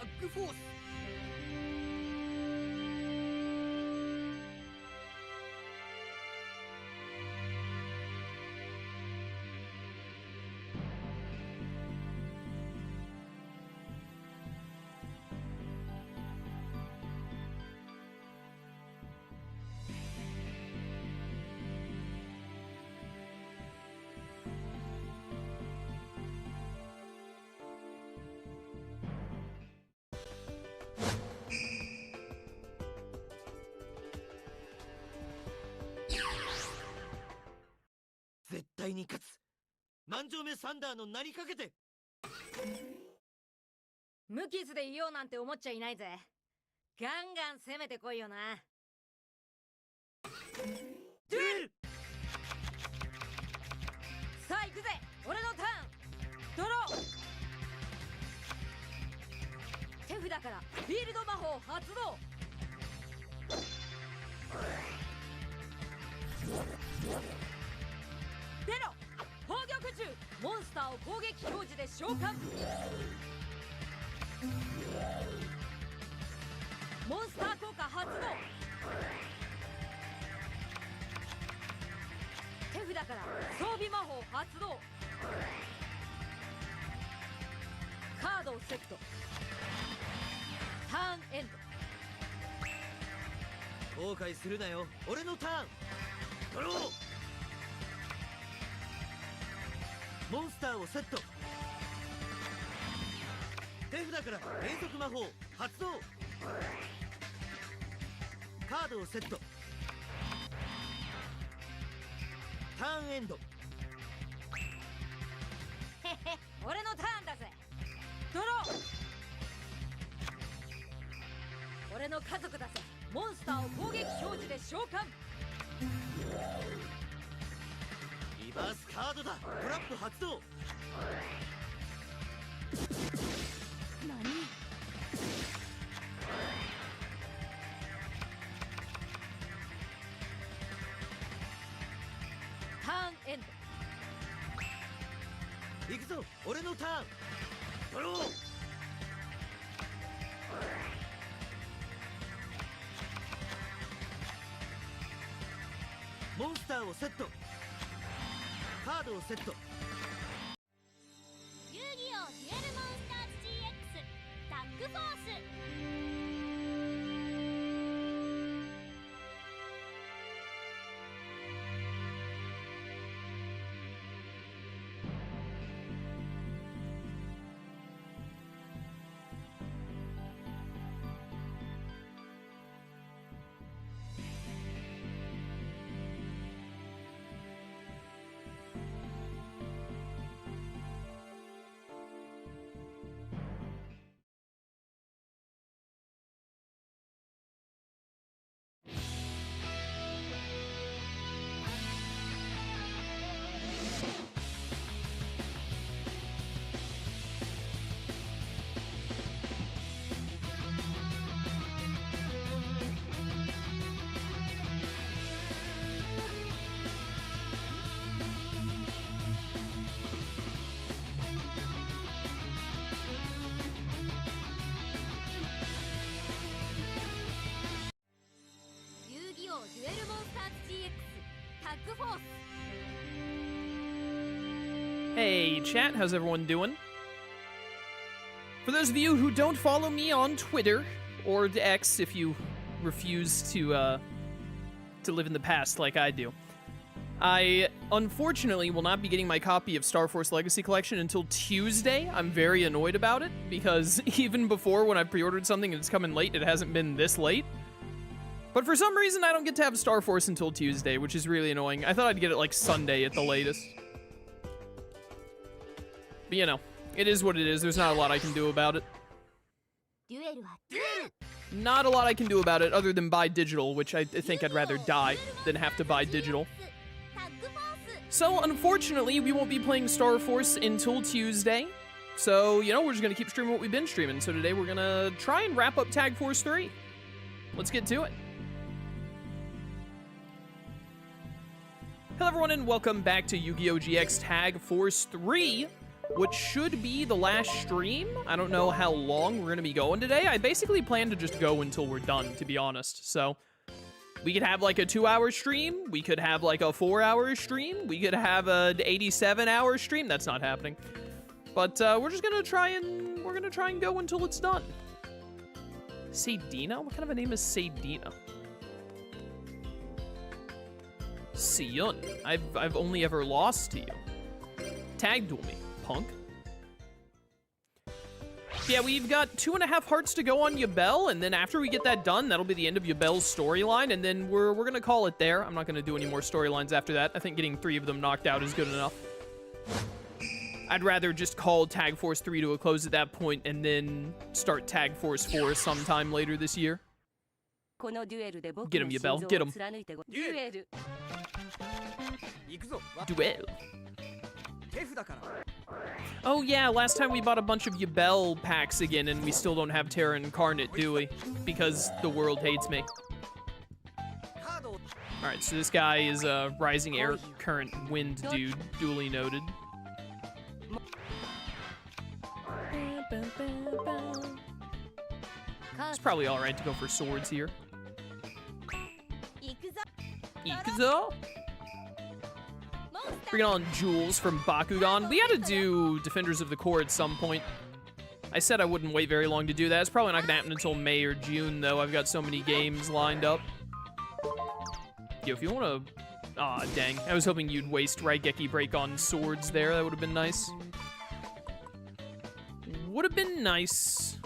ッグフォース。絶対に勝つ。万丈目サンダーの名にかけて。無傷でいようなんて思っちゃいないぜ。ガンガン攻めてこいよな。デュエル。さあ行くぜ、俺のターン。ドロー。手札からフィールド魔法発動。出ろ。砲玉銃。モンスターを攻撃表示で召喚。モンスター効果発動。手札から装備魔法発動。カードをセット。ターンエンド。後悔するなよ、俺のターン。ドロー。モンスターをセット。手札から連続魔法発動。カードをセット。ターンエンド。へへ、俺のターンだぜ。ドロー。俺の家族だぜ。モンスターを攻撃表示で召喚。リバースカードだ。トラップ発動。何？ターンエンド。行くぞ、俺のターン。ドロー。モンスターをセット。カードをセット。遊戯王デュエルモンスターズ GX タッグフォース。デュエルモンスターズ GX タッグフォース。 Hey, chat, how's everyone doing? For those of you who don't follow me on Twitter, or X if you refuse to live in the past like I do, I unfortunately will not be getting my copy of Star Force Legacy Collection until Tuesday. I'm very annoyed about it, because even before when I pre-ordered something and it's coming late, it hasn't been this late. But for some reason, I don't get to have Star Force until Tuesday, which is really annoying. I thought I'd get it like Sunday at the latest. But you know, it is what it is. There's not a lot I can do about it. Not a lot I can do about it other than buy digital, which I think I'd rather die than have to buy digital. So, unfortunately, we won't be playing Star Force until Tuesday. So, you know, we're just going to keep streaming what we've been streaming. So today we're going to try and wrap up Tag Force 3. Let's get to it. Hello everyone and welcome back to Yu-Gi-Oh! GX Tag Force 3. what should be the last stream. I don't know how long we're going to be going today. I basically plan to just go until we're done, to be honest. So we could have like a 2-hour stream. We could have like a 4-hour stream. We could have an 87-hour stream. That's not happening. But we're just going to try and go until it's done. Sadina? What kind of a name is Sadina? Siyun. I've only ever lost to you. Tag duel me, punk. Yeah, we've got 2.5 hearts to go on Yubel, and then after we get that done, that'll be the end of Yubel's storyline, and then we're gonna call it there. I'm not gonna do any more storylines after that. I think getting 3 of them knocked out is good enough. I'd rather just call Tag Force 3 to a close at that point, and then start Tag Force 4 sometime later this year. Get him, Yubel. Get him. Duel. Oh yeah, last time we bought a bunch of Yubel packs again, and we still don't have Terra Incarnate, do we? Because the world hates me. Alright, so this guy is a Rising Air Current Wind dude, duly noted. It's probably alright to go for swords here. Ikuzo? Bring on Jules from Bakugan. We gotta do Defenders of the Core at some point. I said I wouldn't wait very long to do that. It's probably not gonna happen until May or June, though. I've got so many games lined up. Yo, if you wanna... Aw, dang. I was hoping you'd waste Raigeki Break on swords there. That would've been nice. Would've been nice.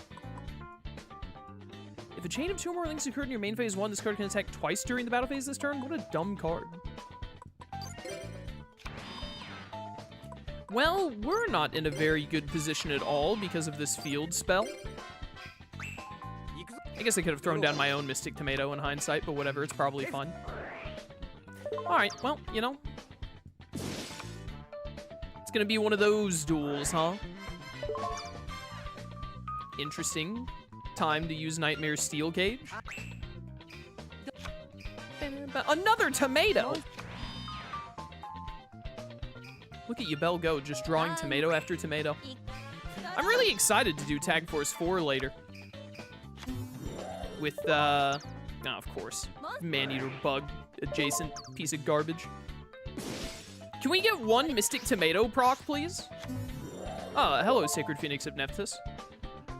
If a chain of 2 or more links occurred in your main phase 1, this card can attack twice during the battle phase this turn? What a dumb card. Well, we're not in a very good position at all because of this field spell. I guess I could have thrown down my own Mystic Tomato in hindsight, but whatever, it's probably fun. Alright, well, you know. It's gonna be one of those duels, huh? Interesting. Time to use Nightmare Steel Cage. Another tomato! Look at Yubel go, just drawing tomato after tomato. I'm really excited to do Tag Force 4 later. With, of course, Man-Eater Bug adjacent piece of garbage. Can we get 1 Mystic Tomato proc, please? Oh, hello, Sacred Phoenix of Nephthys.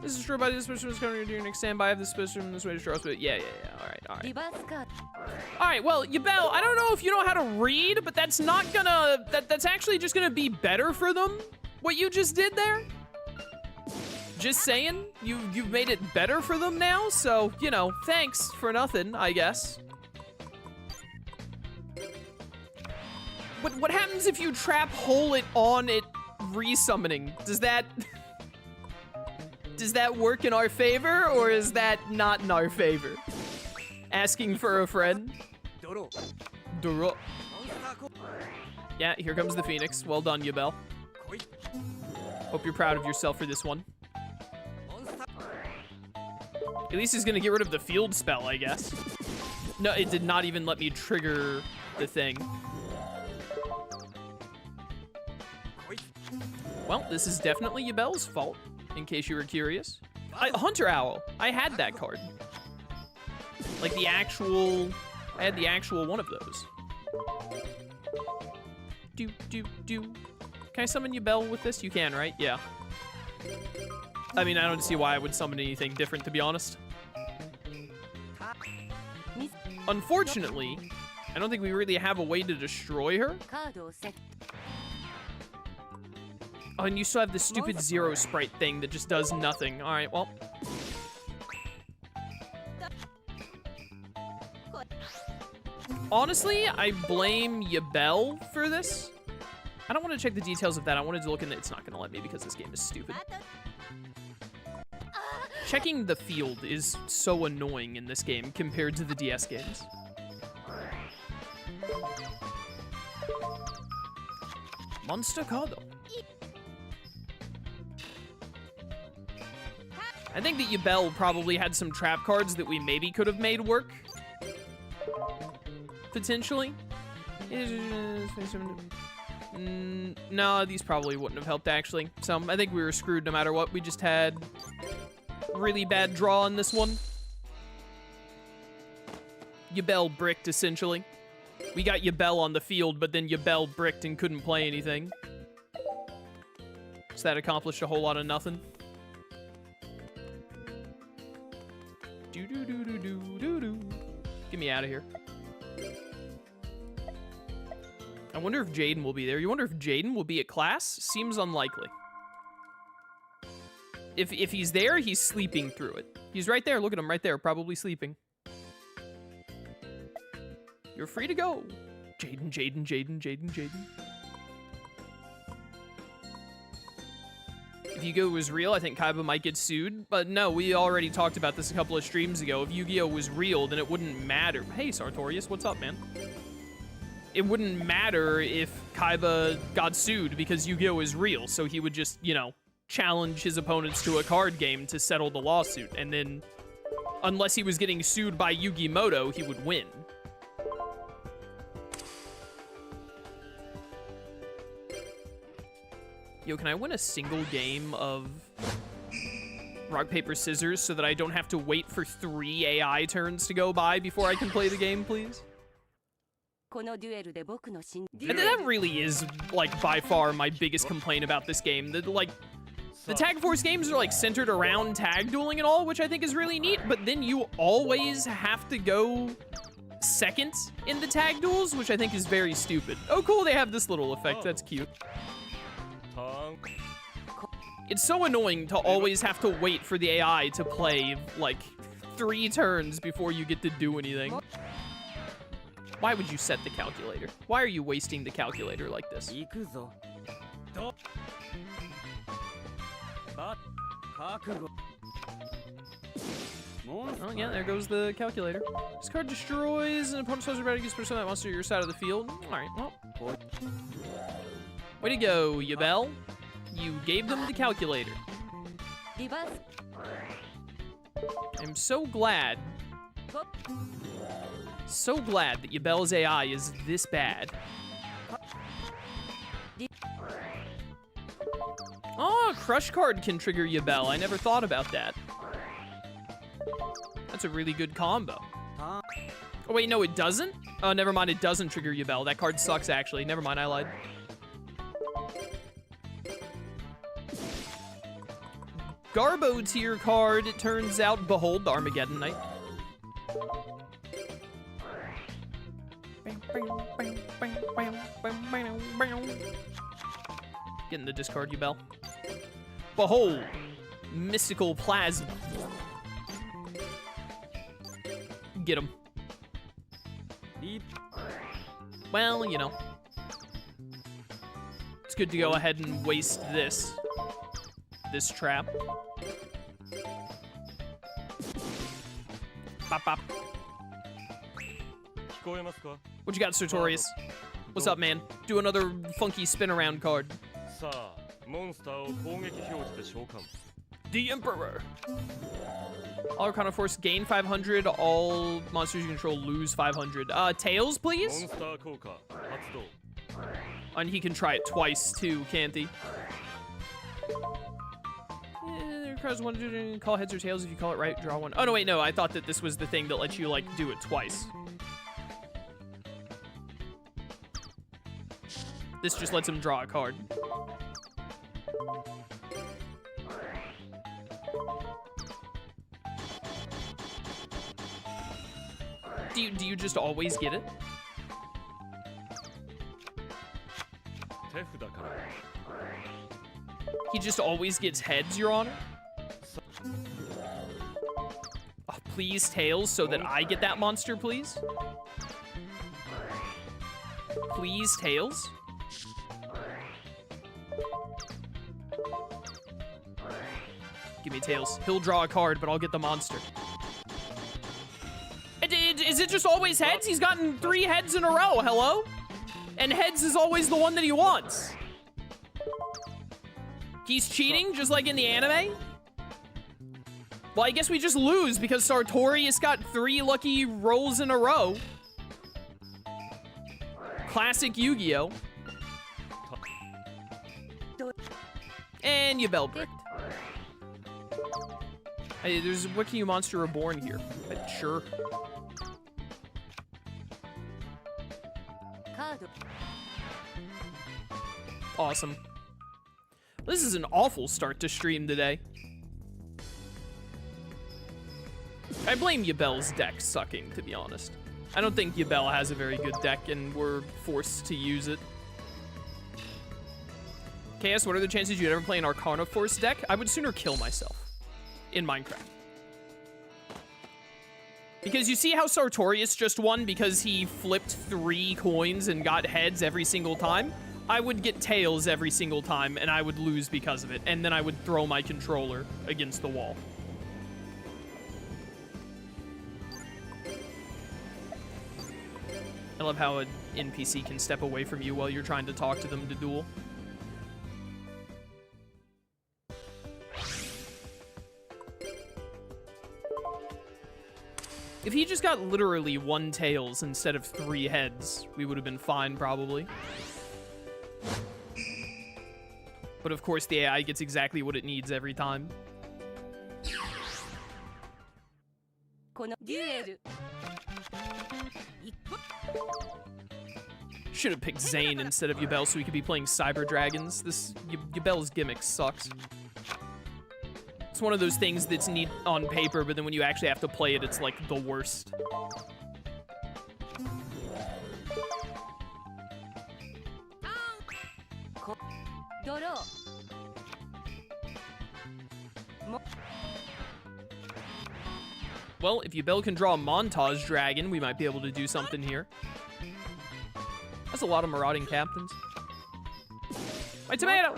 This is true by this person is coming during next standby of this person this way to draw. Yeah, alright. Alright, well, Yubel, I don't know if you know how to read, but that's not gonna... That's actually just gonna be better for them, what you just did there. Just saying, you've made it better for them now, so, you know, thanks for nothing, I guess. What happens if you trap hole it on it resummoning? Does that work in our favor, or is that not in our favor? Asking for a friend? Doro. Yeah, here comes the Phoenix. Well done, Yubel. Hope you're proud of yourself for this one. At least he's gonna get rid of the field spell, I guess. No, it did not even let me trigger the thing. Well, this is definitely Yubel's fault, in case you were curious. Hunter Owl. I had that card. Like the actual... I had the actual one of those. Can I summon Yubel with this? You can, right? Yeah. I mean, I don't see why I would summon anything different, to be honest. Unfortunately, I don't think we really have a way to destroy her. Oh, and you still have the stupid Zero Sprite thing that just does nothing. Alright, well. Honestly, I blame Yubel for this. I don't want to check the details of that. I wanted to look in the... It's not going to let me because this game is stupid. Checking the field is so annoying in this game compared to the DS games. Monster Cardo. I think that Yubel probably had some trap cards that we maybe could have made work. Potentially. No, these probably wouldn't have helped, actually. So, I think we were screwed no matter what. We just had really bad draw on this one. Yubel bricked, essentially. We got Yubel on the field, but then Yubel bricked and couldn't play anything. So that accomplished a whole lot of nothing. Do-do-do-do-do-do-do. Get me out of here. I wonder if Jaden will be there. You wonder if Jaden will be at class? Seems unlikely. If he's there, he's sleeping through it. He's right there. Look at him right there. Probably sleeping. You're free to go. Jaden, Jaden, Jaden, Jaden, Jaden. If Yu-Gi-Oh was real, I think Kaiba might get sued. But no, we already talked about this a couple of streams ago. If Yu-Gi-Oh was real, then it wouldn't matter. Hey, Sartorius, what's up, man? It wouldn't matter if Kaiba got sued because Yu-Gi-Oh is real. So he would just, you know, challenge his opponents to a card game to settle the lawsuit. And then, unless he was getting sued by Yu-Gi-Moto, he would win. Yo, can I win a single game of rock, paper, scissors so that I don't have to wait for 3 AI turns to go by before I can play the game, please? And that really is, like, by far my biggest complaint about this game. The Tag Force games are, like, centered around tag dueling and all, which I think is really neat, but then you always have to go second in the tag duels, which I think is very stupid. Oh, cool, they have this little effect. That's cute. It's so annoying to always have to wait for the AI to play, like, 3 turns before you get to do anything. Why would you set the calculator? Why are you wasting the calculator like this? Oh, yeah, there goes the calculator. This card destroys an opponent's monster battlefield person that monster to your side of the field. Alright, well. Way to go, Yubel. You gave them the calculator. I'm so glad. So glad that Yubel's AI is this bad. Oh, Crush card can trigger Yubel. I never thought about that. That's a really good combo. Oh, wait, no, it doesn't? Oh, never mind, it doesn't trigger Yubel. That card sucks, actually. Never mind, I lied. Garbo tier card, it turns out. Behold, the Armageddon Knight. Get in the discard, Yubel. Behold, mystical plasma. Get him. Well, you know. It's good to go ahead and waste this trap. Bop, bop. What you got, Sartorius? What's up, man? Do another funky spin around card. The Emperor. All Arcana Force gain 500. All monsters you control lose 500. Tails, please? And he can try it twice, too, can't he? Requires one to call heads or tails. If you call it right, draw one. Oh, no, wait, no. I thought that this was the thing that lets you, like, do it twice. This just lets him draw a card. Do you just always get it? He just always gets heads, Your Honor? Oh, please, tails, so that I get that monster, please? Please, tails? Give me tails. He'll draw a card, but I'll get the monster. Is it just always heads? He's gotten 3 heads in a row. Hello? And heads is always the one that he wants. He's cheating, just like in the anime? Well, I guess we just lose because Sartorius got 3 lucky rolls in a row. Classic Yu-Gi-Oh! And Yubel bricked. Hey, there's What Can You Monster Reborn here. Sure. Awesome. This is an awful start to stream today. I blame Yubel's deck sucking, to be honest. I don't think Yubel has a very good deck, and we're forced to use it. KS, what are the chances you'd ever play an Arcana Force deck? I would sooner kill myself in Minecraft. Because you see how Sartorius just won because he flipped 3 coins and got heads every single time? I would get tails every single time, and I would lose because of it, and then I would throw my controller against the wall. I love how an NPC can step away from you while you're trying to talk to them to duel. If he just got literally 1 tails instead of 3 heads, we would have been fine, probably. But of course, the AI gets exactly what it needs every time. Should have picked Zane instead of Yubel so we could be playing Cyber Dragons. This Yubel's gimmick sucks. It's one of those things that's neat on paper, but then when you actually have to play it, it's like the worst. Well, if Yubel can draw a Montage Dragon, we might be able to do something here. That's a lot of marauding captains. My tomato!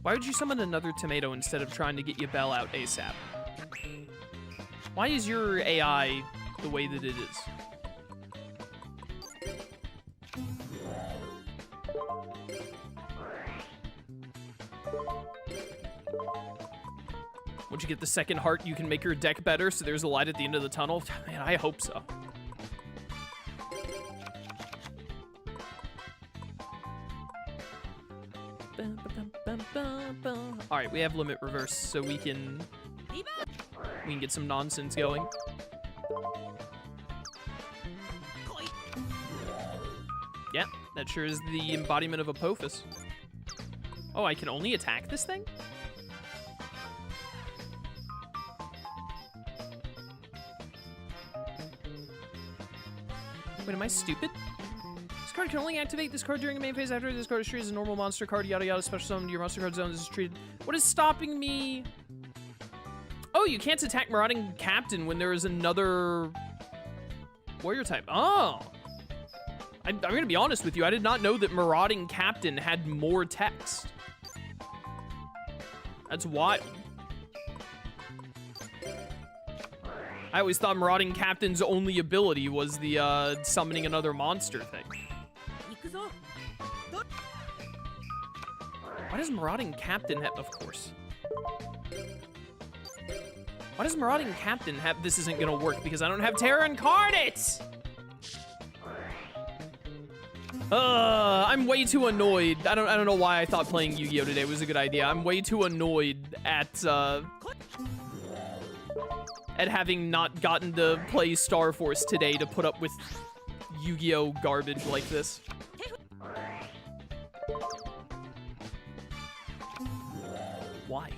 Why would you summon another tomato instead of trying to get Yubel out ASAP? Why is your AI the way that it is? Once you get the second heart, you can make your deck better, so there's a light at the end of the tunnel. Man, I hope so. All right, we have limit reverse, so we can get some nonsense going. Yeah, that sure is the embodiment of Apophis. Oh, I can only attack this thing? Wait, am I stupid? This card can only activate this card during a main phase. After this card is treated as a normal monster card, yada yada, special summon to your monster card zone. This is treated. What is stopping me? Oh, you can't attack Marauding Captain when there is another warrior type. Oh. I'm gonna be honest with you, I did not know that Marauding Captain had more text. That's wild. I always thought Marauding Captain's only ability was the summoning another monster thing. Why does Marauding Captain have, of course. Why does Marauding Captain have, this isn't gonna work because I don't have Terra Incarnate! I'm way too annoyed. I don't know why I thought playing Yu-Gi-Oh! Today was a good idea. I'm way too annoyed at having not gotten to play Star Force today to put up with Yu-Gi-Oh! Garbage like this. Why?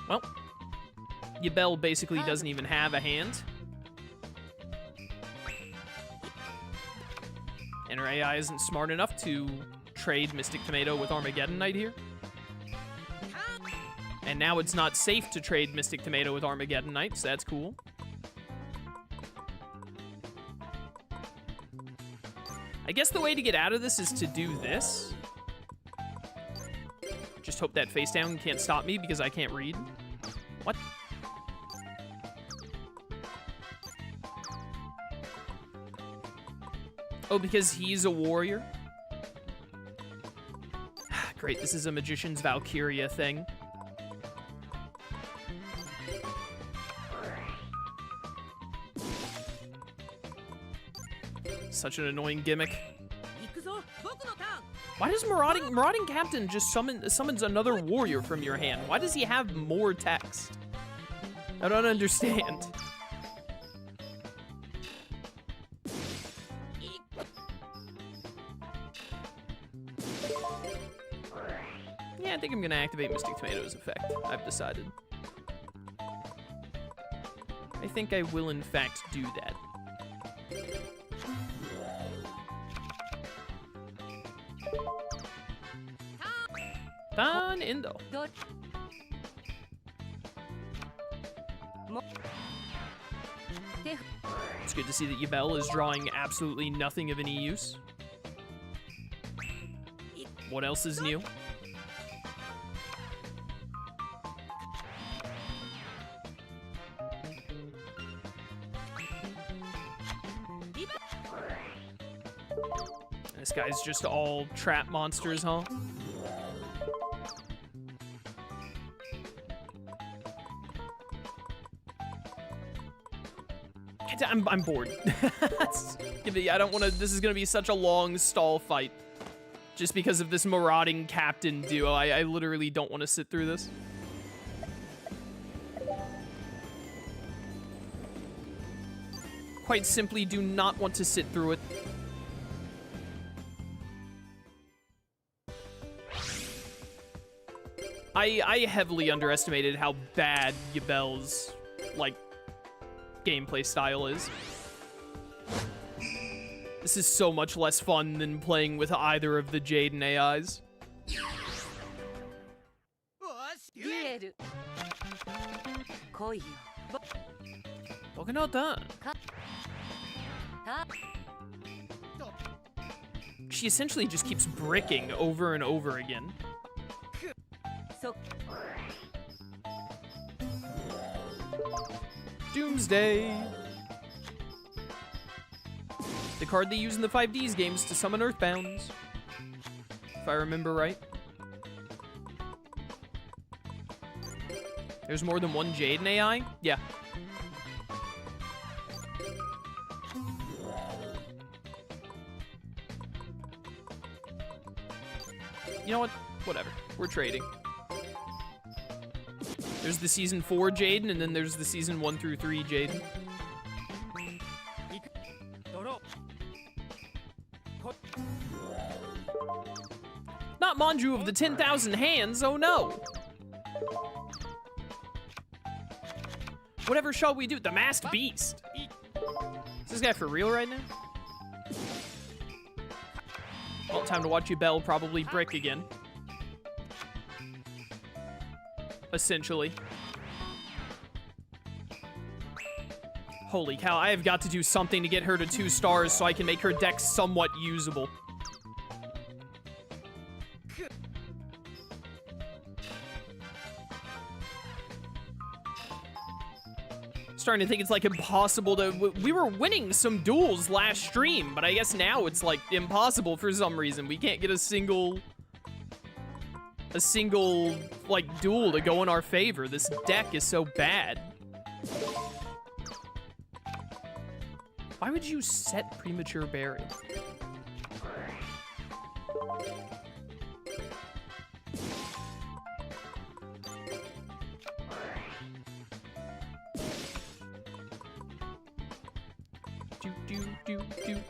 Well, Yubel basically doesn't even have a hand. And her AI isn't smart enough to trade Mystic Tomato with Armageddon Knight here. And now it's not safe to trade Mystic Tomato with Armageddon Knight, so that's cool. I guess the way to get out of this is to do this. Just hope that face down can't stop me because I can't read. What? Oh, because he's a warrior? Great, this is a Magician's Valkyria thing. Such an annoying gimmick. Why does Marauding Captain just summons another warrior from your hand? Why does he have more text? I don't understand. Yeah, I think I'm gonna activate Mystic Tomato's effect. I've decided. I think I will in fact do that. Tan Indo. It's good to see that Yubel is drawing absolutely nothing of any use. What else is new? This guy's just all trap monsters, huh? I'm bored. I don't want to. This is going to be such a long stall fight. Just because of this Marauding Captain duo. I literally don't want to sit through this. Quite simply do not want to sit through it. I heavily underestimated how bad Yubel's, like, gameplay style is. This is so much less fun than playing with either of the Jaden AIs. She essentially just keeps bricking over and over again. Doomsday. The card they use in the 5Ds games to summon Earthbounds. If I remember right. There's more than one Jaden AI? Yeah. You know what? Whatever. We're trading. There's the Season 4 Jaden, and then there's the Season 1 through 3 Jaden. Not Manju of the 10,000 Hands, oh no! Whatever shall we do? The Masked Beast! Is this guy for real right now? Well, time to watch Yubel probably brick again. Essentially. Holy cow, I have got to do something to get her to 2 stars so I can make her deck somewhat usable. Starting to think it's like impossible to... We were winning some duels last stream, but I guess now it's like impossible for some reason. We can't get a single like duel to go in our favor. This deck is so bad. Why would you set Premature Burial?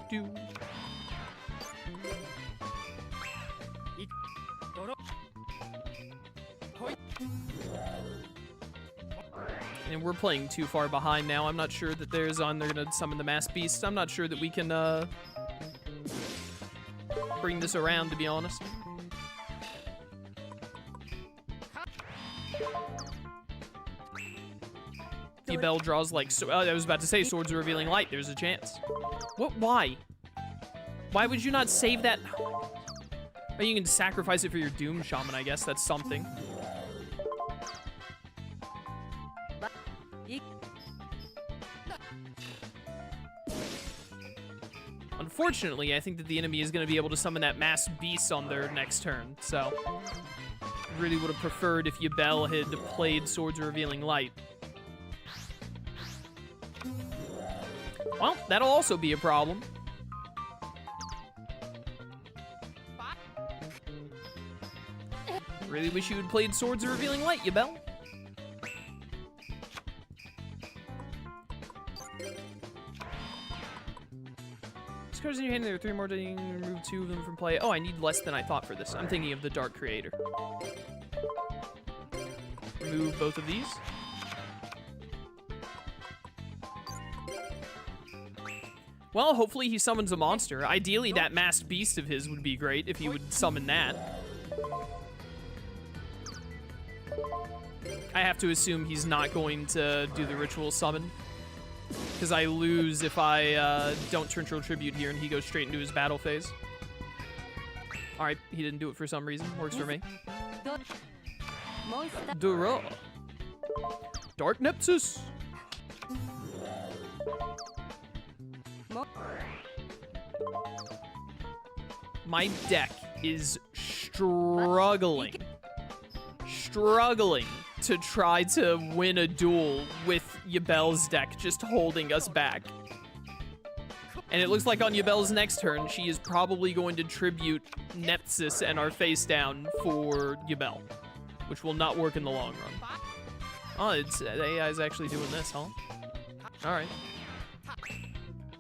Do. And we're playing too far behind now. I'm not sure that they're gonna summon the Mass Beast. I'm not sure that we can bring this around, to be honest. If Yubel draws like I was about to say Swords of Revealing Light, there's a chance. What? Why? Why would you not save that? Oh, you can sacrifice it for your Doom Shaman, I guess. That's something. Unfortunately, I think that the enemy is going to be able to summon that masked beast on their next turn, so... really would have preferred if Yubel had played Swords of Revealing Light. Well, that'll also be a problem. Really wish you had played Swords of Revealing Light, Yubel. Cards in your hand, there are 3 more to remove 2 of them from play. Oh, I need less than I thought for this. I'm thinking of the Dark Creator. Remove both of these. Well, hopefully he summons a monster. Ideally, that masked beast of his would be great if he would summon that. I have to assume he's not going to do the ritual summon. Because I lose if I don't Torrential Tribute here and he goes straight into his battle phase. Alright, he didn't do it for some reason. Works for me. Dura. Dark Nepsis. My deck is struggling to try to win a duel with Yubel's deck just holding us back. And it looks like on Yubel's next turn, she is probably going to tribute Nepsis and our face down for Yubel, which will not work in the long run. Oh, the AI is actually doing this, huh? Alright.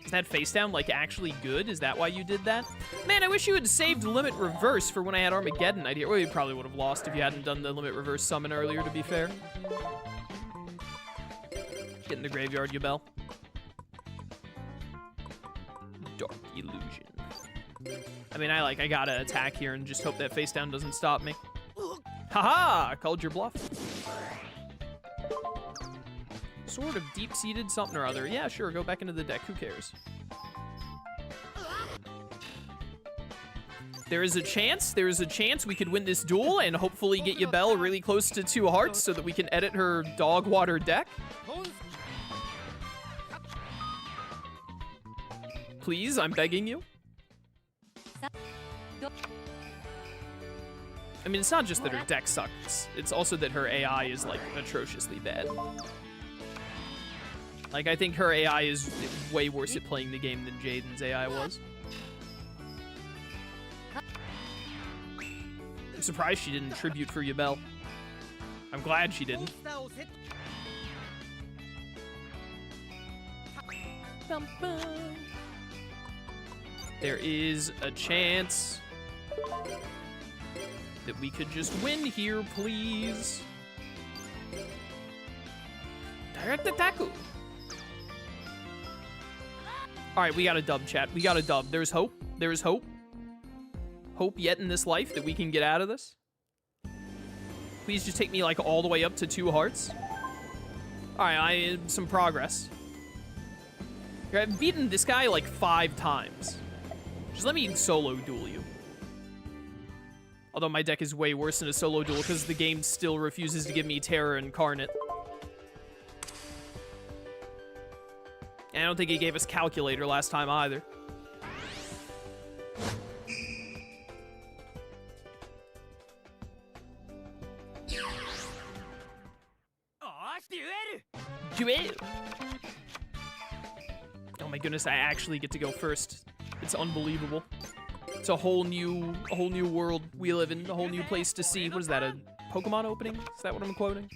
Is that face down, like, actually good? Is that why you did that? Man, I wish you had saved Limit Reverse for when I had Armageddon idea. Well, you probably would have lost if you hadn't done the Limit Reverse summon earlier, to be fair. Get in the graveyard, Yubel. Dark Illusion. I mean, I gotta attack here and just hope that face down doesn't stop me. Haha! Called your bluff. Sort of deep-seated something or other. Yeah, sure, go back into the deck. Who cares? There is a chance we could win this duel and hopefully get Yubel really close to 2 hearts so that we can edit her dog water deck. Please, I'm begging you. I mean, it's not just that her deck sucks. It's also that her AI is, like, atrociously bad. Like, I think her AI is way worse at playing the game than Jaden's AI was. I'm surprised she didn't tribute for Yubel. I'm glad she didn't. There is a chance that we could just win here, please. Direct attack. All right, we got a dub, chat. We got a dub. There's hope. There is hope. Hope yet in this life that we can get out of this. Please just take me, like, all the way up to 2 hearts. All right, some progress. I've beaten this guy, like, 5 times. Just let me solo duel you. Although my deck is way worse than a solo duel because the game still refuses to give me Terror Incarnate. And I don't think he gave us Calculator last time either. Duel! Oh my goodness, I actually get to go first. It's unbelievable. It's a whole new world we live in, a whole new place to see. What is that, a Pokemon opening? Is that what I'm quoting?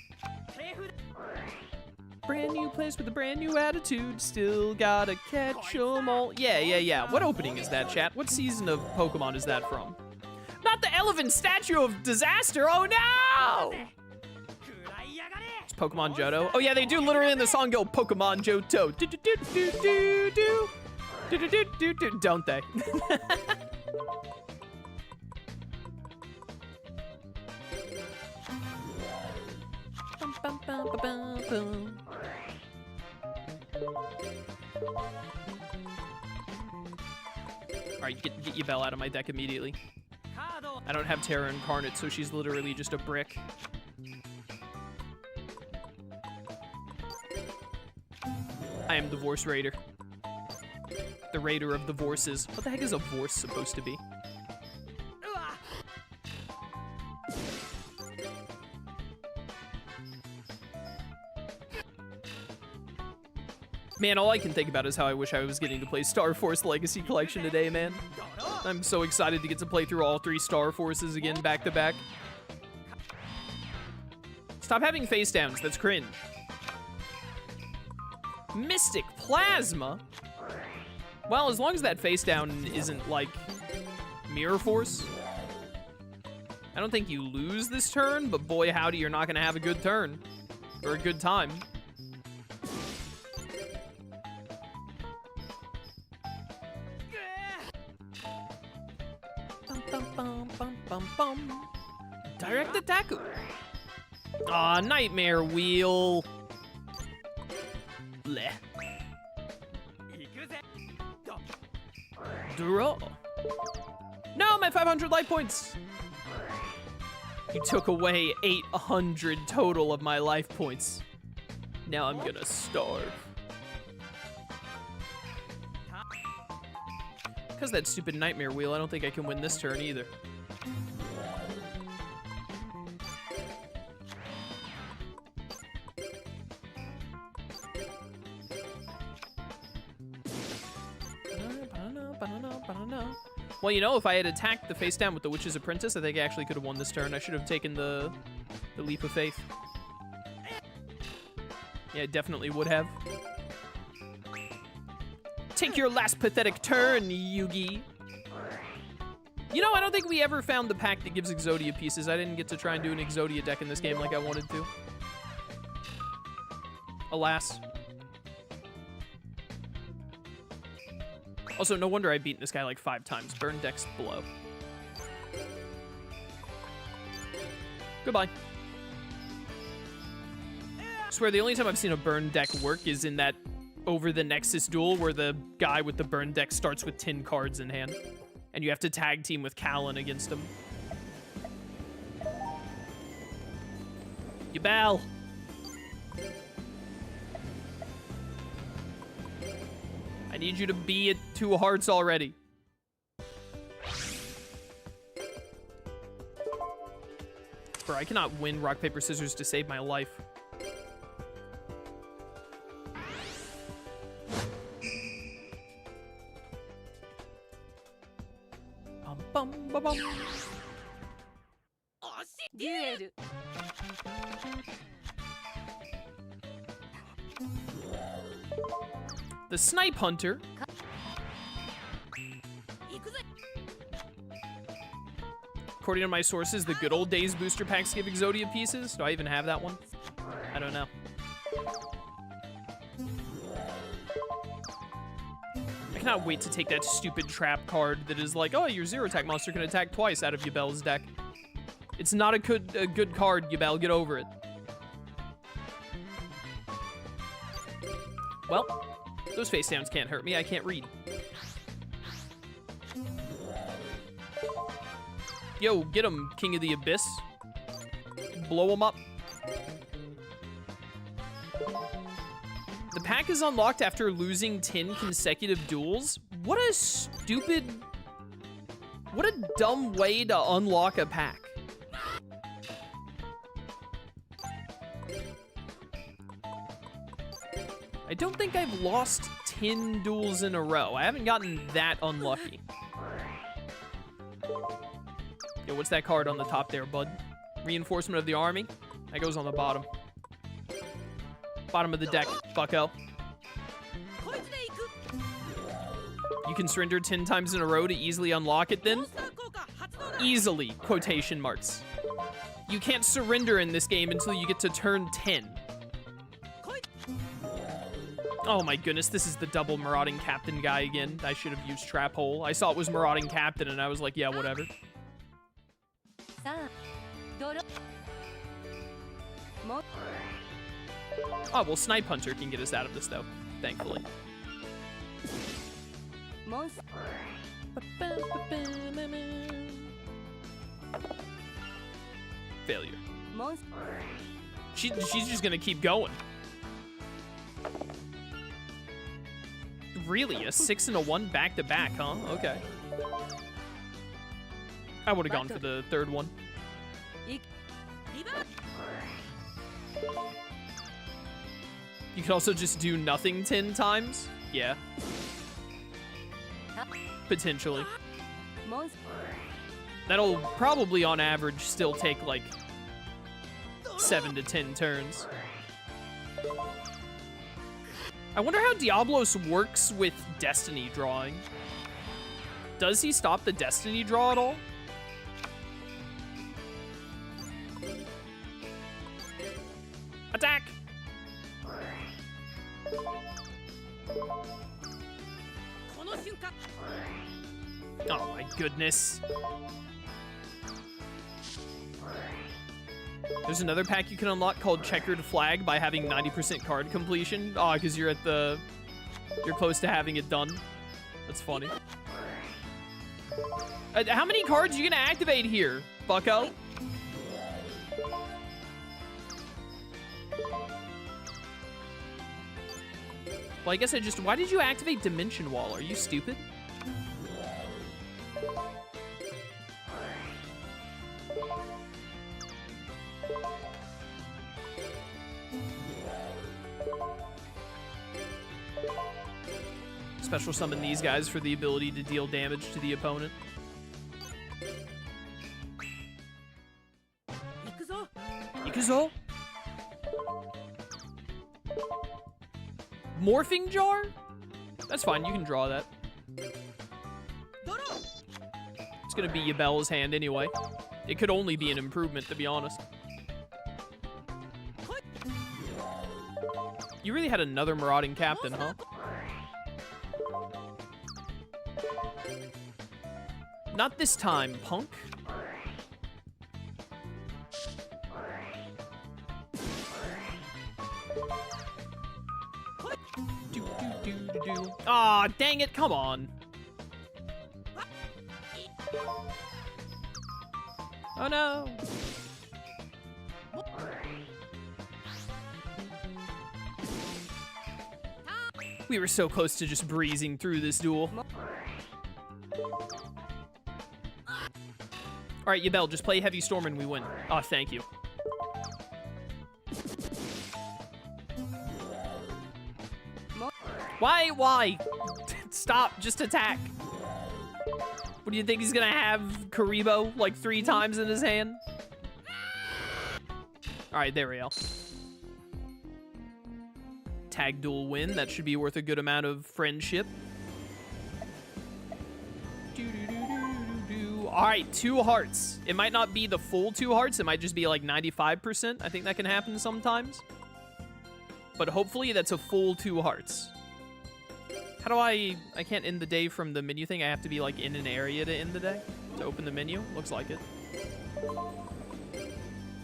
Brand new place with a brand new attitude, still gotta catch 'em all. Yeah. What opening is that, chat? What season of Pokemon is that from? Not the Elephant Statue of Disaster, oh no! It's Pokemon Johto. Oh yeah, they do literally in the song go Pokemon Johto. Don't they? Alright, get Yubel out of my deck immediately. I don't have Terra Incarnate, so she's literally just a brick. I am Divorce Raider. the Raider of the Vorses. What the heck is a Vorse supposed to be? Man, all I can think about is how I wish I was getting to play Star Force Legacy Collection today, man. I'm so excited to get to play through all 3 Star Forces again, back to back. Stop having face downs, that's cringe. Mystic Plasma? Well, as long as that face down isn't like Mirror Force. I don't think you lose this turn, but boy howdy, you're not gonna have a good turn. Or a good time. Direct attack. Aw, Nightmare Wheel. Bleh. Draw. No, my 500 life points. You took away 800 total of my life points. Now I'm gonna starve. Because that stupid Nightmare Wheel, I don't think I can win this turn either. Well, you know, if I had attacked the face down with the Witch's Apprentice, I think I actually could have won this turn. I should have taken the leap of faith. Yeah, I definitely would have. Take your last pathetic turn, Yugi. You know, I don't think we ever found the pack that gives Exodia pieces. I didn't get to try and do an Exodia deck in this game like I wanted to. Alas. Also, no wonder I've beaten this guy like 5 times. Burn deck's below. Goodbye. I swear, the only time I've seen a burn deck work is in that Over the Nexus duel where the guy with the burn deck starts with 10 cards in hand. And you have to tag team with Callan against him. Yubel! I need you to be at 2 hearts already. Bro, I cannot win rock, paper, scissors to save my life. Bum, bum, bum, bum. Duel. The Snipe Hunter. According to my sources, the good old days booster packs give Exodia pieces. Do I even have that one? I don't know. I cannot wait to take that stupid trap card that is like, oh, your 0 attack monster can attack twice out of Yubel's deck. It's not a good card, Yubel. Get over it. Well, those face downs can't hurt me. I can't read. Yo, get him, King of the Abyss. Blow him up. The pack is unlocked after losing 10 consecutive duels. What a stupid... What a dumb way to unlock a pack. I don't think I've lost 10 duels in a row. I haven't gotten that unlucky. Yo, what's that card on the top there, bud? Reinforcement of the army? That goes on the bottom. Bottom of the deck, bucko. You can surrender 10 times in a row to easily unlock it then? Easily, quotation marks. You can't surrender in this game until you get to turn 10. Oh my goodness, this is the double Marauding Captain guy again. I should have used Trap Hole. I saw it was Marauding Captain and I was like, yeah, whatever. Oh, well, Snipe Hunter can get us out of this, though, thankfully. Failure. She's just gonna keep going. Really? A 6 and a 1 back-to-back, huh? Okay. I would have gone for the third one. You could also just do nothing 10 times? Yeah. Potentially. That'll probably, on average, still take, like, 7 to 10 turns. I wonder how Diablos works with Destiny drawing. Does he stop the Destiny draw at all? Attack! Oh my goodness. There's another pack you can unlock called Checkered Flag by having 90% card completion. Oh, because you're close to having it done. That's funny. How many cards are you gonna activate here, bucko? Well, I guess why did you activate Dimension Wall? Are you stupid? Special summon these guys for the ability to deal damage to the opponent. Ikuzo? Morphing Jar? That's fine, you can draw that. It's gonna be Yubel's hand anyway. It could only be an improvement, to be honest. You really had another marauding captain, huh? Not this time, punk. Aw, dang it, come on. Oh no. We were so close to just breezing through this duel. All right, Yubel, just play Heavy Storm and we win. Oh, thank you. Why? Stop, just attack. What do you think he's gonna have Karibo like 3 times in his hand? All right, there we go. Tag duel win, that should be worth a good amount of friendship. All right, 2 hearts. It might not be the full 2 hearts. It might just be like 95%. I think that can happen sometimes. But hopefully that's a full 2 hearts. How do I can't end the day from the menu thing. I have to be like in an area to end the day to open the menu. Looks like it.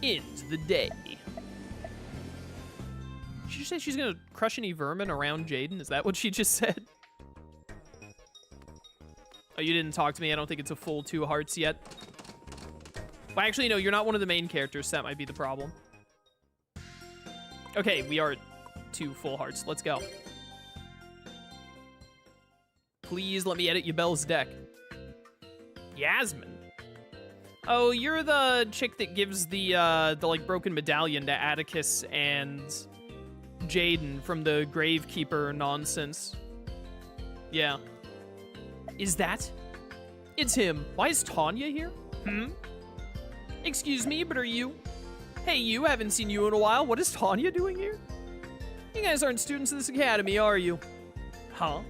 End the day. Did she just say she's gonna crush any vermin around Jaden? Is that what she just said? Oh, you didn't talk to me. I don't think it's a full 2 hearts yet. Well, actually, no, you're not one of the main characters, so that might be the problem. Okay, we are at 2 full hearts. Let's go. Please let me edit Yubel's deck. Yasmin. Oh, you're the chick that gives the like broken medallion to Atticus and Jaden from the Gravekeeper nonsense. Yeah. Is that? It's him. Why is Tanya here? Excuse me, but are you? Hey, you, haven't seen you in a while. What is Tanya doing here? You guys aren't students of this academy, are you? Huh?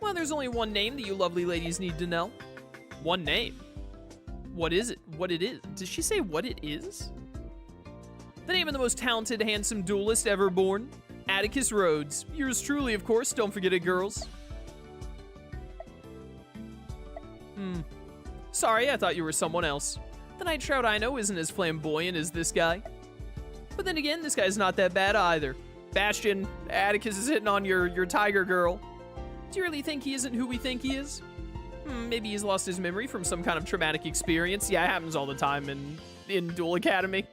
Well, there's only one name that you lovely ladies need to know. One name? What is it? What it is? Did she say what it is? The name of the most talented, handsome duelist ever born. Atticus Rhodes. Yours truly, of course. Don't forget it, girls. Sorry, I thought you were someone else. The Night Shroud I know isn't as flamboyant as this guy. But then again, this guy's not that bad either. Bastion, Atticus is hitting on your tiger girl. Do you really think he isn't who we think he is? Maybe he's lost his memory from some kind of traumatic experience. Yeah, it happens all the time in Duel Academy.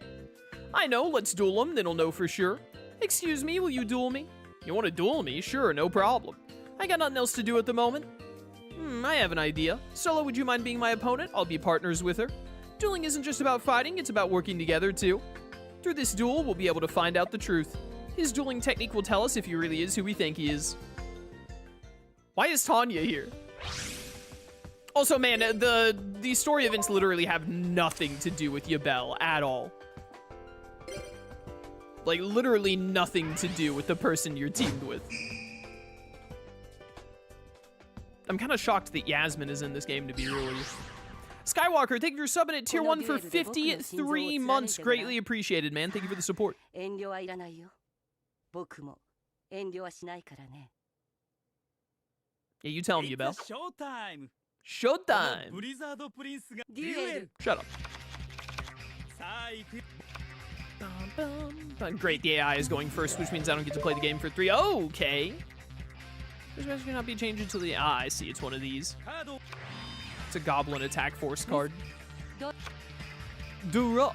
I know, let's duel him, then he'll know for sure. Excuse me, will you duel me? You want to duel me? Sure, no problem. I got nothing else to do at the moment. I have an idea. Solo, would you mind being my opponent? I'll be partners with her. Dueling isn't just about fighting, it's about working together, too. Through this duel, we'll be able to find out the truth. His dueling technique will tell us if he really is who we think he is. Why is Tanya here? Also, man, the story events literally have nothing to do with Yubel at all. Like, literally nothing to do with the person you're teamed with. I'm kind of shocked that Yasmin is in this game, to be really. Skywalker, thank you for subbing at tier 1 for 53 months. Greatly appreciated, man. Thank you for the support. Yeah, you tell him, Yubel. Showtime. Showtime. Duel. Shut up. Great, the AI is going first, which means I don't get to play the game for 3. Okay. This match cannot be changed until the... I see, it's one of these. It's a Goblin Attack Force card. Dura.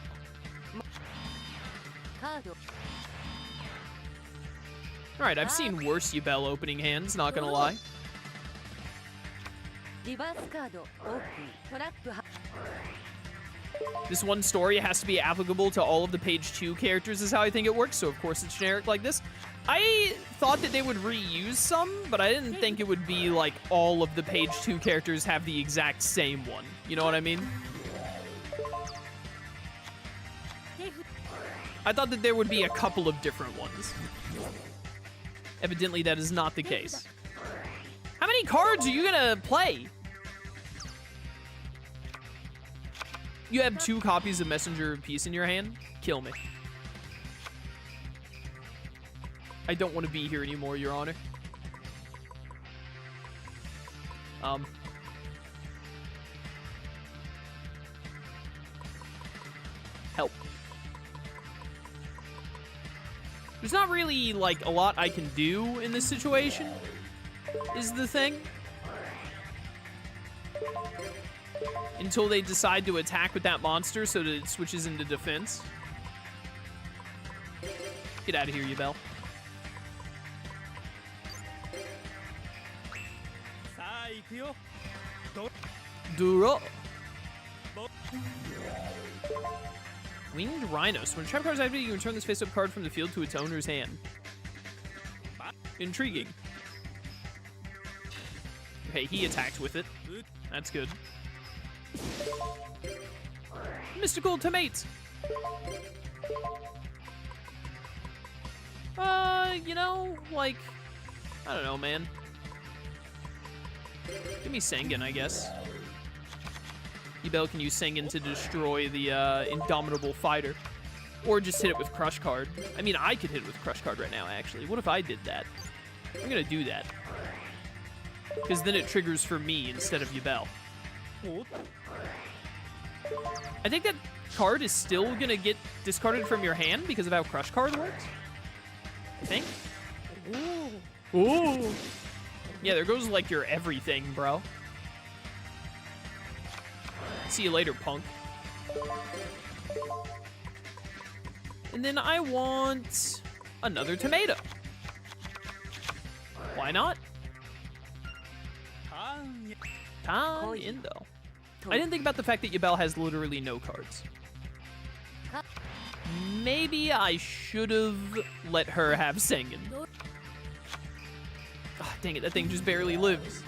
Alright, I've seen worse Yubel opening hands, not gonna lie. This one story has to be applicable to all of the page 2 characters is how I think it works, so of course it's generic like this. I thought that they would reuse some, but I didn't think it would be like all of the page 2 characters have the exact same one. You know what I mean? I thought that there would be a couple of different ones. Evidently that is not the case. How many cards are you gonna play? You have 2 copies of Messenger of Peace in your hand? Kill me. I don't want to be here anymore, Your Honor. Help. There's not really, like, a lot I can do in this situation, is the thing. Until they decide to attack with that monster so that it switches into defense. Get out of here, Yubel. Duro. Winged Rhinos. When a trap card is activated, you return this face-up card from the field to its owner's hand. Intriguing. Okay, he attacked with it. That's good. Mystical Tomate. You know, like, I don't know, man. Give me Sengen, I guess. Yubel can use Sengen to destroy the Indomitable Fighter. Or just hit it with Crush Card. I mean, I could hit it with Crush Card right now, actually. What if I did that? I'm gonna do that. Because then it triggers for me instead of Yubel. I think that card is still gonna get discarded from your hand because of how Crush Card works. I think. Ooh. Yeah, there goes like your everything, bro. See you later, punk. And then I want another tomato. Why not? Indo. I didn't think about the fact that Yubel has literally no cards. Maybe I should have let her have Sengen. Oh, dang it, that thing just barely lives.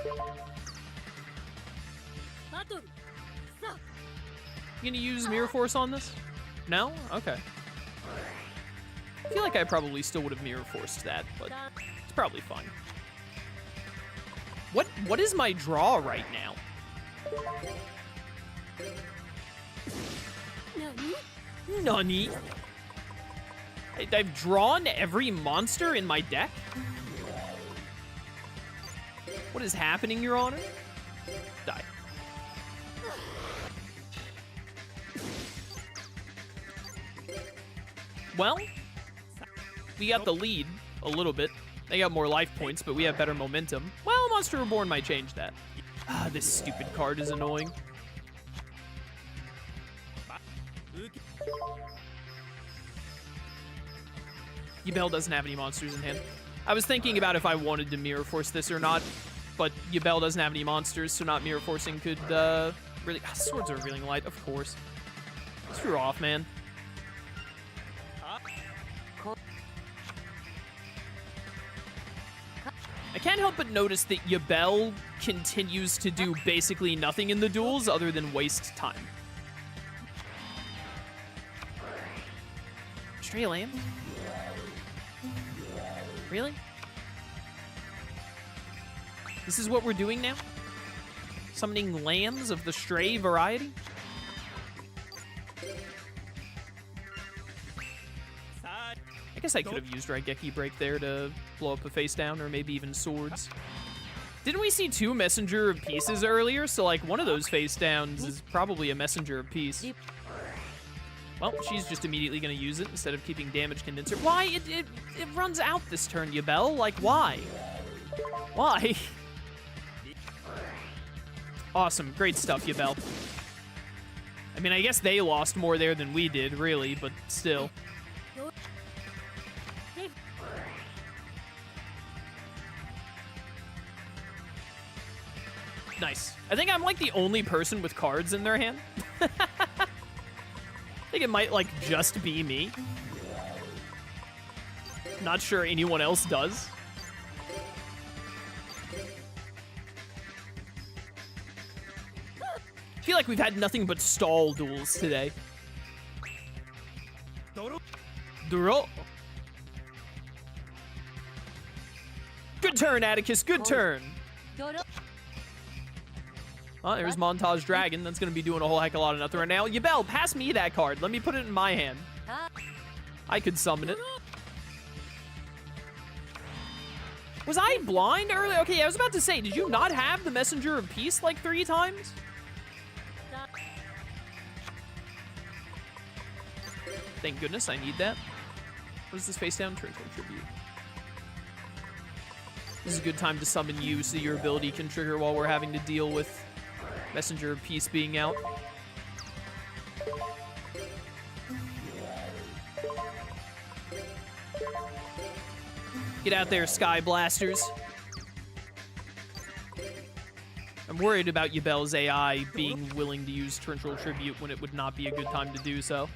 You gonna use Mirror Force on this? No? Okay. I feel like I probably still would have Mirror Forced that, but it's probably fine. What is my draw right now? Nani? I've drawn every monster in my deck? What is happening, Your Honor? Die. Well, we got the lead a little bit. They got more life points, but we have better momentum. Well, Monster Reborn might change that. Ah, this stupid card is annoying. Yubel doesn't have any monsters in hand. I was thinking about if I wanted to mirror force this or not, but Yubel doesn't have any monsters, so not mirror forcing could really. Swords are revealing light, of course. Screw off, man. I can't help but notice that Yubel continues to do basically nothing in the duels other than waste time. Stray lamb? Really? This is what we're doing now? Summoning lambs of the stray variety? I guess I could have used Raigeki Break there to blow up a face down, or maybe even swords. Didn't we see 2 messenger of pieces earlier? So, like, one of those face downs is probably a messenger of peace. Well, she's just immediately going to use it instead of keeping damage condenser. Why? It runs out this turn, Yubel. Like, why? Why? Awesome. Great stuff, Yubel. I mean, I guess they lost more there than we did, really, but still. Nice. I think I'm, like, the only person with cards in their hand. I think it might, like, just be me. Not sure anyone else does. I feel like we've had nothing but stall duels today. Duro. Good turn, Atticus. Good turn. Oh, there's Montage Dragon. That's going to be doing a whole heck of a lot of nothing right now. Yubel, pass me that card. Let me put it in my hand. I could summon it. Was I blind earlier? Okay, I was about to say, did you not have the Messenger of Peace like 3 times? Thank goodness, I need that. What is this face down? Turn toward tribute. This is a good time to summon you so your ability can trigger while we're having to deal with Messenger of Peace being out. Get out there, Sky Blasters. I'm worried about Yubel's AI being willing to use Torrential Tribute when it would not be a good time to do so.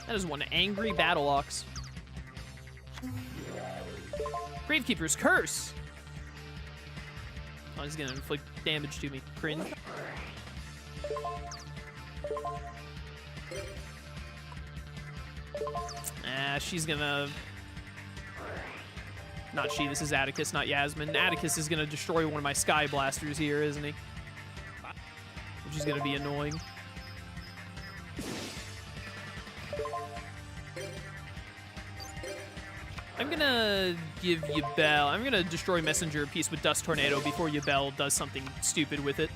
That is one angry Battle Ox. Gravekeeper's Curse! Oh, he's gonna inflict damage to me. Cringe. She's gonna... Not she, this is Atticus, not Yasmin. Atticus is gonna destroy one of my Sky Blasters here, isn't he? Which is gonna be annoying. I'm gonna give Yubel... I'm gonna destroy Messenger of Peace with Dust Tornado before Yubel does something stupid with it.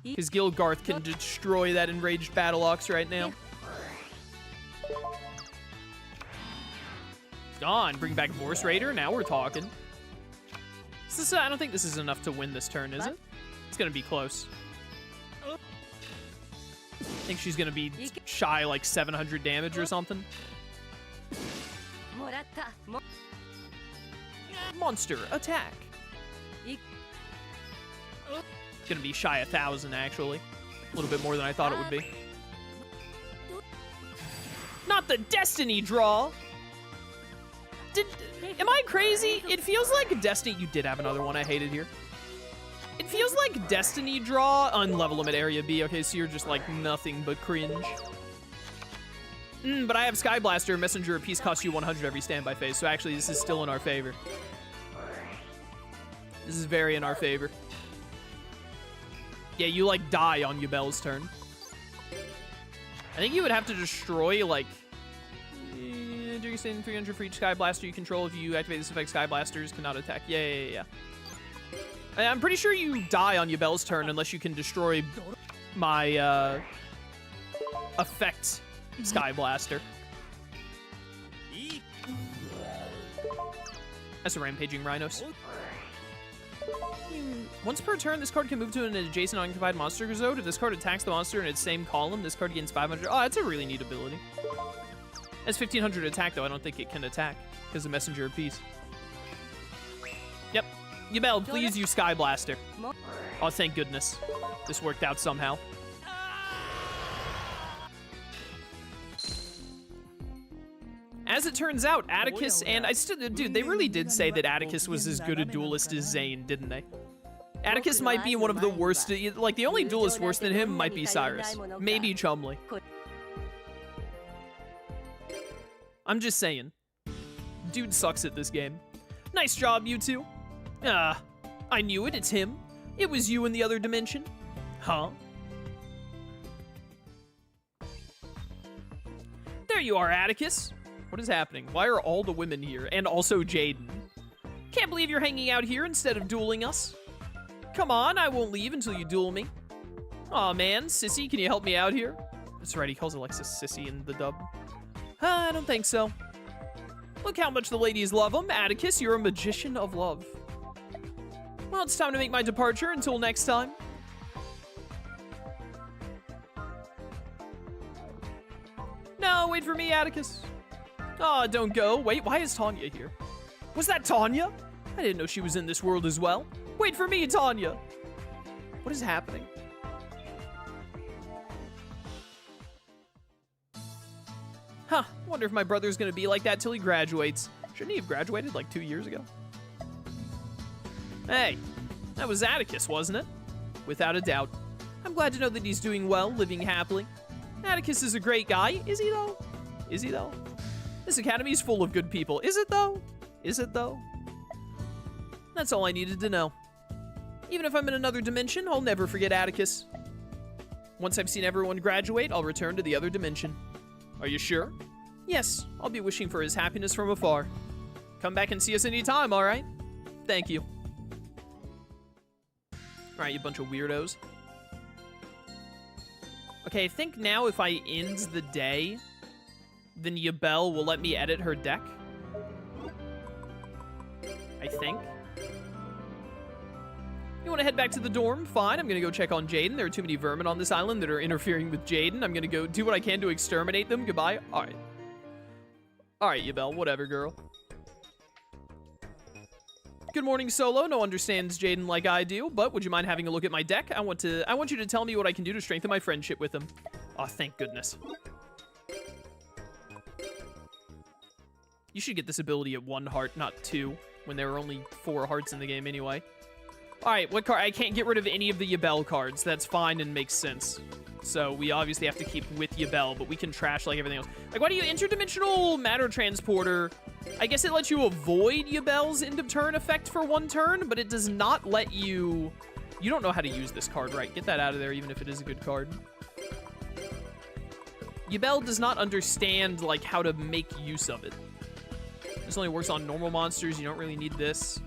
Because Gilgarth can destroy that Enraged Battle Ox right now. Gone. Bring back Vorse Raider. Now we're talking. Is this, I don't think this is enough to win this turn, is it? It's gonna be close. I think she's gonna be shy like 700 damage or something. Monster attack. Gonna be shy 1,000 actually. A little bit more than I thought it would be. Not the Destiny draw. Am I crazy? It feels like Destiny. You did have another one I hated here. It feels like Destiny draw on level limit area B. Okay, so you're just like nothing but cringe. But I have Sky Blaster. Messenger of Peace costs you 100 every standby phase. So actually, this is still in our favor. This is very in our favor. Yeah, you like die on Yubel's turn. I think you would have to destroy like. During 300 for each Sky Blaster you control. If you activate this effect, Sky Blasters cannot attack. Yeah. I'm pretty sure you die on Yubel's turn unless you can destroy my effect Sky Blaster. That's a Rampaging Rhinos. Once per turn, this card can move to an adjacent unoccupied monster zone. If this card attacks the monster in its same column, this card gains 500. Oh, that's a really neat ability. As 1500 attack, though, I don't think it can attack because of Messenger of Peace. Yep. Yubel, please use Sky Blaster. Oh, thank goodness. This worked out somehow. As it turns out, Atticus and dude, they really did say that Atticus was as good a duelist as Zane, didn't they? Atticus might be one of the worst, like the only duelist worse than him might be Cyrus. Maybe Chumley. I'm just saying. Dude sucks at this game. Nice job, you two. I knew it, it's him. It was you in the other dimension. Huh? There you are, Atticus. What is happening? Why are all the women here? And also Jaden. Can't believe you're hanging out here instead of dueling us. Come on, I won't leave until you duel me. Aw, man, Sissy, can you help me out here? That's right, he calls Alexis Sissy in the dub. I don't think so. Look how much the ladies love him. Atticus, you're a magician of love. Well, it's time to make my departure. Until next time. No, wait for me, Atticus. Oh, don't go. Wait, why is Tanya here? Was that Tanya? I didn't know she was in this world as well. Wait for me, Tanya. What is happening? Huh, wonder if my brother's gonna be like that till he graduates. Shouldn't he have graduated like 2 years ago? Hey, that was Atticus, wasn't it? Without a doubt. I'm glad to know that he's doing well, living happily. Atticus is a great guy. Is he, though? Is he, though? This academy is full of good people. Is it, though? Is it, though? That's all I needed to know. Even if I'm in another dimension, I'll never forget Atticus. Once I've seen everyone graduate, I'll return to the other dimension. Are you sure? Yes, I'll be wishing for his happiness from afar. Come back and see us anytime, all right? Thank you. All right, you bunch of weirdos. Okay, I think now if I end the day, then Yubel will let me edit her deck. I think. You want to head back to the dorm? Fine, I'm going to go check on Jaden. There are too many vermin on this island that are interfering with Jaden. I'm going to go do what I can to exterminate them. Goodbye. All right. All right, Yubel. Whatever, girl. Good morning, Solo. No understands Jaden like I do, but would you mind having a look at my deck? I want you to tell me what I can do to strengthen my friendship with him. Oh, thank goodness. You should get this ability at 1 heart, not 2, when there were only 4 hearts in the game anyway. All right, what card? I can't get rid of any of the Yubel cards. That's fine and makes sense. So we obviously have to keep with Yubel, but we can trash like everything else. Like, why do you interdimensional matter transporter? I guess it lets you avoid Yubel's end of turn effect for 1 turn, but it does not let you... You don't know how to use this card, right? Get that out of there, even if it is a good card. Yubel does not understand, like, how to make use of it. This only works on normal monsters. You don't really need this.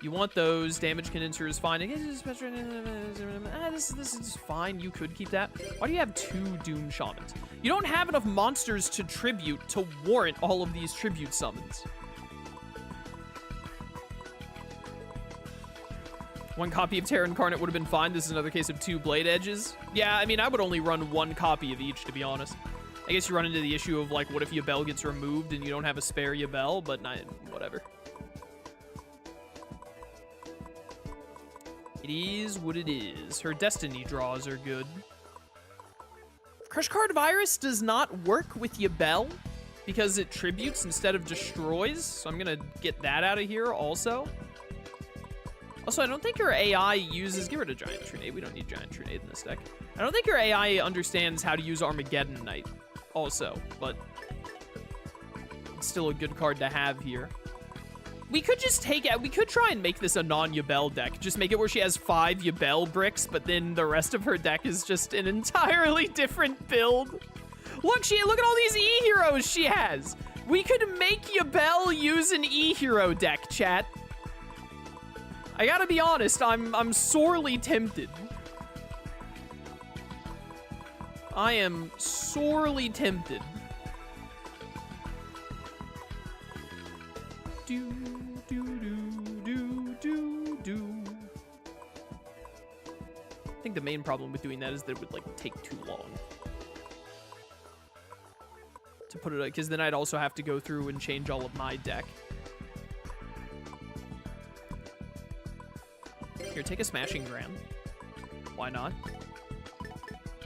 You want those. Damage condenser is fine. This is fine. You could keep that. Why do you have 2 Doom Shamans? You don't have enough monsters to tribute to warrant all of these tribute summons. 1 copy of Terra Incarnate would have been fine. This is another case of 2 Blade Edges. Yeah, I mean, I would only run 1 copy of each, to be honest. I guess you run into the issue of, like, what if Yubel gets removed and you don't have a spare Yubel, but whatever. It is what it is. Her destiny draws are good. Crush Card Virus does not work with Yubel because it tributes instead of destroys, so I'm gonna get that out of here also. Also, I don't think her AI uses... Get rid of Giant Trinade. We don't need Giant Trinade in this deck. I don't think her AI understands how to use Armageddon Knight also, but it's still a good card to have here. We could just we could try and make this a non-Yubel deck. Just make it where she has 5 Yubel bricks, but then the rest of her deck is just an entirely different build. Look at all these E-heroes she has. We could make Yubel use an E-hero deck, chat. I gotta be honest, I'm sorely tempted. I am sorely tempted. think the main problem with doing that is that it would, like, take too long to put it, because then I'd also have to go through and change all of my deck. Here, take a Smashing Gram. Why not?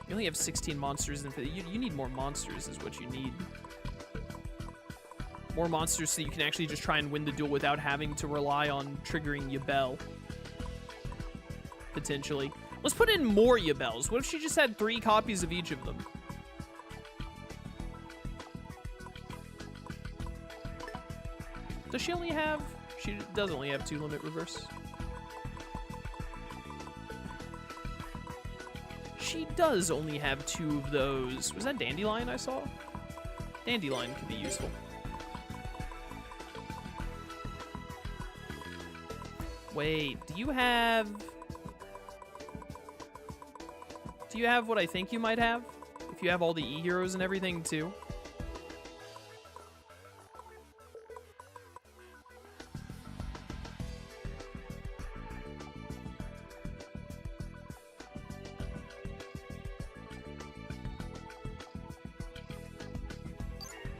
You only have 16 monsters, and you need more monsters is what you need. More monsters so you can actually just try and win the duel without having to rely on triggering Yubel. Potentially. Let's put in more Yubels. What if she just had 3 copies of each of them? Does she only have... She does only have 2 limit reverse. She does only have 2 of those. Was that Dandelion I saw? Dandelion could be useful. Wait, do you have what I think you might have? If you have all the E-heroes and everything, too?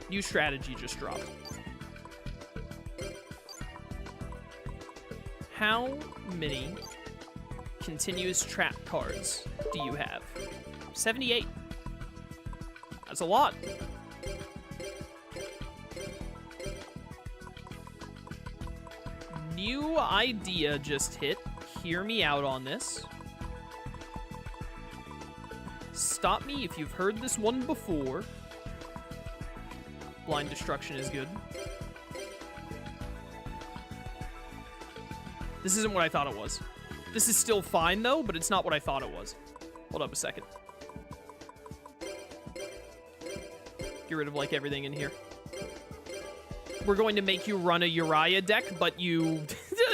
New strategy just dropped. How many continuous trap cards do you have? 78. That's a lot. New idea just hit. Hear me out on this. Stop me if you've heard this one before. Blind Destruction is good. This isn't what I thought it was. This is still fine, though, but it's not what I thought it was. Hold up a second. Get rid of, like, everything in here. We're going to make you run a Uriah deck, but you...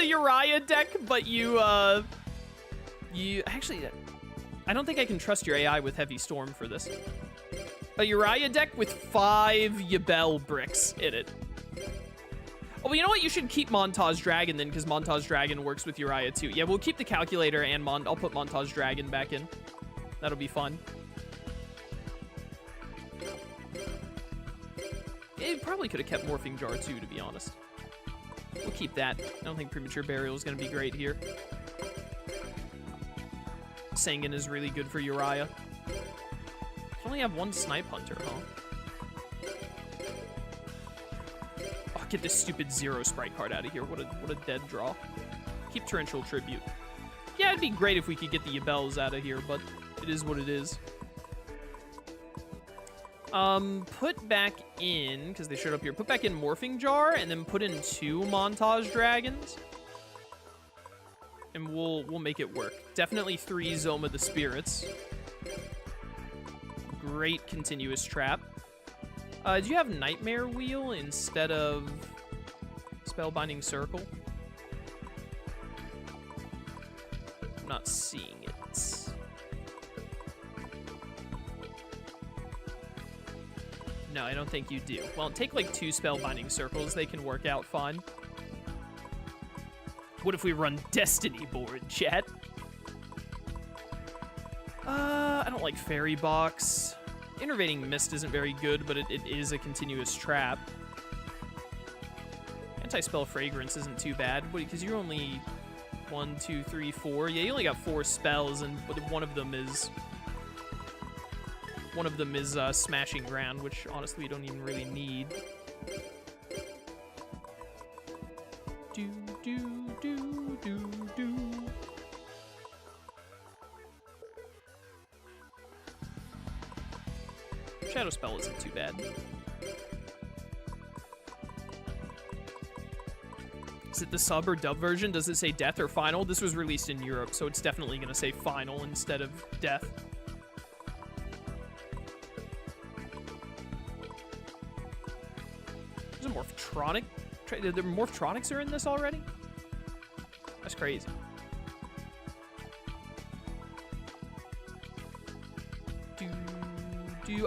Uriah deck, but you, Actually, I don't think I can trust your AI with Heavy Storm for this. A Uriah deck with 5 Yubel bricks in it. Oh, well, you know what? You should keep Montage Dragon then, because Montage Dragon works with Uriah too. Yeah, we'll keep the calculator and I'll put Montage Dragon back in. That'll be fun. It probably could have kept Morphing Jar too, to be honest. We'll keep that. I don't think Premature Burial is going to be great here. Sangan is really good for Uriah. I only have 1 Snipe Hunter, huh? Oh, get this stupid 0 sprite card out of here. What a dead draw. Keep Torrential Tribute. Yeah, it'd be great if we could get the Yubels out of here, but it is what it is. Put back in, because they showed up here, put back in Morphing Jar, and then put in 2 Montage Dragons. And we'll make it work. Definitely 3 Zoma the Spirits. Great continuous trap. Do you have Nightmare Wheel instead of Spellbinding Circle? I'm not seeing it. No, I don't think you do. Well, take like 2 Spellbinding Circles. They can work out fine. What if we run Destiny board, chat? I don't like Fairy Box. Innervating Mist isn't very good, but it is a continuous trap. Anti-Spell Fragrance isn't too bad, because you're only 1, 2, 3, 4. Yeah, you only got 4 spells, and one of them is Smashing Ground, which honestly we don't even really need. Do do do do do. Shadow Spell isn't too bad. Is it the sub or dub version? Does it say death or final? This was released in Europe, so it's definitely going to say final instead of death. There's a Morphtronic. The Morphtronics are in this already? That's crazy.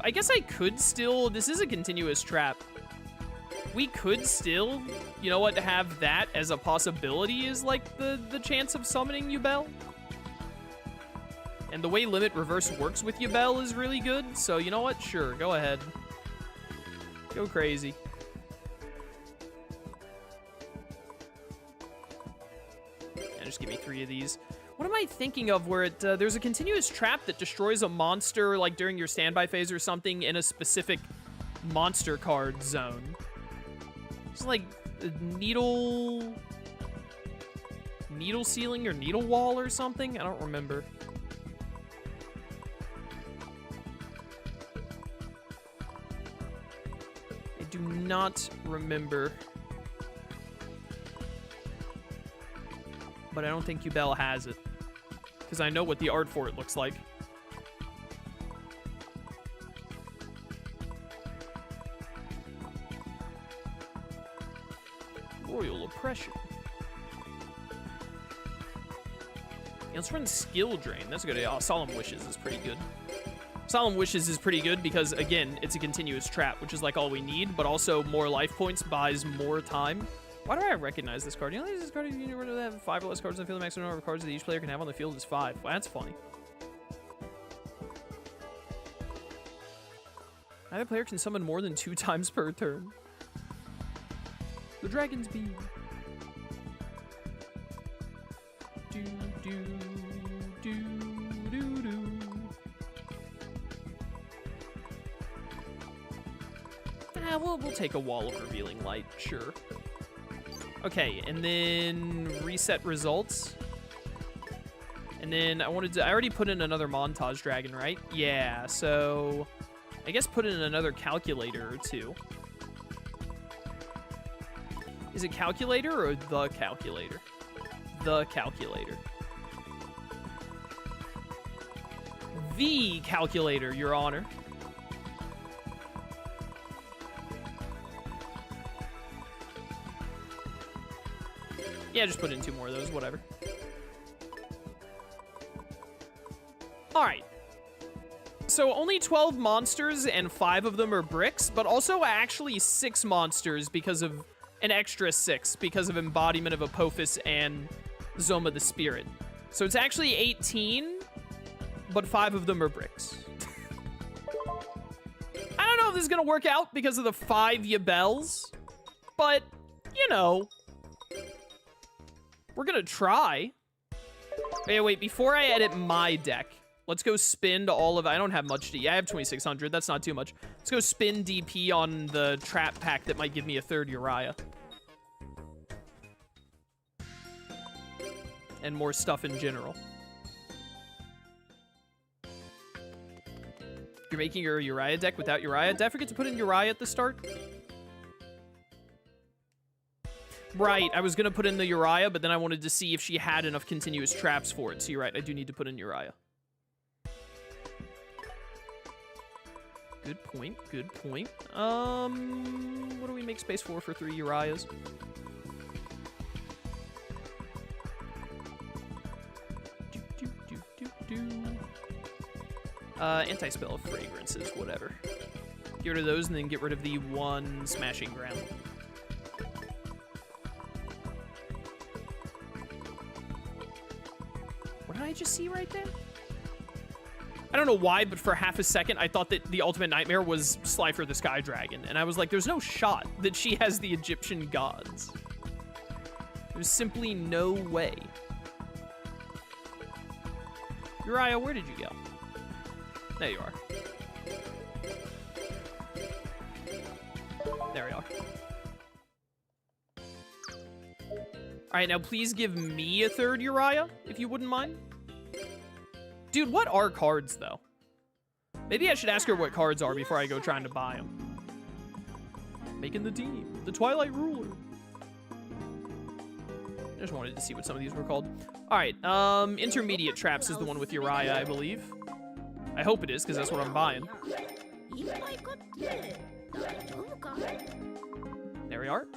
I guess I could still... This is a continuous trap. We could still, you know what, have that as a possibility is like the chance of summoning Yubel. And the way limit reverse works with Yubel is really good. So you know what? Sure, go ahead. Go crazy. And just give me 3 of these. What am I thinking of where it there's a continuous trap that destroys a monster like during your standby phase or something in a specific monster card zone? It's like a needle ceiling or needle wall or something? I don't remember. I do not remember. But I don't think Yubel has it. Because I know what the art for it looks like. Royal Oppression. Yeah, let's run Skill Drain. That's a good idea. Oh, Solemn Wishes is pretty good. Solemn Wishes is pretty good because, again, it's a continuous trap, which is like all we need, but also more life points buys more time. Why do I recognize this card? You know, this card, you never have 5 or less cards on the field. The maximum number of cards that each player can have on the field is 5. Well, that's funny. Either player can summon more than 2 times per turn. The Dragon's Beam. Do, do, do, do, do. We'll take a Wall of Revealing Light, sure. Okay, and then reset results. And then I already put in another Montage Dragon, right? Yeah, so I guess put in another Calculator or 2. Is it Calculator or the Calculator? The Calculator. The Calculator, Your Honor. Yeah, just put in 2 more of those, whatever. Alright. So only 12 monsters and 5 of them are bricks, but also actually 6 monsters because of an extra 6 because of Embodiment of Apophis and Zoma the Spirit. So it's actually 18, but 5 of them are bricks. I don't know if this is going to work out because of the 5 Yubels, but, you know, we're going to try. Wait, before I edit my deck, let's go spend all of... I don't have much... I have 2,600. That's not too much. Let's go spin DP on the trap pack that might give me a 3rd Uriah. And more stuff in general. You're making your Uriah deck without Uriah? Did I forget to put in Uriah at the start? Right, I was going to put in the Uriah, but then I wanted to see if she had enough continuous traps for it. So you're right, I do need to put in Uriah. Good point, good point. What do we make space for 3 Uriahs? Anti-spell fragrances, whatever. Get rid of those and then get rid of the 1 Smashing Ground. What did I just see right there? I don't know why, but for half a second, I thought that the Ultimate Nightmare was Slifer the Sky Dragon. And I was like, there's no shot that she has the Egyptian gods. There's simply no way. Uriah, where did you go? There you are. There we are. Alright, now please give me a 3rd Uriah, if you wouldn't mind. Dude, what are cards, though? Maybe I should ask her what cards are before I go trying to buy them. Making the team. The Twilight Ruler. I just wanted to see what some of these were called. Alright, Intermediate Traps is the one with Uriah, I believe. I hope it is, because that's what I'm buying. There we are.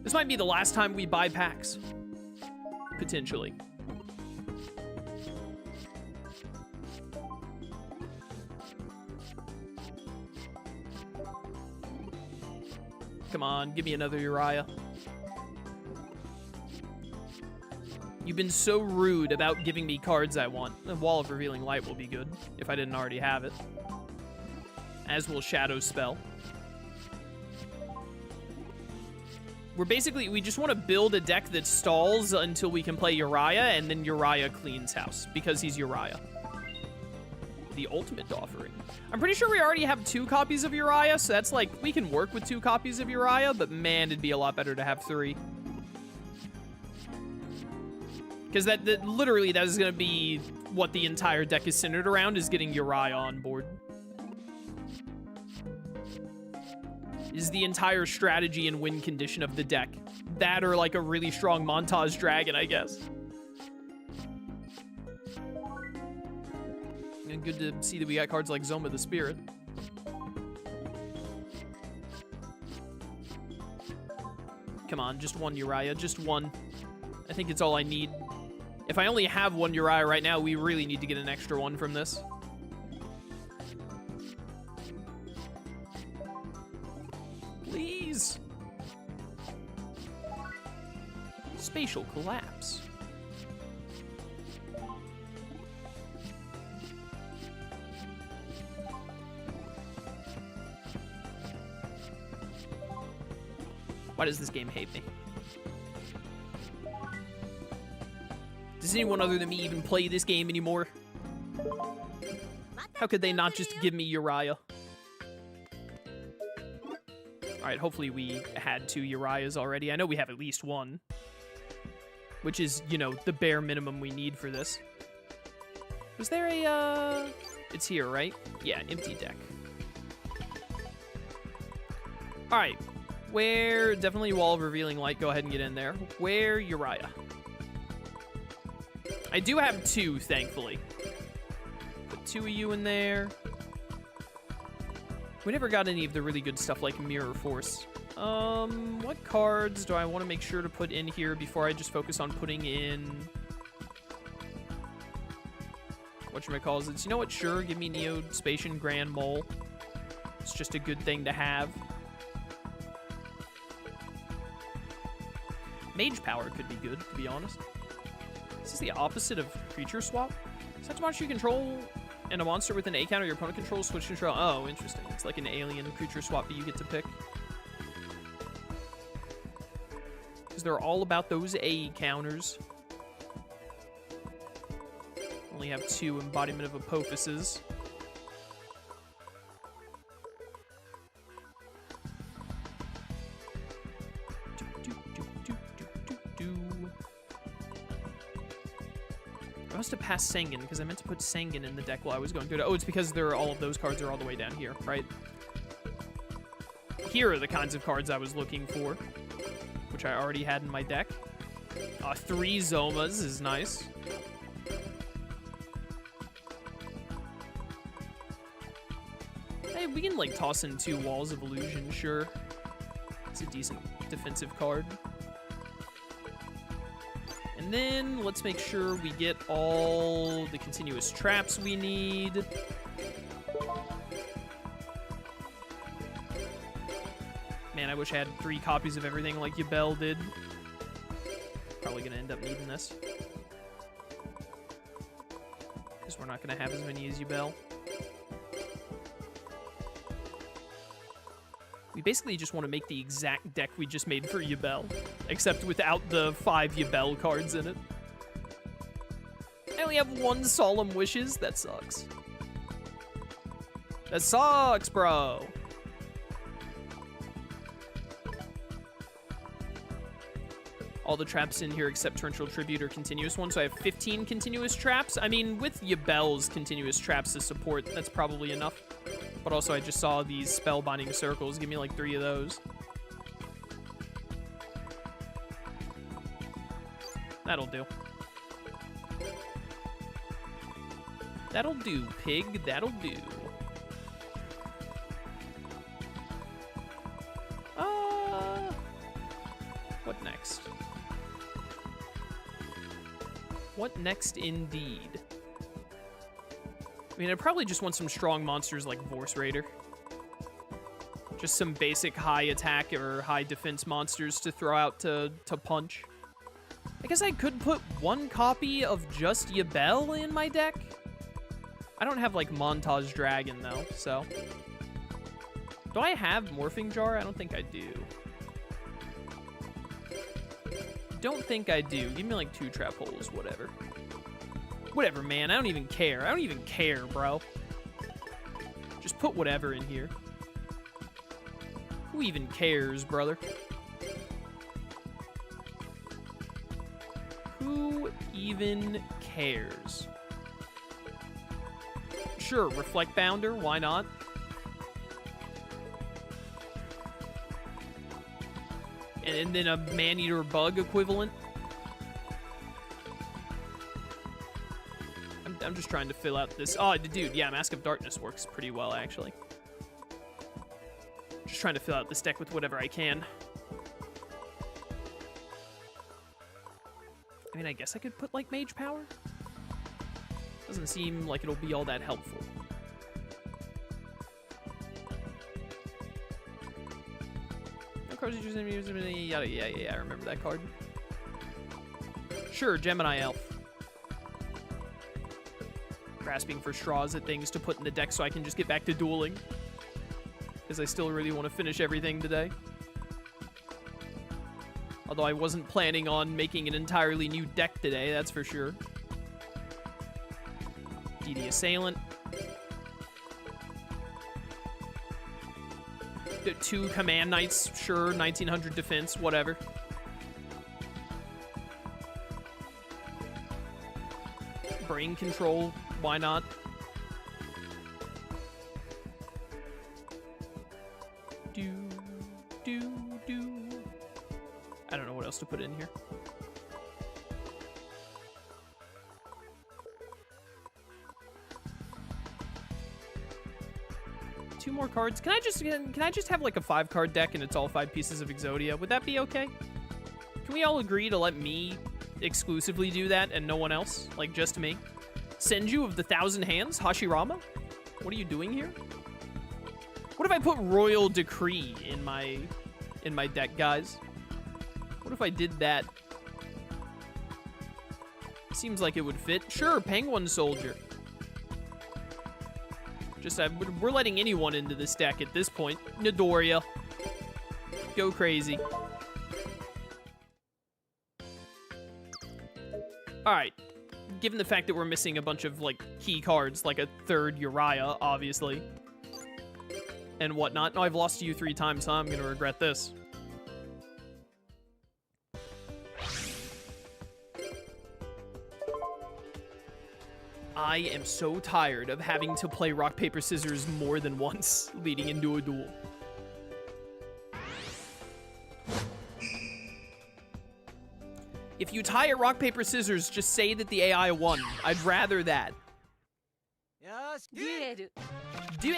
This might be the last time we buy packs. Potentially. Come on, give me another Uriah. You've been so rude about giving me cards I want. The Wall of Revealing Light will be good, if I didn't already have it. As will Shadow Spell. We just want to build a deck that stalls until we can play Uriah, and then Uriah cleans house, because he's Uriah. The Ultimate Offering. I'm pretty sure we already have 2 copies of Uriah, so that's like, we can work with 2 copies of Uriah, but man, it'd be a lot better to have 3. Because that literally, that is going to be what the entire deck is centered around, is getting Uriah on board. Is the entire strategy and win condition of the deck. That or like a really strong Montage Dragon, I guess. And good to see that we got cards like Zoma the Spirit. Come on, just 1 Uriah, just 1. I think it's all I need. If I only have 1 Uriah right now, we really need to get an extra 1 from this. Please. Spatial Collapse. Why does this game hate me? Does anyone other than me even play this game anymore? How could they not just give me Uriah? Alright, hopefully we had 2 Uriahs already. I know we have at least 1. Which is, you know, the bare minimum we need for this. Was there a, It's here, right? Yeah, an empty deck. Alright. Where... Definitely Wall of Revealing Light. Go ahead and get in there. Where Uriah? I do have 2, thankfully. Put 2 of you in there. We never got any of the really good stuff like Mirror Force. What cards do I want to make sure to put in here before I just focus on putting in... whatchamacallit? You know what? Sure, give me Neo Spacian Grand Mole. It's just a good thing to have. Mage Power could be good, to be honest. This is the opposite of Creature Swap. Such a monster you control and a monster with an A counter your opponent controls, switch control. Oh, interesting. It's like an alien creature swap that you get to pick. Because they're all about those A counters. Only have 2 embodiment of Apophyses. I must have passed Sengen, because I meant to put Sengen in the deck while I was going through it. Oh, it's because all of those cards are all the way down here, right? Here are the kinds of cards I was looking for, which I already had in my deck. 3 Zomas is nice. Hey, we can, like, toss in 2 Walls of Illusion, sure. It's a decent defensive card. And then let's make sure we get all the continuous traps we need. Man, I wish I had 3 copies of everything like Yubel did. Probably gonna end up needing this. Because we're not gonna have as many as Yubel. We basically just want to make the exact deck we just made for Yubel, except without the 5 Yubel cards in it. I only have 1 Solemn Wishes? That sucks. That sucks, bro! All the traps in here except Torrential Tribute are continuous ones, so I have 15 continuous traps. I mean, with Yubel's continuous traps to support, that's probably enough. But also, I just saw these Spellbinding Circles. Give me like 3 of those. That'll do. That'll do, pig. That'll do. What next? What next, indeed? I mean, I probably just want some strong monsters like Vorse Raider. Just some basic high attack or high defense monsters to throw out to punch. I guess I could put one copy of just Yubel in my deck. I don't have, like, Montage Dragon, though, so... Do I have Morphing Jar? I don't think I do. Don't think I do. Give me, like, 2 trap holes, whatever. Whatever, man. I don't even care. I don't even care, bro. Just put whatever in here. Who even cares, brother? Who even cares? Sure, Reflect Bounder, why not? And then a Man-Eater Bug equivalent. I'm just trying to fill out this. Oh, dude, yeah, Mask of Darkness works pretty well, actually. Just trying to fill out this deck with whatever I can. I mean, I guess I could put, like, Mage Power? Doesn't seem like it'll be all that helpful. No cards you use, yada, yeah, I remember that card. Sure, Gemini Elf. Grasping for straws at things to put in the deck so I can just get back to dueling. Because I still really want to finish everything today. Although I wasn't planning on making an entirely new deck today, that's for sure. DD Assailant. 2 Command Knights, sure, 1900 defense, whatever. Brain Control, why not? I don't know what else to put in here. Two more cards. Can I just have like a 5-card deck and it's all 5 pieces of Exodia? Would that be okay? Can we all agree to let me exclusively do that and no one else? Like just me? Senju of the 1,000 Hands? Hashirama? What are you doing here? What if I put Royal Decree in my deck, guys? What if I did that? Seems like it would fit. Sure, Penguin Soldier. Just, we're letting anyone into this deck at this point. Nidoria. Go crazy. Alright. Given the fact that we're missing a bunch of, like, key cards, like a 3rd Uriah, obviously, and whatnot. No, I've lost to you 3 times, huh? I'm gonna regret this. I am so tired of having to play rock, paper, scissors more than once leading into a duel. If you tie a rock, paper, scissors, just say that the AI won. I'd rather that. Duel. Duel.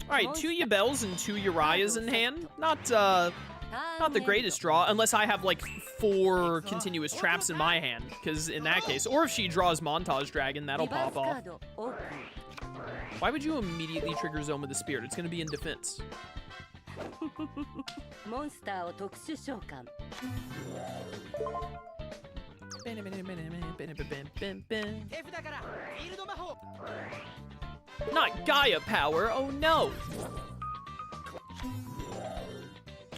Alright, 2 Yubels and 2 Uriahs in hand. Not the greatest draw, unless I have, like, 4 continuous traps in my hand, because in that case, or if she draws Montage Dragon, that'll pop off. Why would you immediately trigger Zoma the Spirit? It's gonna be in defense. Not Gaia power, oh no!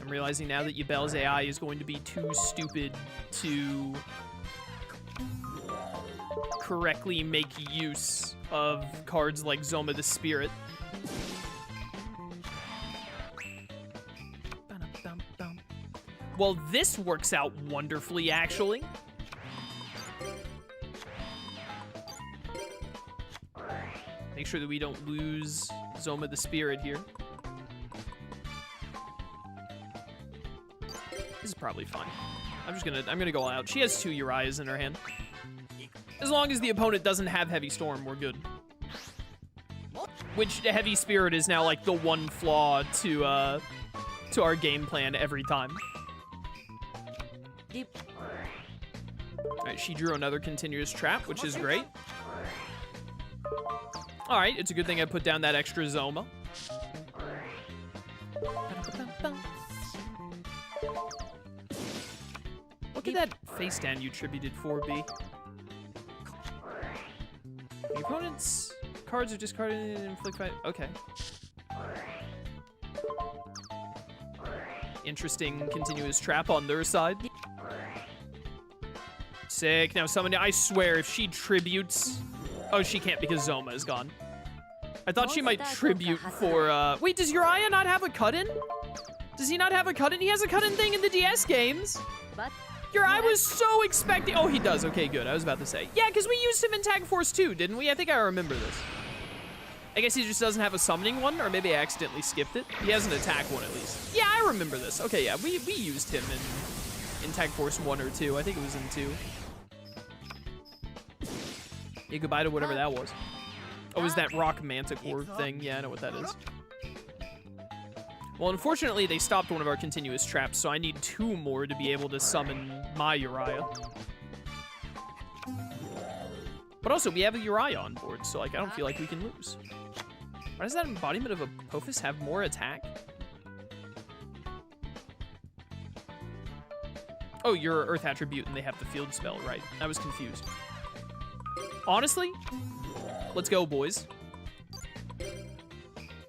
I'm realizing now that Yubel's AI is going to be too stupid to correctly make use of cards like Zoma the Spirit. Well, this works out wonderfully, actually. Make sure that we don't lose Zoma the Spirit here. This is probably fine. I'm gonna go all out. She has 2 Uriahs in her hand. As long as the opponent doesn't have Heavy Storm, we're good. Which Heavy Spirit is now like the one flaw to our game plan every time. Alright, she drew another continuous trap, which is great. Alright, it's a good thing I put down that extra did that face down you tributed for be? The opponent's cards are discarded and inflict fight. Okay. Interesting continuous trap on their side. Sick. Now someone, I swear, if she tributes... Oh, she can't because Zoma is gone. I thought she might tribute for, Wait, does Uriah not have a cut-in? Does he not have a cut-in? He has a cut-in thing in the DS games. I was so expecting... Oh, he does. Okay, good. I was about to say. Yeah, because we used him in Tag Force 2, didn't we? I think I remember this. I guess he just doesn't have a summoning one, or maybe I accidentally skipped it. He has an attack one, at least. Yeah, I remember this. Okay, yeah, we used him in Tag Force 1 or 2. I think it was in 2. Yeah, goodbye to whatever that was. Oh, is that Rock Manticore thing? Yeah, I know what that is. Well, unfortunately, they stopped one of our continuous traps, so I need 2 more to be able to summon my Uriah. But also, we have a Uriah on board, so like I don't feel like we can lose. Why does that embodiment of Apophis have more attack? Oh, you're Earth attribute and they have the field spell, right? I was confused. Honestly, let's go, boys.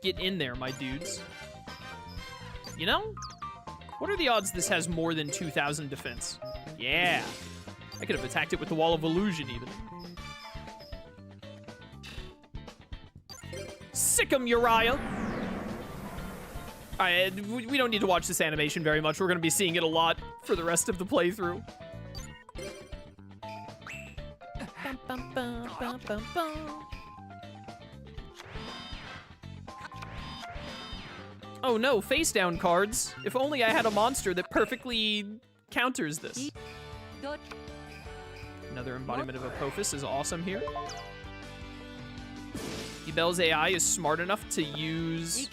Get in there, my dudes. You know, what are the odds this has more than 2,000 defense? Yeah. I could have attacked it with the Wall of Illusion, even. Sick 'em, Uriah. Alright, we don't need to watch this animation very much. We're going to be seeing it a lot for the rest of the playthrough. Bum, bum, bum, bum, bum. Oh no, face down cards. If only I had a monster that perfectly counters this. Another embodiment of Apophis is awesome here. Yubel's AI is smart enough to use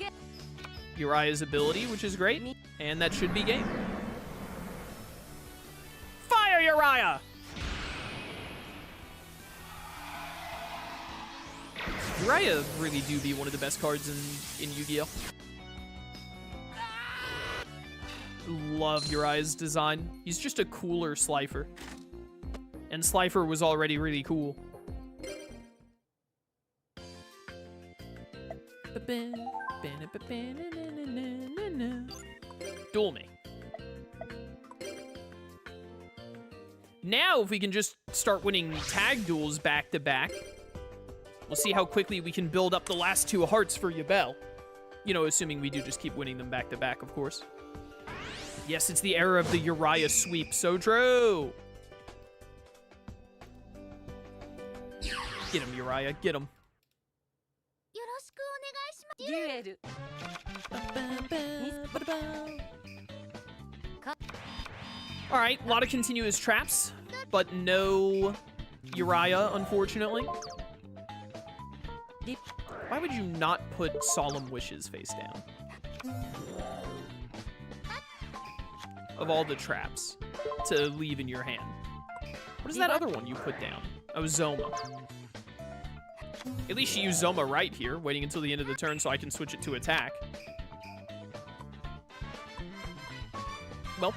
Uriah's ability, which is great. And that should be game. Fire, Uriah! Uriah really do be one of the best cards in Yu-Gi-Oh! Love Uriah's design. He's just a cooler Slifer. And Slifer was already really cool. Duel me. Now, if we can just start winning tag duels back to back, we'll see how quickly we can build up the last 2 hearts for Yubel. You know, assuming we do just keep winning them back to back, of course. Yes, it's the era of the Uriah sweep. So true. Get him, Uriah. Get him. Duel. All right, a lot of continuous traps, but no Uriah, unfortunately. Why would you not put Solemn Wishes face down? Of all the traps to leave in your hand. What is that other one you put down? Oh, Zoma. At least she used Zoma right here, waiting until the end of the turn so I can switch it to attack. Well.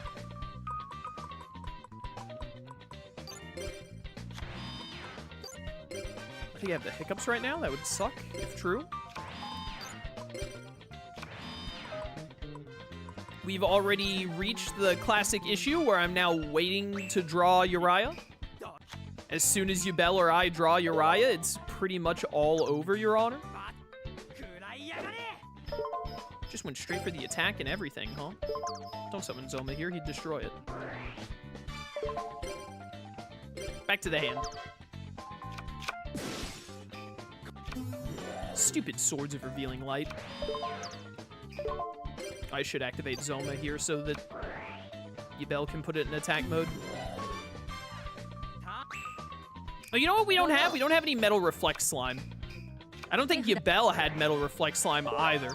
I think I have the hiccups right now. That would suck, if true. We've already reached the classic issue where I'm now waiting to draw Uriah. As soon as Yubel or I draw Uriah, it's pretty much all over, Your Honor. Just went straight for the attack and everything, huh? Don't summon Zoma here, he'd destroy it. Back to the hand. Stupid Swords of Revealing Light. I should activate Zoma here so that Yubel can put it in attack mode. Oh, you know what we don't have? We don't have any Metal Reflect Slime. I don't think Yubel had Metal Reflect Slime either.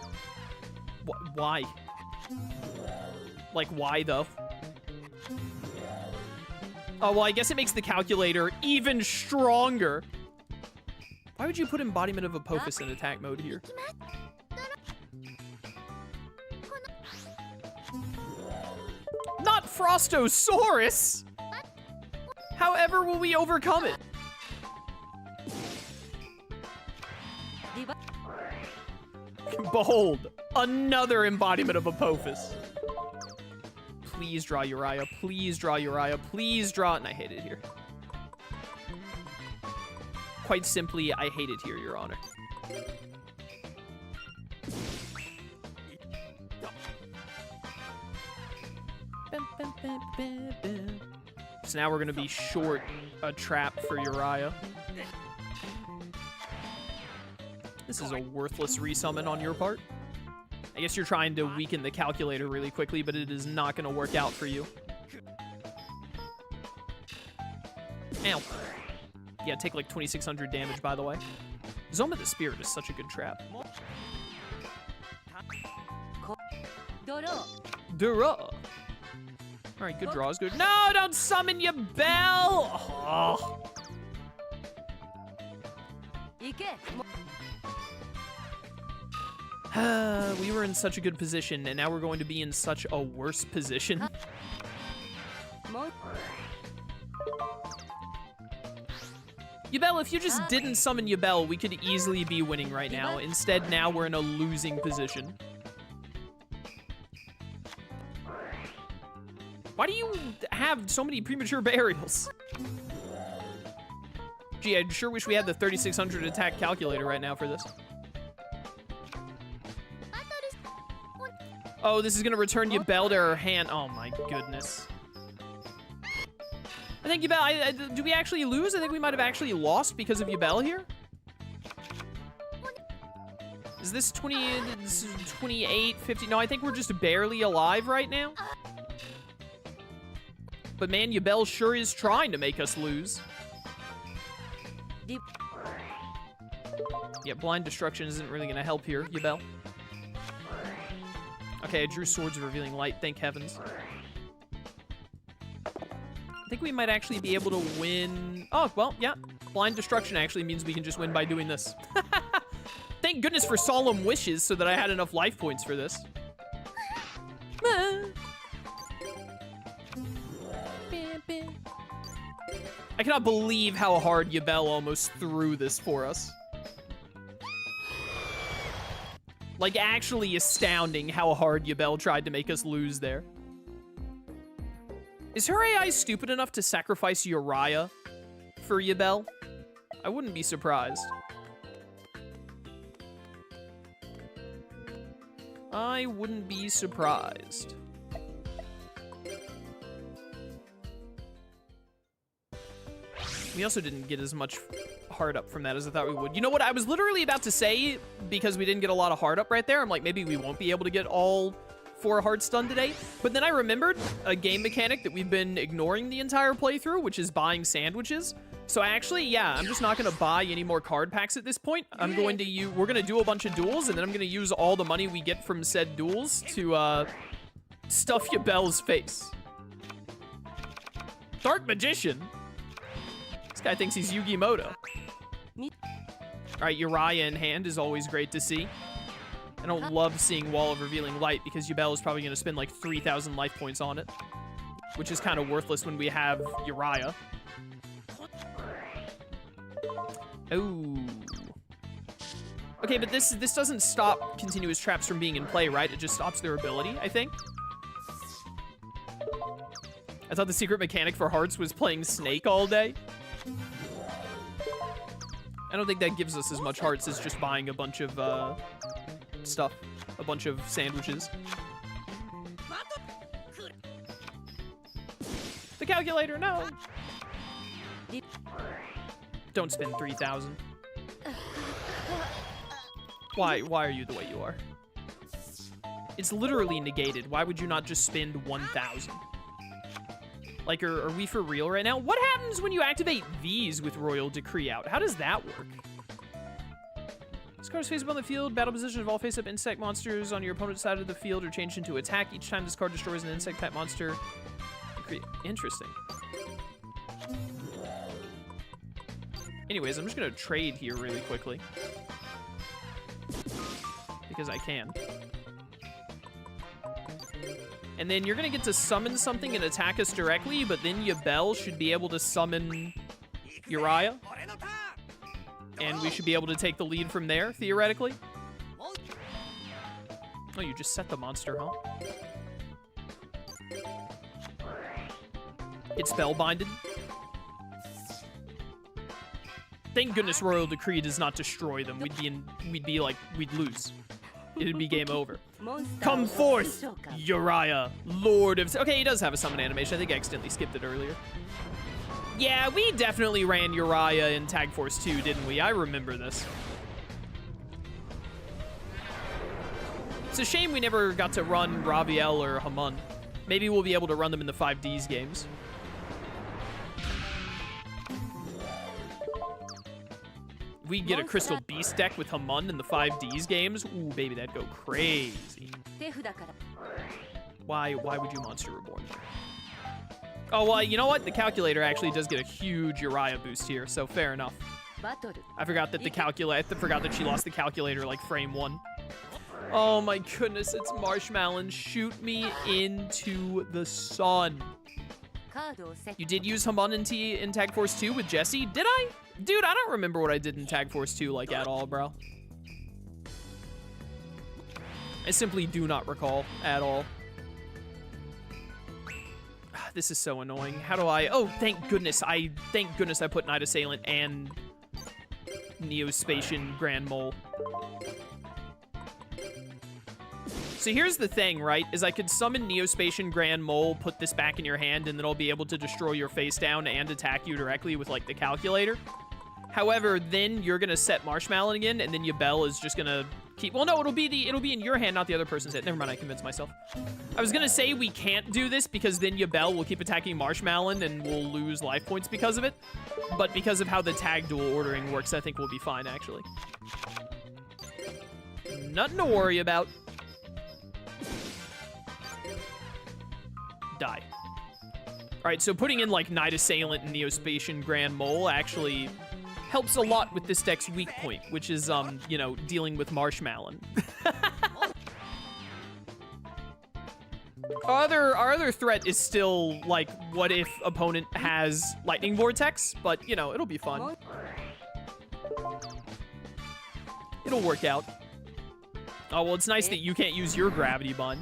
Why? Like, why, though? Oh, well, I guess it makes the calculator even stronger. Why would you put Embodiment of Apophis in attack mode here? Not Frostosaurus! Never will we overcome it. Behold, another embodiment of Apophis. Please draw Uriah. Please draw Uriah. Please draw. And I hate it here. Quite simply, I hate it here, Your Honor. So now we're going to be short a trap for Uriah. This is a worthless resummon on your part. I guess you're trying to weaken the calculator really quickly, but it is not going to work out for you. Ow. Yeah, take like 2,600 damage, by the way. Zoma the Spirit is such a good trap. Dura. Alright, good draws, good. No, don't summon your bell! Oh. We were in such a good position, and now we're going to be in such a worse position. Yubel, if you just didn't summon Yubel, we could easily be winning right now. Instead, now we're in a losing position. Why do you have so many premature burials? Gee, I sure wish we had the 3,600 attack calculator right now for this. Oh, this is gonna return Yubel to her hand. Oh my goodness. I think Yubel, do we actually lose? I think we might have actually lost because of Yubel here. Is this 28, 50? No, I think we're just barely alive right now. But man, Yubel sure is trying to make us lose. Yeah, blind destruction isn't really gonna help here, Yubel. Okay, I drew Swords of Revealing Light, thank heavens. I think we might actually be able to win. Oh, well, yeah. Blind destruction actually means we can just win by doing this. Thank goodness for Solemn Wishes so that I had enough life points for this. I cannot believe how hard Yubel almost threw this for us. Like, actually astounding how hard Yubel tried to make us lose there. Is her AI stupid enough to sacrifice Uriah for Yubel? I wouldn't be surprised. I wouldn't be surprised. We also didn't get as much heart up from that as I thought we would. You know what? I was literally about to say, because we didn't get a lot of heart up right there, I'm like, maybe we won't be able to get all 4 hearts done today. But then I remembered a game mechanic that we've been ignoring the entire playthrough, which is buying sandwiches. So actually, yeah, I'm just not going to buy any more card packs at this point. I'm going to we're going to do a bunch of duels, and then I'm going to use all the money we get from said duels to stuff Yubel's face. Dark Magician? This guy thinks he's Yu-Gi-Moto. Alright, Uriah in hand is always great to see. I don't love seeing Wall of Revealing Light because Yubel is probably going to spend like 3,000 life points on it, which is kind of worthless when we have Uriah. Oh. Okay, but this doesn't stop continuous traps from being in play, right? It just stops their ability, I think. I thought the secret mechanic for hearts was playing Snake all day. I don't think that gives us as much hearts as just buying a bunch of stuff, a bunch of sandwiches. The calculator, no. Don't spend 3,000. Why are you the way you are? It's literally negated. Why would you not just spend 1,000? Like, are we for real right now? What happens when you activate these with Royal Decree out? How does that work? This card is face up on the field. Battle position of all face-up insect monsters on your opponent's side of the field are changed into attack. Each time this card destroys an insect-type monster. Interesting. Anyways, I'm just going to trade here really quickly. Because I can. And then you're going to get to summon something and attack us directly, but then Yubel should be able to summon Uriah. And we should be able to take the lead from there, theoretically. Oh, you just set the monster, huh? It's spellbinded. Thank goodness Royal Decree does not destroy them. We'd lose. It'd be game over. Come forth, Uriah, Lord of... Okay, he does have a summon animation. I think I accidentally skipped it earlier. Yeah, we definitely ran Uriah in Tag Force 2, didn't we? I remember this. It's a shame we never got to run Raviel or Hamun. Maybe we'll be able to run them in the 5Ds games. We get a Crystal Beast deck with Hamun in the 5Ds games. Ooh, baby, that'd go crazy. Why would you Monster Reborn? Oh, well, you know what? The calculator actually does get a huge Uriah boost here, so fair enough. I forgot that I forgot that she lost the calculator like frame 1. Oh my goodness, it's Marshmallow. Shoot me into the sun. You did use Hamun in Tag Force 2 with Jesse? Did I? Dude, I don't remember what I did in Tag Force 2, like, at all, bro. I simply do not recall at all. This is so annoying. How do I... Oh, thank goodness I put Night Assailant and Neospatian Grand Mole. So here's the thing, right? Is I could summon Neospatian Grand Mole, put this back in your hand, and then I'll be able to destroy your face down and attack you directly with, like, the calculator. However, then you're gonna set Marshmallow again, and then Yubel is just gonna keep... Well, no, it'll be in your hand, not the other person's hand. Never mind, I convinced myself. I was gonna say we can't do this because then Yubel will keep attacking Marshmallow and we'll lose life points because of it. But because of how the tag duel ordering works, I think we'll be fine, actually. Nothing to worry about. Die. Alright, so putting in, like, Night Assailant and Neospatian Grand Mole actually helps a lot with this deck's weak point, which is, you know, dealing with Marshmallow. Our other threat is still, like, what if opponent has Lightning Vortex, but, you know, it'll be fun. It'll work out. Oh, well, it's nice that you can't use your Gravity Bond.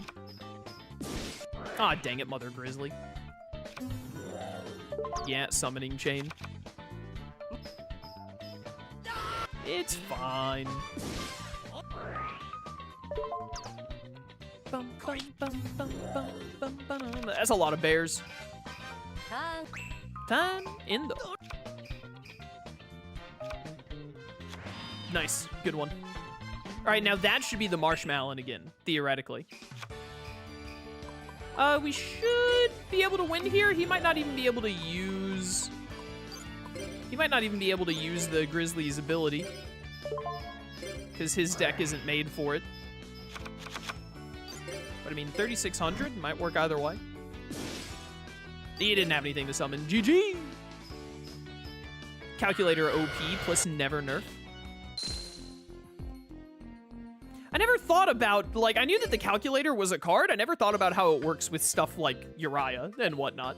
Ah, dang it, Mother Grizzly. Yeah, Summoning Chain. It's fine. That's a lot of bears. Time in the... Nice. Good one. All right, now that should be the Marshmallow again, theoretically. We should be able to win here. He might not even be able to use... He might not even be able to use the Grizzly's ability. Because his deck isn't made for it. But I mean, 3,600 might work either way. He didn't have anything to summon. GG! Calculator OP plus never nerf. I never thought about, like, I knew that the calculator was a card. I never thought about how it works with stuff like Uriah and whatnot.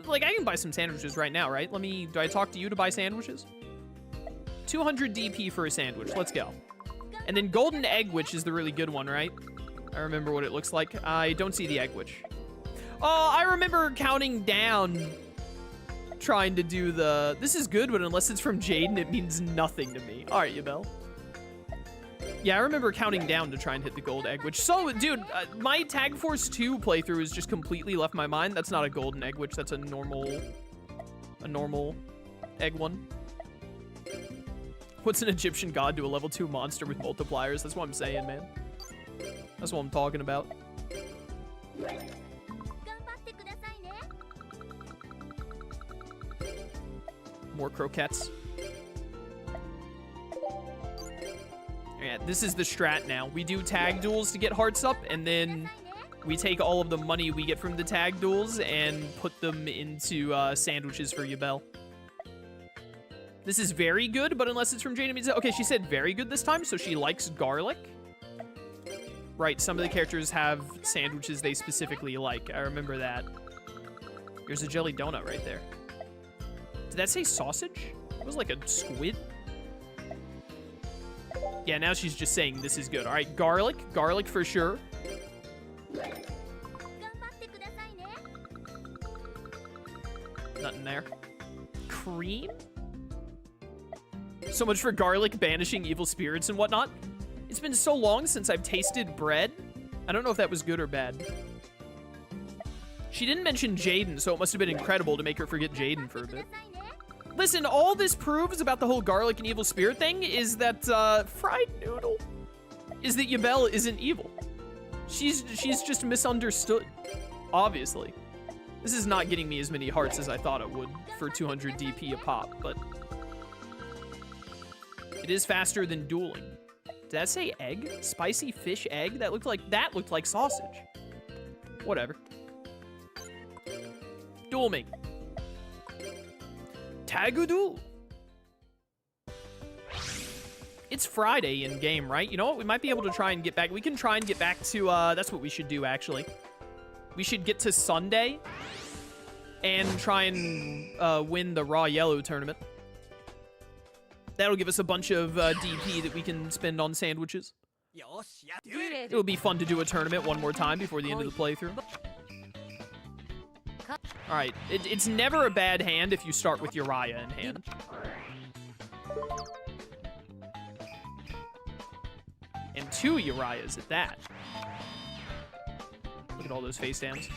Like, I can buy some sandwiches right now, right? Do I talk to you to buy sandwiches? 200 DP for a sandwich. Let's go. And then Golden Egg Witch is the really good one, right? I remember what it looks like. I don't see the Egg Witch. Oh, I remember counting down, trying to do the... This is good, but unless it's from Jaden, it means nothing to me. All right, Yubel. Yeah, I remember counting down to try and hit the gold egg witch. So, dude, my Tag Force 2 playthrough has just completely left my mind. That's not a golden egg witch. That's a normal egg one. What's an Egyptian god to a level 2 monster with multipliers? That's what I'm saying, man. That's what I'm talking about. More croquettes. Yeah, this is the strat now. We do tag duels to get hearts up, and then we take all of the money we get from the tag duels and put them into sandwiches for Yubel. This is very good, but unless it's from Jane, it means... Okay, she said very good this time, so she likes garlic. Right, some of the characters have sandwiches they specifically like. I remember that. There's a jelly donut right there. Did that say sausage? It was like a squid. Yeah, now she's just saying this is good. All right, garlic. Garlic for sure. Nothing there. Cream? So much for garlic banishing evil spirits and whatnot. It's been so long since I've tasted bread. I don't know if that was good or bad. She didn't mention Jaden, so it must have been incredible to make her forget Jaden for a bit. Listen, all this proves about the whole garlic and evil spirit thing is that, fried noodle is that Yubel isn't evil. She's just misunderstood, obviously. This is not getting me as many hearts as I thought it would for 200 DP a pop, but it is faster than dueling. Did that say egg? Spicy fish egg? That looked like sausage. Whatever. Duel me. Tagudu. It's Friday in game, right? You know what? We might be able to try and get back. We can try and get back to, that's what we should do, actually. We should get to Sunday and try and win the Raw Yellow tournament. That'll give us a bunch of DP that we can spend on sandwiches. It would be fun to do a tournament one more time before the end of the playthrough. Alright, it's never a bad hand if you start with Uriah in hand. And 2 Uriahs at that. Look at all those face downs.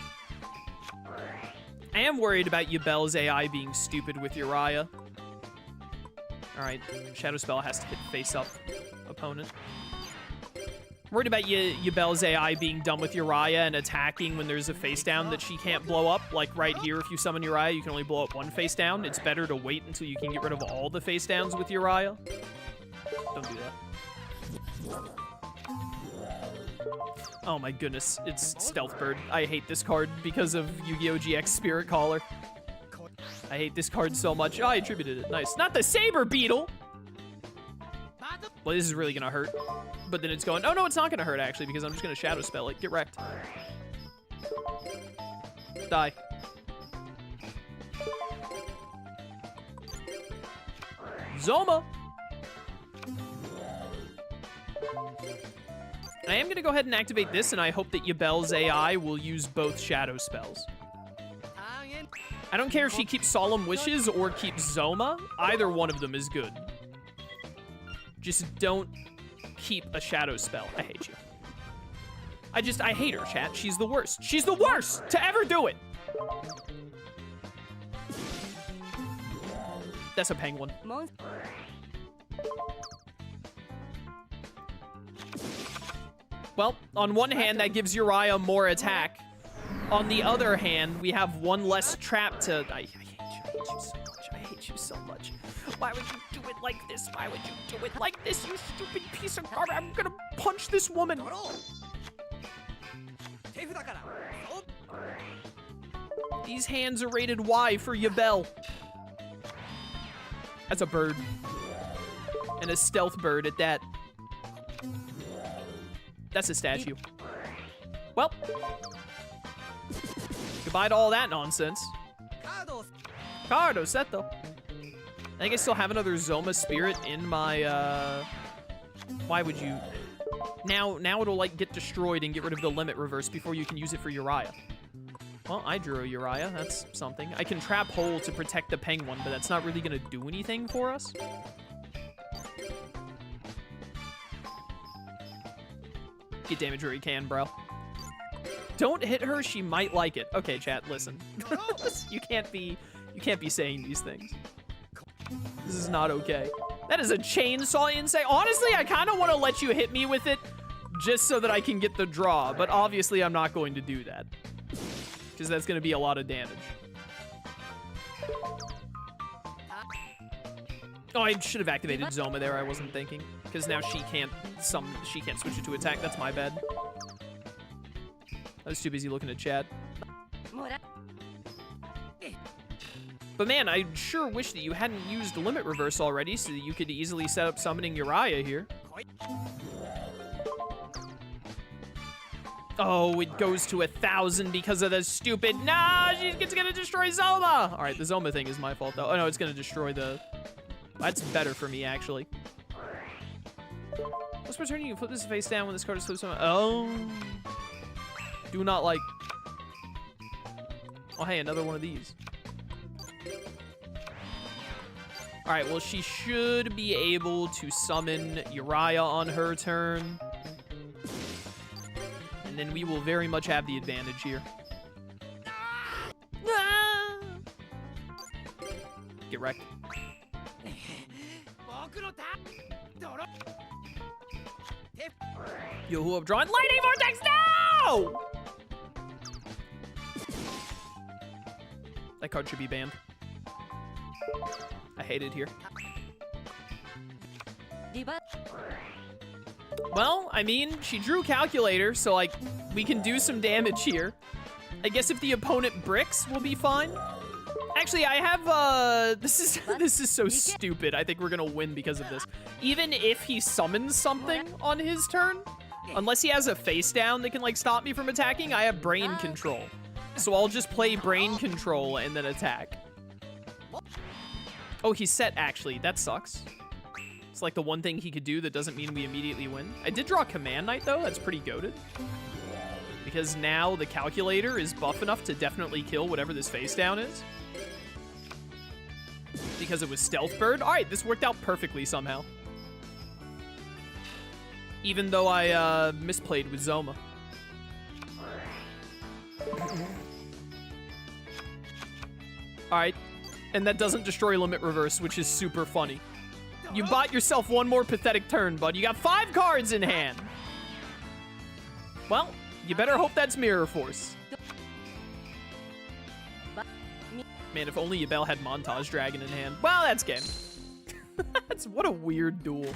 I am worried about Yubel's AI being stupid with Uriah. Alright, Shadow Spell has to hit face-up opponent. I'm worried about Yubel's AI being dumb with Uriah and attacking when there's a face down that she can't blow up. Like right here, if you summon Uriah, you can only blow up 1 face down. It's better to wait until you can get rid of all the face downs with Uriah. Don't do that. Oh my goodness, it's Stealth Bird. I hate this card because of Yu-Gi-Oh! GX Spirit Caller. I hate this card so much. Oh, I attributed it. Nice. Not the Saber Beetle! Well, this is really gonna hurt. But then it's going, oh no, it's not gonna hurt actually, because I'm just gonna Shadow Spell it. Get wrecked. Die. Zoma! I am gonna go ahead and activate this, and I hope that Yubel's AI will use both Shadow Spells. I don't care if she keeps Solemn Wishes or keeps Zoma. Either one of them is good. Just don't keep a Shadow Spell. I hate you. I hate her, chat. She's the worst. She's the worst to ever do it. That's a penguin. Well, on one hand, that gives Uriah more attack. On the other hand, we have one less trap to... I hate you so much. I hate you so much. Why would you do it like this? Why would you do it like this, you stupid piece of garbage? I'm gonna punch this woman. These hands are rated Y for Yubel. That's a bird. And a stealth bird at that. That's a statue. Well. Goodbye to all that nonsense. Cardo Seto. I think I still have another Zoma Spirit in my, Why would you... Now it'll, like, get destroyed and get rid of the limit reverse before you can use it for Uriah. Well, I drew a Uriah. That's something. I can trap Hole to protect the penguin, but that's not really gonna do anything for us. Get damage where you can, bro. Don't hit her, she might like it. Okay, chat, listen. You can't be saying these things. This is not okay. That is a chainsaw insane. Honestly, I kind of want to let you hit me with it just so that I can get the draw, but obviously I'm not going to do that. Because that's going to be a lot of damage. Oh, I should have activated Zoma there. I wasn't thinking. Because now she can't switch it to attack. That's my bad. I was too busy looking at chat. But man, I sure wish that you hadn't used Limit Reverse already so that you could easily set up summoning Uriah here. Oh, it goes to 1,000 because of the stupid... Nah, it's gonna destroy Zoma! All right, the Zoma thing is my fault, though. Oh, no, it's gonna destroy the... That's better for me, actually. Let's return. You can flip this face down when this card is flipped. Oh. Do not like... Oh, hey, another one of these. All right, well, she should be able to summon Uriah on her turn. And then we will very much have the advantage here. Ah! Get wrecked. Yo, who I'm drawing? Lightning Vortex, no! That card should be banned. I hate it here. Well, I mean, she drew Calculator, so, like, we can do some damage here. I guess if the opponent bricks, we'll be fine. Actually, I have, this is so stupid. I think we're gonna win because of this. Even if he summons something on his turn, unless he has a face down that can, like, stop me from attacking, I have brain control. So I'll just play brain control and then attack. Oh, he's set, actually. That sucks. It's like the one thing he could do that doesn't mean we immediately win. I did draw Command Knight, though. That's pretty goated. Because now the Calculator is buff enough to definitely kill whatever this face down is. Because it was Stealth Bird. All right, this worked out perfectly somehow. Even though I misplayed with Zoma. All right, and that doesn't destroy Limit Reverse, which is super funny. You bought yourself one more pathetic turn, bud. You got 5 cards in hand. Well, you better hope that's Mirror Force. Man, if only Yubel had Montage Dragon in hand. Well, that's game. What a weird duel.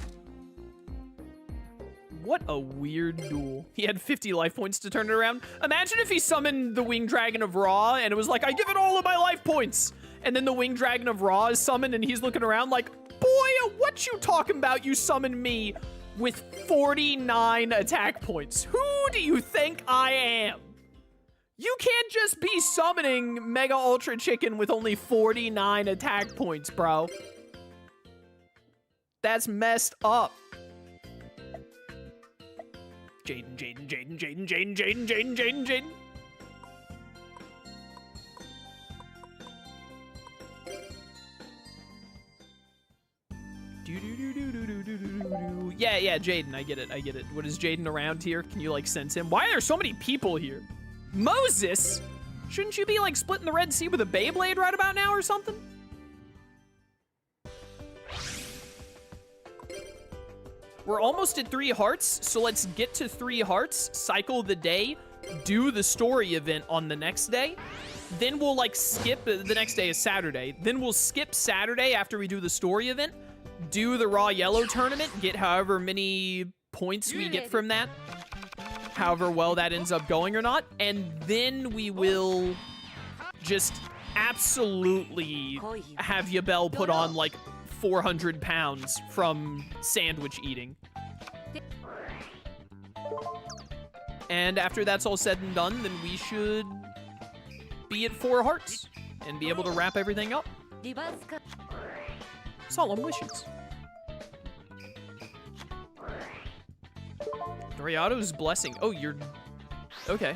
What a weird duel. He had 50 life points to turn it around. Imagine if he summoned the Winged Dragon of Ra and it was like, I give it all of my life points. And then the Winged Dragon of Ra is summoned and he's looking around like, boy, what you talking about? You summoned me with 49 attack points. Who do you think I am? You can't just be summoning Mega Ultra Chicken with only 49 attack points, bro. That's messed up. Jaden. Yeah, Jaden, I get it. What is Jaden around here? Can you, like, sense him? Why are there so many people here? Moses? Shouldn't you be, like, splitting the Red Sea with a Beyblade right about now or something? We're almost at 3 hearts, so let's get to 3 hearts, cycle the day, do the story event on the next day. Then we'll, like, skip, the next day is Saturday. Then we'll skip Saturday after we do the story event, do the Raw Yellow tournament, get however many points we get from that, however well that ends up going or not, and then we will just absolutely have Yubel put on, like, 400 pounds from sandwich eating. And after that's all said and done, then we should be at 4 hearts and be able to wrap everything up. Solemn wishes. Doriato's blessing. Oh, you're... Okay.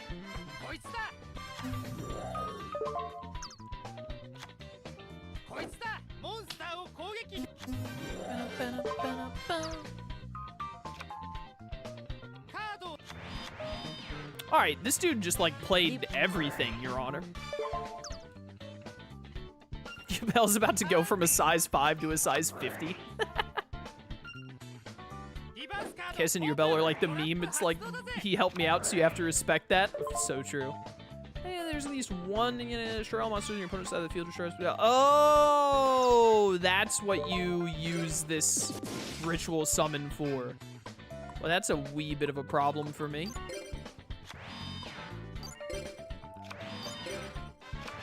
Alright, this dude just, like, played everything, Your Honor. Yubel's about to go from a size 5 to a size 50. Kiss and Yubel are like the meme. It's like, he helped me out, so you have to respect that. So true. Hey, there's at least one, destroy all monsters on your opponent's side of the field. Oh, that's what you use this ritual summon for. Well, that's a wee bit of a problem for me.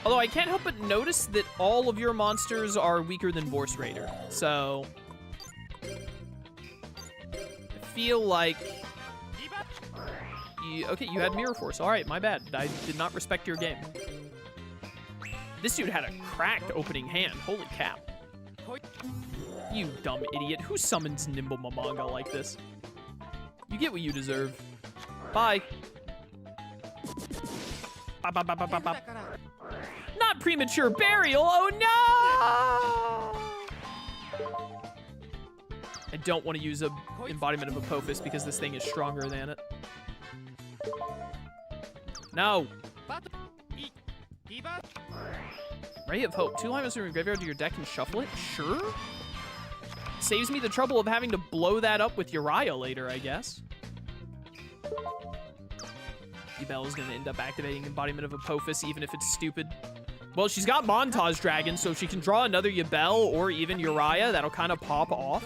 Although I can't help but notice that all of your monsters are weaker than Vorse Raider. So I feel like Okay, you had Mirror Force. All right, my bad. I did not respect your game. This dude had a cracked opening hand. Holy cow. You dumb idiot. Who summons Nimble Mamanga like this? You get what you deserve. Bye. Bop, bop, bop, bop, bop, bop. Not premature burial. Oh no! I don't want to use a embodiment of Apophis because this thing is stronger than it. No. Ray of Hope. 2 lions from your graveyard to your deck and shuffle it? Sure. Saves me the trouble of having to blow that up with Uriah later, I guess. Yubel is going to end up activating Embodiment of Apophis, even if it's stupid. Well, she's got Montage Dragon, so if she can draw another Yubel or even Uriah, that'll kind of pop off.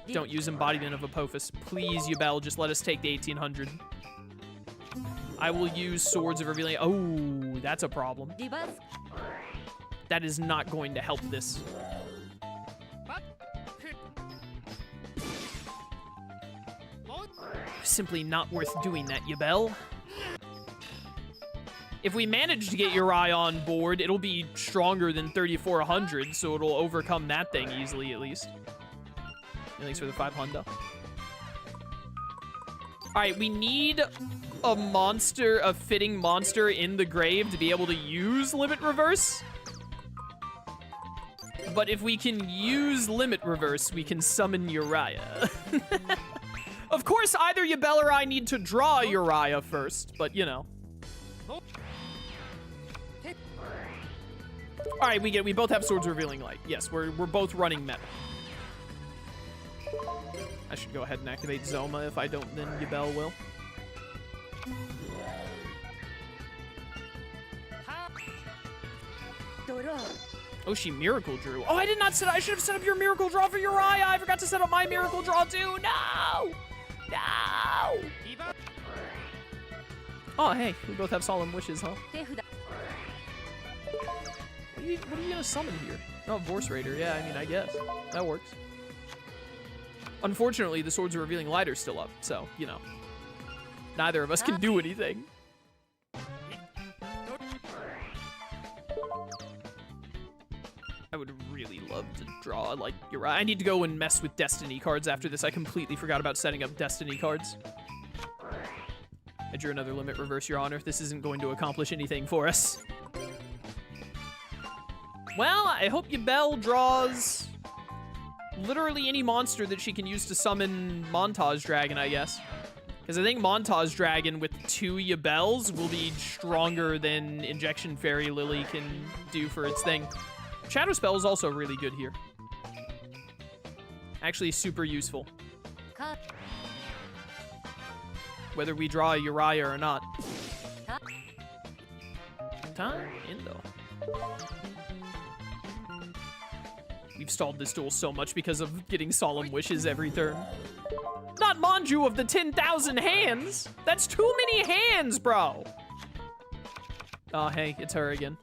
Don't use Embodiment of Apophis. Please, Yubel, just let us take the 1800. I will use Swords of Revealing. Oh, that's a problem. That is not going to help this. Simply not worth doing that, Yubel. If we manage to get Uriah on board, it'll be stronger than 3400, so it'll overcome that thing easily, at least. Thanks for the 500. Alright, we need a monster, a fitting monster in the grave to be able to use Limit Reverse. But if we can use Limit Reverse, we can summon Uriah. Of course, either Yubel or I need to draw Uriah first, but you know. All right, we both have Swords Revealing Light. Yes, we're both running meta. I should go ahead and activate Zoma. If I don't, then Yubel will. Oh, she Miracle Drew. Oh, I did not set up. I should have set up your Miracle Draw for Uriah. I forgot to set up my Miracle Draw too. No! No! Oh, hey, we both have Solemn Wishes, huh? What are you gonna summon here? Oh, Vorse Raider. Yeah, I mean, I guess. That works. Unfortunately, the Swords of Revealing Light are still up, so, you know. Neither of us can do anything. I would really love to draw, like, Uriah. I need to go and mess with Destiny cards after this. I completely forgot about setting up Destiny cards. I drew another Limit Reverse, Your Honor. This isn't going to accomplish anything for us. Well, I hope Yubel draws literally any monster that she can use to summon Montage Dragon, I guess. Because I think Montage Dragon with 2 Yubels will be stronger than Injection Fairy Lily can do for its thing. Shadow Spell is also really good here. Actually, super useful. Whether we draw a Uriah or not. Time Indo. We've stalled this duel so much because of getting Solemn Wishes every turn. Not Manju of the 10,000 hands! That's too many hands, bro! Oh, hey, it's her again.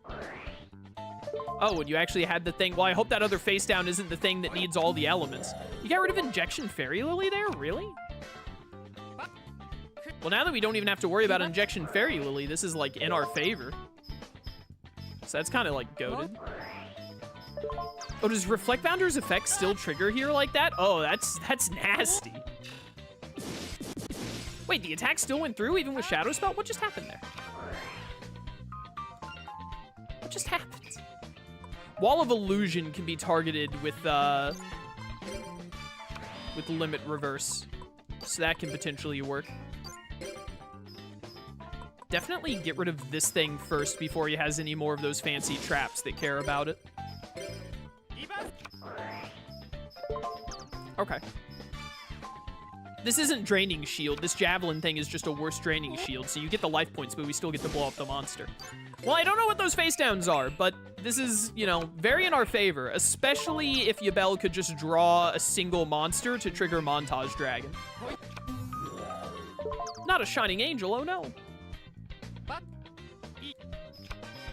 Oh, and you actually had the thing. Well, I hope that other face down isn't the thing that needs all the elements. You got rid of Injection Fairy Lily there? Really? Well, now that we don't even have to worry about Injection Fairy Lily, this is, like, in our favor. So that's kind of, like, goated. Oh, does Reflect Bounder's effect still trigger here like that? Oh, that's nasty. Wait, the attack still went through even with Shadow Spell? What just happened there? What just happened? Wall of Illusion can be targeted with Limit Reverse. So that can potentially work. Definitely get rid of this thing first before he has any more of those fancy traps that care about it. Okay. This isn't Draining Shield. This Javelin thing is just a worse Draining Shield, so you get the life points, but we still get to blow up the monster. Well, I don't know what those face downs are, but this is, you know, very in our favor, especially if Yubel could just draw a single monster to trigger Montage Dragon. Not a Shining Angel, oh no.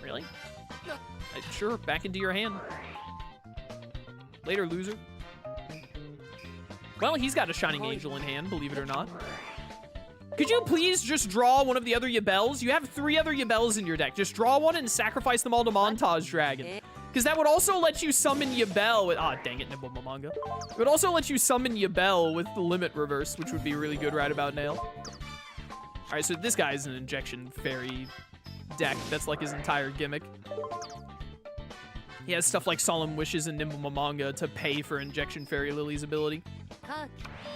Really? Sure, back into your hand. Later, loser. Well, he's got a Shining Angel in hand, believe it or not. Could you please just draw one of the other Yubels? You have 3 other Yubels in your deck. Just draw one and sacrifice them all to Montage Dragon. Because that would also let you summon Yubel with... Ah, dang it, Nimble Mamanga. It would also let you summon Yubel with the Limit Reverse, which would be really good right about now. Alright, so this guy is an Injection Fairy deck. That's like his entire gimmick. He has stuff like Solemn Wishes and Nimble Mamanga to pay for Injection Fairy Lily's ability.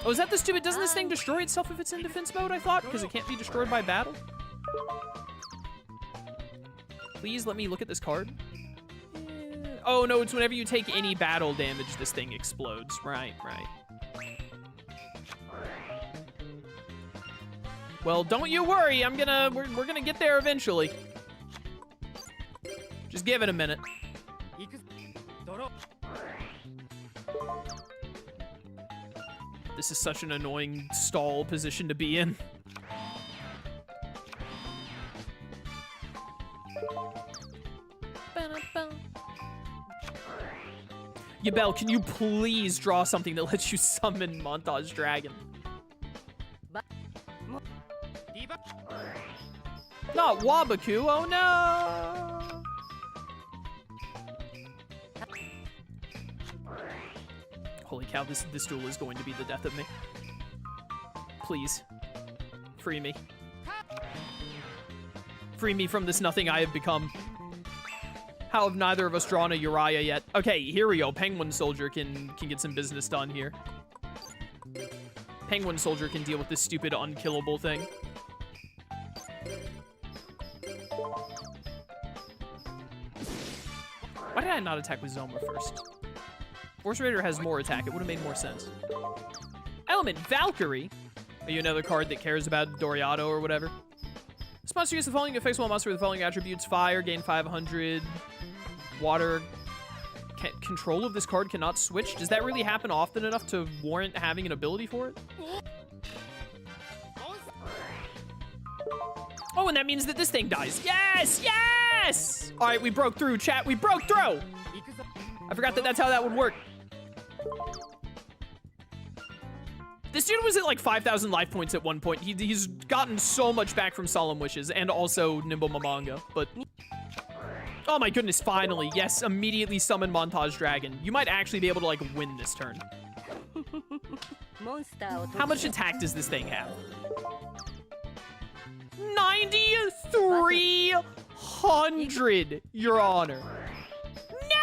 Oh, is that the stupid... Doesn't this thing destroy itself if it's in defense mode, I thought? Because it can't be destroyed by battle? Please let me look at this card. Oh, no, it's whenever you take any battle damage, this thing explodes. Right, right. Well, don't you worry. We're gonna get there eventually. Just give it a minute. This is such an annoying stall position to be in. Yubel, can you please draw something that lets you summon Montage Dragon? Not Wabaku, oh no! Holy cow, this duel is going to be the death of me. Please. Free me. Free me from this nothing I have become. How have neither of us drawn a Uriah yet? Okay, here we go. Penguin Soldier can get some business done here. Penguin Soldier can deal with this stupid unkillable thing. Why did I not attack with Zoma first? Force Raider has more attack. It would have made more sense. Element Valkyrie. Are you another card that cares about Doriato or whatever? This monster uses the following effects while a monster with the following attributes. Fire, gain 500. Water. Control of this card cannot switch. Does that really happen often enough to warrant having an ability for it? Oh, and that means that this thing dies. Yes! Yes! All right, we broke through, chat. We broke through! I forgot that that's how that would work. This dude was at like 5,000 life points at one point. He's gotten so much back from Solemn Wishes and also Nimble Mamanga, but... Oh my goodness, finally. Yes, immediately summon Montage Dragon. You might actually be able to like win this turn. How much attack does this thing have? 9,300, Your Honor. No!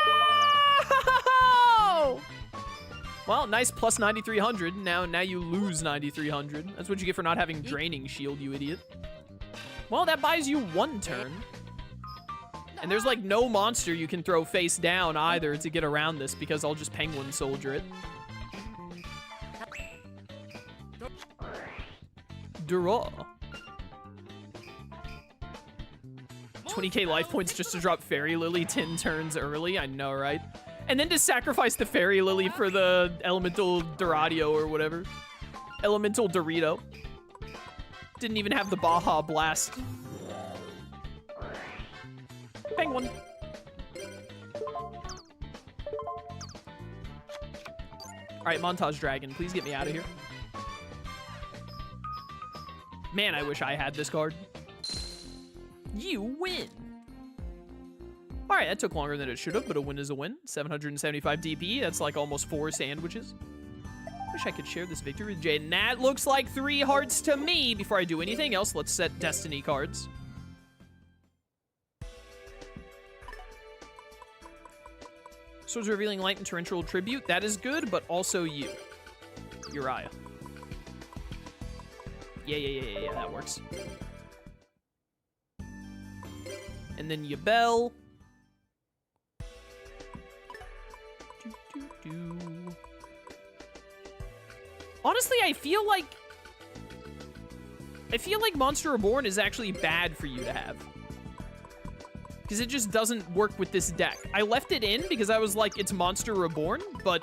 Well, nice plus 9,300. Now you lose 9,300. That's what you get for not having Draining Shield, you idiot. Well, that buys you one turn. And there's like no monster you can throw face down either to get around this because I'll just Penguin Soldier it. Draw. 20k life points just to drop Fairy Lily 10 turns early. I know, right? And then to sacrifice the Fairy Lily for the Elemental Doradio or whatever. Elemental Dorito. Didn't even have the Baja Blast. Penguin. Alright, Montage Dragon, please get me out of here. Man, I wish I had this card. You win. Alright, that took longer than it should have, but a win is a win. 775 DP, that's like almost 4 sandwiches. Wish I could share this victory with Jaden. That looks like 3 hearts to me. Before I do anything else, let's set Destiny cards. Swords Revealing Light and Torrential Tribute. That is good, but also you. Uriah. Yeah, that works. And then Yubel. Honestly, I feel like Monster Reborn is actually bad for you to have. Because it just doesn't work with this deck. I left it in because I was like, it's Monster Reborn, but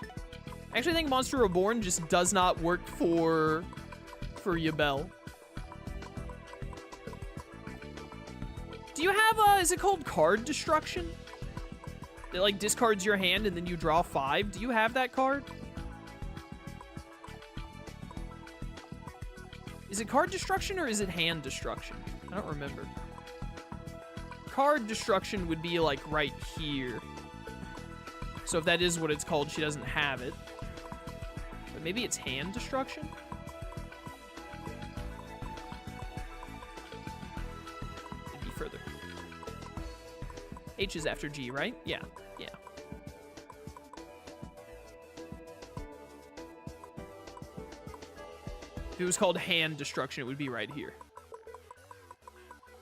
I actually think Monster Reborn just does not work for Yubel. Do you have, is it called Card Destruction? It like discards your hand and then you draw 5. Do you have that card? Is it card destruction or is it hand destruction? I don't remember. Card destruction would be like right here. So if that is what it's called, she doesn't have it. But maybe it's hand destruction? It'd be further. H is after G, right? Yeah, yeah. If it was called hand destruction, it would be right here.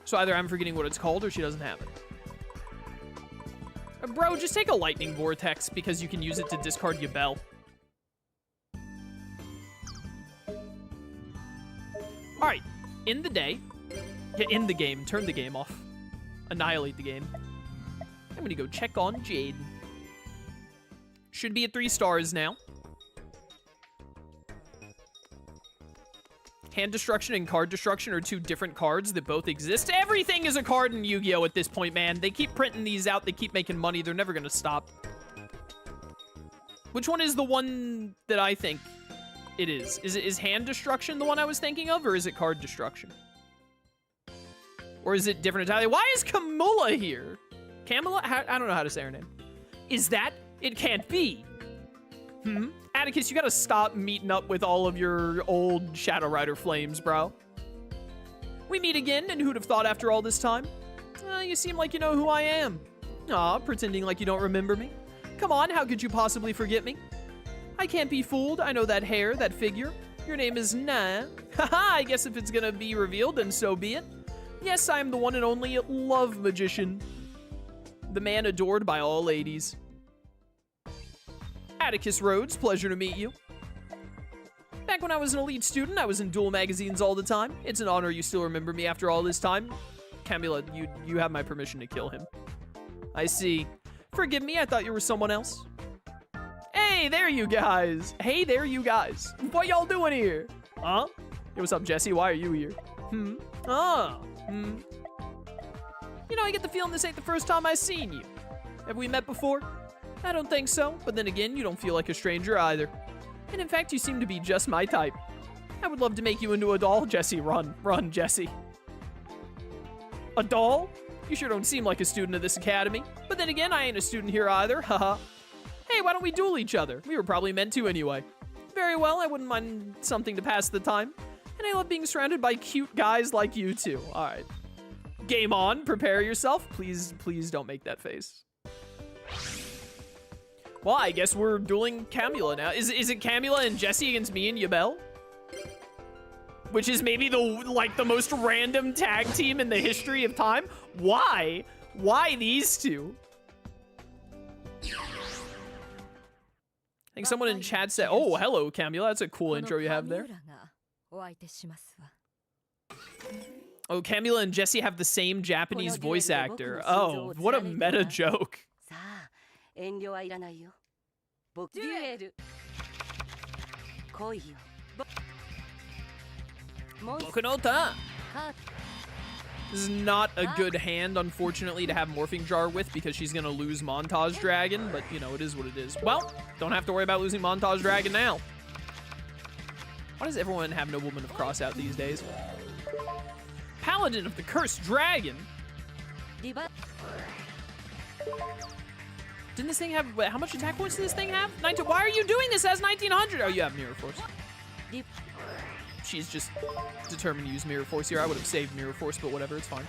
So either I'm forgetting what it's called or she doesn't have it. Bro, just take a lightning vortex because you can use it to discard Yubel. Alright, in the day. Yeah, in the game. Turn the game off. Annihilate the game. I'm gonna go check on Jade. Should be at 3 stars now. Hand destruction and card destruction are 2 different cards that both exist. Everything is a card in Yu-Gi-Oh! At this point, man. They keep printing these out. They keep making money. They're never gonna stop. Which one is the one that I think it is? Is hand destruction the one I was thinking of, or is it card destruction? Or is it different entirely? Why is Camilla here? Camilla? I don't know how to say her name. Is that? It can't be. Atticus, you gotta stop meeting up with all of your old Shadow Rider flames, bro. We meet again, and who'd have thought after all this time? You seem like you know who I am. Aw, pretending like you don't remember me. Come on, how could you possibly forget me? I can't be fooled. I know that hair, that figure. Your name is Na. Haha, I guess if it's gonna be revealed, then so be it. Yes, I am the one and only love magician. The man adored by all ladies. Atticus Rhodes, pleasure to meet you. Back when I was an elite student, I was in duel magazines all the time. It's an honor you still remember me after all this time. Camilla, you have my permission to kill him. I see. Forgive me, I thought you were someone else. Hey, there you guys. Hey, there you guys. What y'all doing here? Huh? Hey, what's up, Jesse? Why are you here? You know, I get the feeling this ain't the first time I've seen you. Have we met before? I don't think so, but then again, you don't feel like a stranger either. And in fact, you seem to be just my type. I would love to make you into a doll. Jesse, run. Run, Jesse. A doll? You sure don't seem like a student of this academy. But then again, I ain't a student here either, haha. Hey, why don't we duel each other? We were probably meant to anyway. Very well, I wouldn't mind something to pass the time. And I love being surrounded by cute guys like you two. All right. Game on, prepare yourself. Please, please don't make that face. Well, I guess we're dueling Camilla now. Is it Camilla and Jesse against me and Yubel? Which is maybe the most random tag team in the history of time? Why? Why these two? I think someone in chat said, oh, hello, Camilla. That's a cool intro you have there. Oh, Camilla and Jesse have the same Japanese voice actor. Oh, what a meta joke. This is not a good hand, unfortunately, to have Morphing Jar with because she's going to lose Montage Dragon, but, you know, it is what it is. Well, don't have to worry about losing Montage Dragon now. Why does everyone have Nobleman of Crossout these days? Paladin of the Cursed Dragon. Didn't this thing have, how much attack points does this thing have? 19, why are you doing this as 1900? Oh, you have Mirror Force. She's just determined to use Mirror Force here. I would have saved Mirror Force, but whatever, it's fine.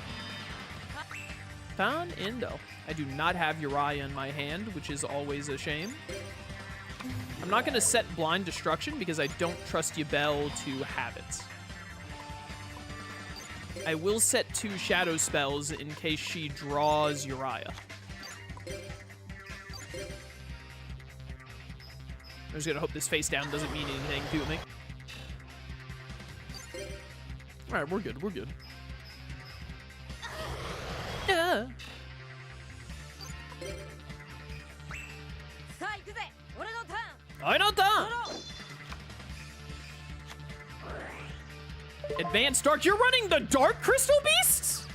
Found Endo. I do not have Uriah in my hand, which is always a shame. I'm not going to set Blind Destruction because I don't trust Yubel to have it. I will set 2 Shadow Spells in case she draws Uriah. I'm just going to hope this face down doesn't mean anything to me. All right, we're good. We're good. Advanced Dark. You're running the Dark Crystal Beasts?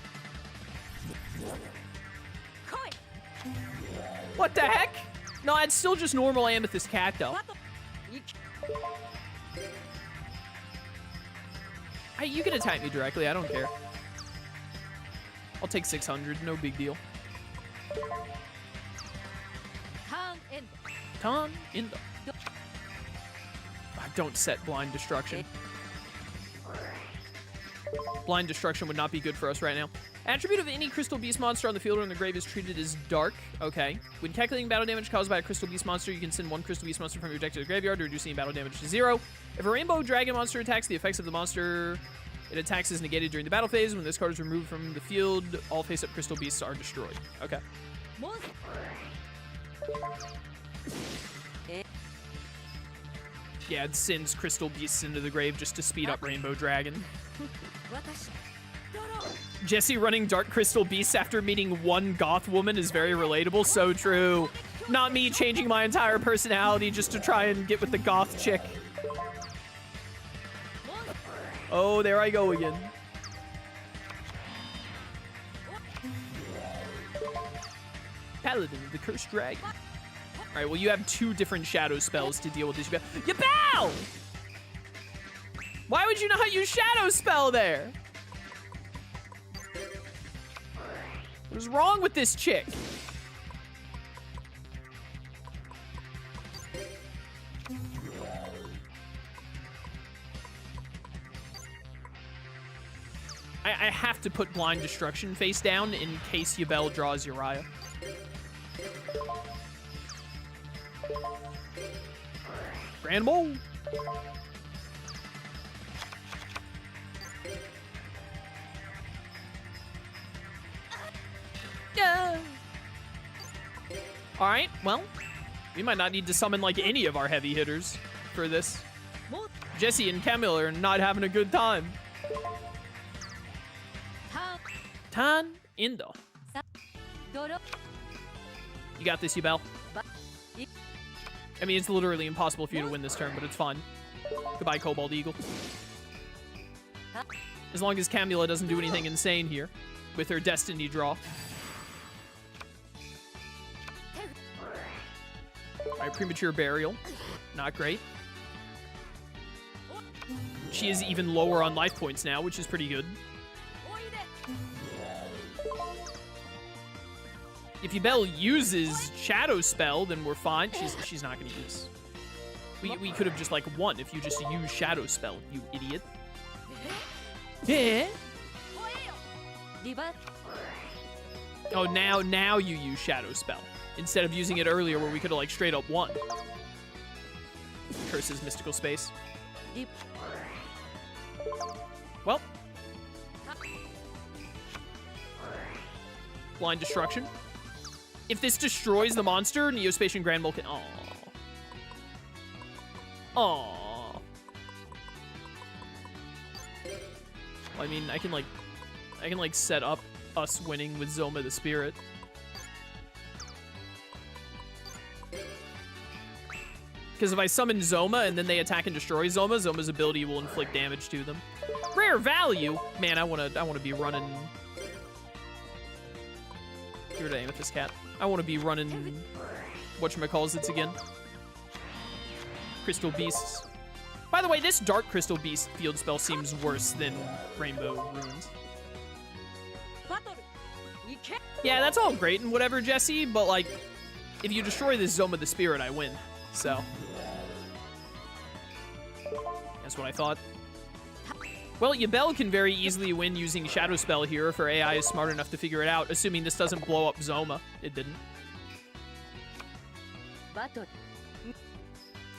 What the heck? No, it's still just normal Amethyst Cacto. You can attack me directly. I don't care. I'll take 600. No big deal. Tan in the... Don't set blind destruction. Blind destruction would not be good for us right now. Attribute of any crystal beast monster on the field or in the grave is treated as dark. Okay. When calculating battle damage caused by a crystal beast monster, you can send one crystal beast monster from your deck to the graveyard, reducing battle damage to 0. If a rainbow dragon monster attacks, the effects of the monster it attacks is negated during the battle phase. When this card is removed from the field, all face-up crystal beasts are destroyed. Okay. Yeah, it sends crystal beasts into the grave just to speed up Rainbow Dragon. Jesse running Dark Crystal Beasts after meeting one goth woman is very relatable. So true. Not me changing my entire personality just to try and get with the goth chick. Oh, there I go again. Paladin of the Cursed Dragon. All right, well, you have 2 different shadow spells to deal with this. Yubel! Why would you not use shadow spell there? What is wrong with this chick? I have to put Blind Destruction face down in case Yubel draws Uriah. Grand Mole. Yeah. All right, well, we might not need to summon like any of our heavy hitters for this. Jesse and Camille are not having a good time. Tan Indo. You got this, Yubel. I mean, it's literally impossible for you to win this turn, but it's fun. Goodbye, Cobalt Eagle. As long as Camula doesn't do anything insane here with her Destiny draw. Alright, Premature Burial. Not great. She is even lower on life points now, which is pretty good. If Yubel uses Shadow Spell, then we're fine. She's not going to use. We could have just like won if you just use Shadow Spell, you idiot. Yeah. Oh, now you use Shadow Spell instead of using it earlier where we could have like straight up won. Curses Mystical Space. Well. Blind Destruction. If this destroys the monster, Neospatian Grand Mole can... Aww. Aww. Well, I mean, I can like set up us winning with Zoma the Spirit. Because if I summon Zoma and then they attack and destroy Zoma, Zoma's ability will inflict damage to them. Rare value? Man, I wanna be running... Get rid of Amethyst Cat. I want to be running whatchamacallits again. Crystal Beasts. By the way, this Dark Crystal Beast field spell seems worse than Rainbow Runes. Yeah, that's all great and whatever, Jesse, but like, if you destroy this Zoma the Spirit, I win. So. That's what I thought. Well, Yubel can very easily win using Shadow Spell here if her AI is smart enough to figure it out, assuming this doesn't blow up Zoma. It didn't.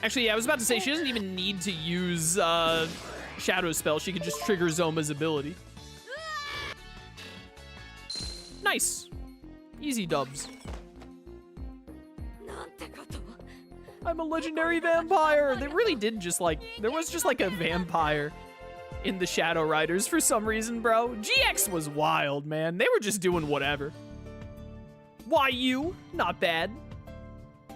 Actually, yeah, I was about to say, she doesn't even need to use Shadow Spell. She could just trigger Zoma's ability. Nice. Easy dubs. I'm a legendary vampire. They really did just like, there was just like a vampire in the Shadow Riders for some reason, bro. GX was wild, man. They were just doing whatever. YU, not bad.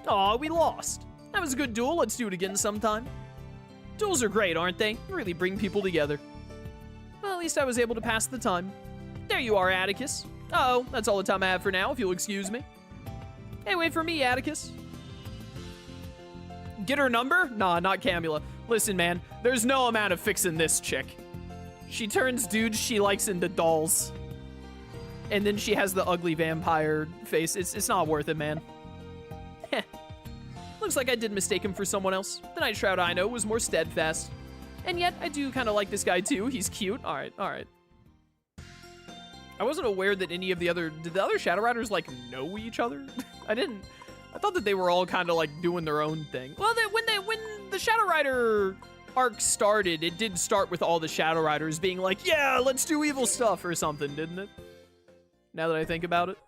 Aw, we lost. That was a good duel. Let's do it again sometime. Duels are great, aren't they? They really bring people together. Well, at least I was able to pass the time. There you are, Atticus. Uh-oh, that's all the time I have for now, if you'll excuse me. Hey, wait for me, Atticus. Get her number? Nah, not Camula. Listen, man, there's no amount of fixing this chick. She turns dudes she likes into dolls. And then she has the ugly vampire face. It's not worth it, man. Heh. Looks like I did mistake him for someone else. The Night Shroud I know was more steadfast. And yet, I do kind of like this guy too. He's cute. Alright, alright. I wasn't aware that any of the other... Did the other Shadow Riders, like, know each other? I didn't... I thought that they were all kind of, like, doing their own thing. Well, when the Shadow Rider arc started, it did start with all the Shadow Riders being like, yeah, let's do evil stuff or something, didn't it? Now that I think about it.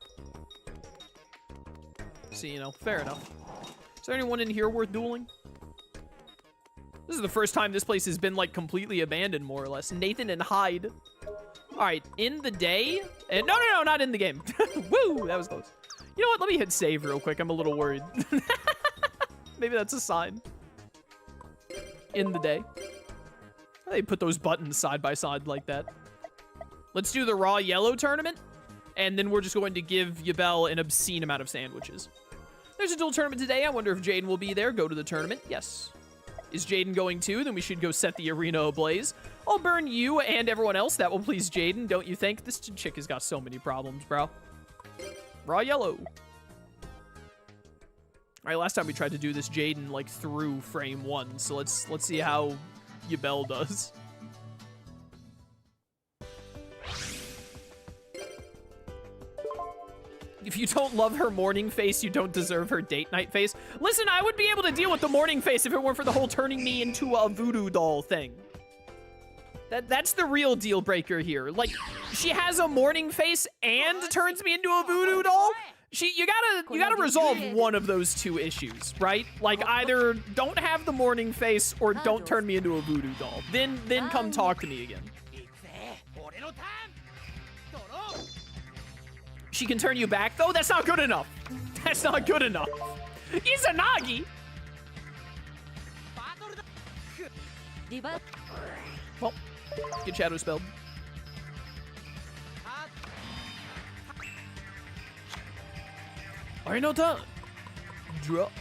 So, you know, fair enough. Is there anyone in here worth dueling? This is the first time this place has been, like, completely abandoned, more or less. Nathan and Hyde. Alright, in the day... And no, not in the game. Woo, that was close. You know what? Let me hit save real quick. I'm a little worried. Maybe that's a sign. In the day. They put those buttons side by side like that. Let's do the raw yellow tournament. And then we're just going to give Yubel an obscene amount of sandwiches. There's a duel tournament today. I wonder if Jaden will be there. Go to the tournament. Yes. Is Jaden going too? Then we should go set the arena ablaze. I'll burn you and everyone else. That will please Jaden, don't you think? This chick has got so many problems, bro. Raw yellow. All right, last time we tried to do this, Jaden, like, through frame 1. So let's see how Yubel does. If you don't love her morning face, you don't deserve her date night face. Listen, I would be able to deal with the morning face if it weren't for the whole turning me into a voodoo doll thing. That's the real deal breaker here. Like, she has a morning face and turns me into a voodoo doll. You gotta resolve one of those two issues, right? Like, either don't have the morning face or don't turn me into a voodoo doll. Then come talk to me again. She can turn you back, though? That's not good enough. That's not good enough. Izanagi! Well, get Shadow spelled. Alright, no time. Drop.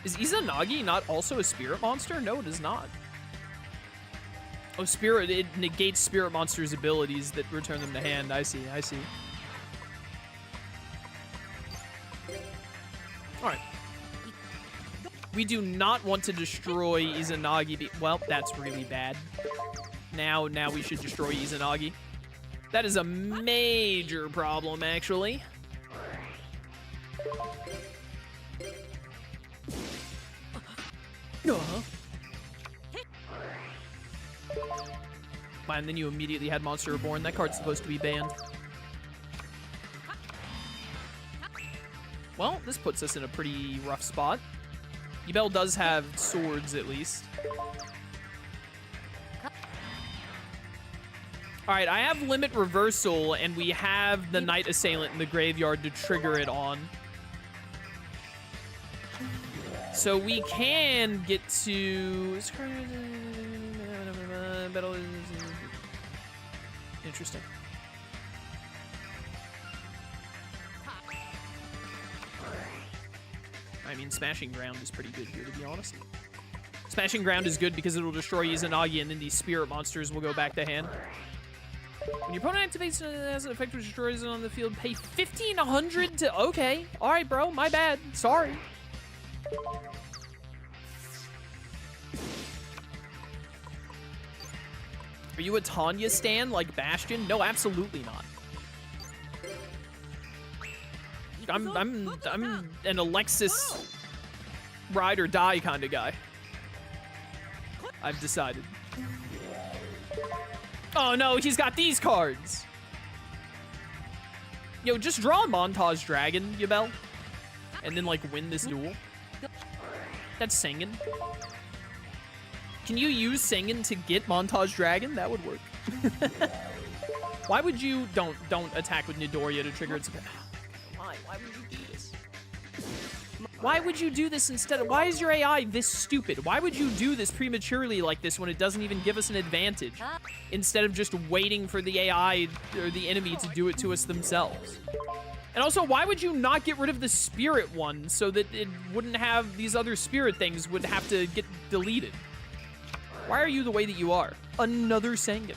Is Izanagi not also a spirit monster? No, it is not. Oh, spirit, it negates spirit monsters' abilities that return them to hand. I see. Alright. We do not want to destroy Izanagi. Well, that's really bad. Now we should destroy Izanagi. That is a major problem, actually. And then you immediately had Monster Reborn. That card's supposed to be banned. Well, this puts us in a pretty rough spot. Yubel does have swords, at least. Alright, I have Limit Reversal, and we have the Night Assailant in the graveyard to trigger it on. So we can get to... Interesting. I mean, Smashing Ground is pretty good here, to be honest. Smashing Ground is good because it'll destroy Izanagi, and then these spirit monsters will go back to hand. When your opponent activates as an effect which destroys it on the field, pay 1,500 to... Okay. Alright, bro. My bad. Sorry. Are you a Tanya stan like Bastion? No, absolutely not. I'm an Alexis ride or die kind of guy. I've decided. Oh no, he's got these cards. Yo, just draw a Montage Dragon, Yubel, and then like win this duel. That's singing. Can you use singing to get Montage Dragon? That would work. Why would you... Don't attack with Nidoria to trigger its... Why would you do this? Why would you do this instead of... Why is your AI this stupid? Why would you do this prematurely like this when it doesn't even give us an advantage? Instead of just waiting for the AI or the enemy to do it to us themselves. And also, why would you not get rid of the spirit one so that it wouldn't have these other spirit things would have to get deleted? Why are you the way that you are? Another Sengen.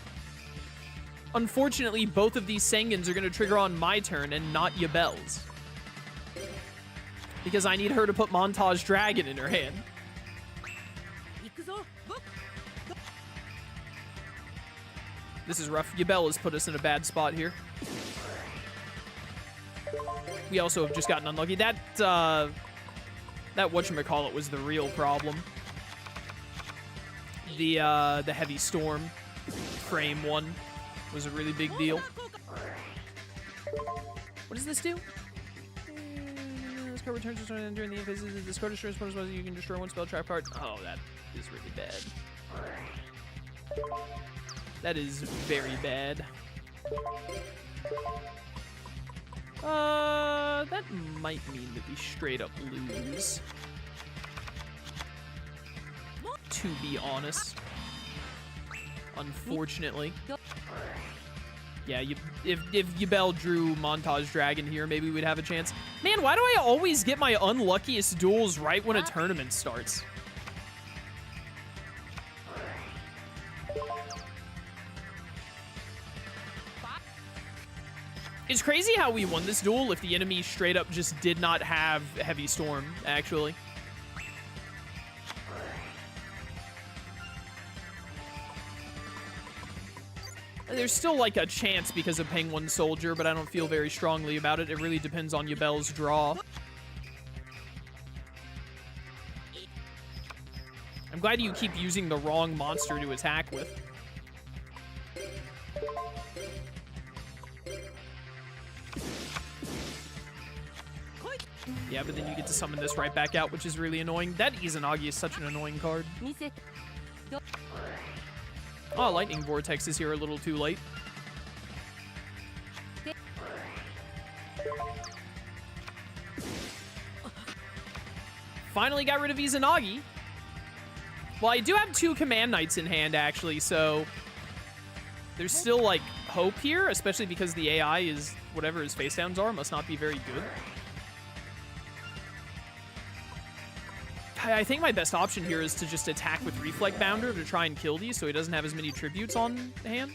Unfortunately, both of these Sengens are going to trigger on my turn and not Yubel's. Because I need her to put Montage Dragon in her hand. This is rough. Yubel has put us in a bad spot here. We also have just gotten unlucky. That whatchamacallit was the real problem. The heavy storm frame one was a really big deal. What does this do? This card returns to during the phases. This card destroys opponent's spells. You can destroy one spell trap card. Oh, that is really bad. That is very bad. That might mean that we straight up lose. To be honest. Unfortunately. Yeah, if Yubel drew Montage Dragon here, maybe we'd have a chance. Man, why do I always get my unluckiest duels right when a tournament starts? It's crazy how we won this duel if the enemy straight up just did not have Heavy Storm, actually. There's still, like, a chance because of Penguin Soldier, but I don't feel very strongly about it. It really depends on Yubel's draw. I'm glad you keep using the wrong monster to attack with. Yeah, but then you get to summon this right back out, which is really annoying. That Izanagi is such an annoying card. Oh, Lightning Vortex is here a little too late. Finally got rid of Izanagi. Well, I do have 2 Command Knights in hand, actually, so there's still, like, hope here, especially because the AI is, whatever his face downs are, must not be very good. I think my best option here is to just attack with Reflect Bounder to try and kill these so he doesn't have as many tributes on hand.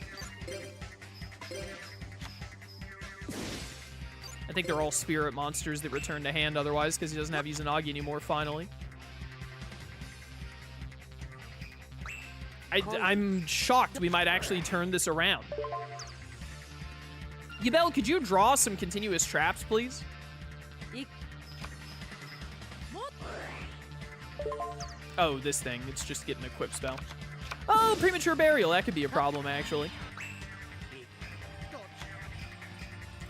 I think they're all spirit monsters that return to hand otherwise because he doesn't have Izanagi anymore, finally. I'm shocked we might actually turn this around. Yubel, could you draw some continuous traps, please? Oh, this thing. It's just getting a equip spell. Oh, Premature Burial. That could be a problem, actually.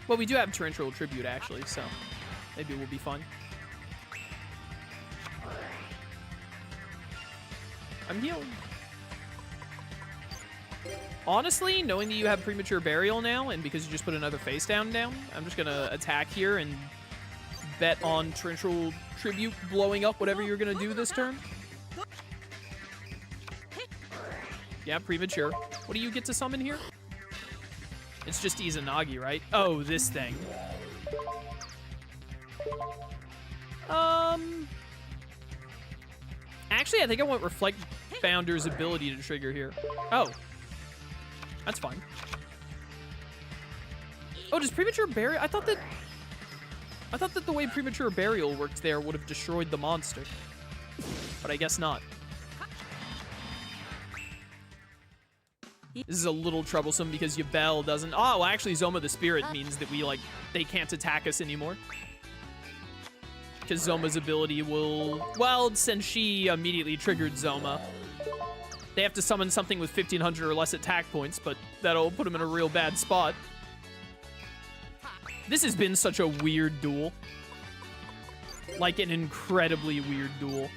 Well, we do have Torrential Tribute, actually, so maybe we'll be fine. I'm healed. Honestly, knowing that you have Premature Burial now, and because you just put another face down, I'm just going to attack here and bet on Torrential Tribute blowing up whatever you're going to do this turn. Yeah, Premature. What do you get to summon here? It's just Izanagi, right? Oh, this thing. Actually, I think I want Reflect Bounder's ability to trigger here. Oh. That's fine. Oh, does Premature Burial... I thought that the way Premature Burial worked there would have destroyed the monster. But I guess not. This is a little troublesome because Yubel doesn't... Oh, well, actually, Zoma the Spirit means that we, like, they can't attack us anymore. Because Zoma's ability will... Well, since she immediately triggered Zoma, they have to summon something with 1,500 or less attack points, but that'll put them in a real bad spot. This has been such a weird duel. Like, an incredibly weird duel.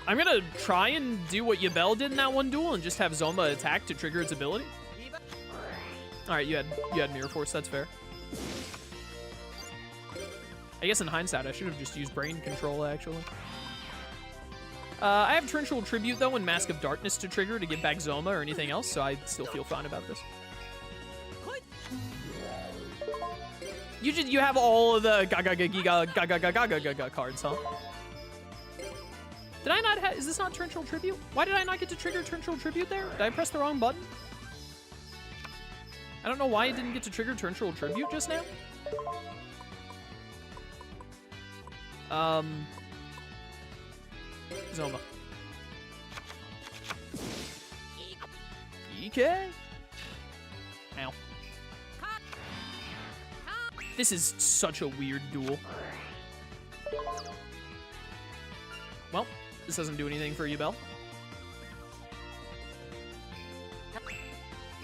I'm gonna try and do what Yubel did in that one duel and just have Zoma attack to trigger its ability. Alright, you had Mirror Force, that's fair. I guess in hindsight, I should have just used Brain Control, actually. I have Torrential Tribute, though, and Mask of Darkness to trigger to get back Zoma or anything else, so I still feel fine about this. You have all of the ga cards, huh? Did I not have? Is this not Torrential Tribute? Why did I not get to trigger Torrential Tribute there? Did I press the wrong button? I don't know why I didn't get to trigger Torrential Tribute just now. Zoma. EK. Ow. This is such a weird duel. Well, this doesn't do anything for Yubel.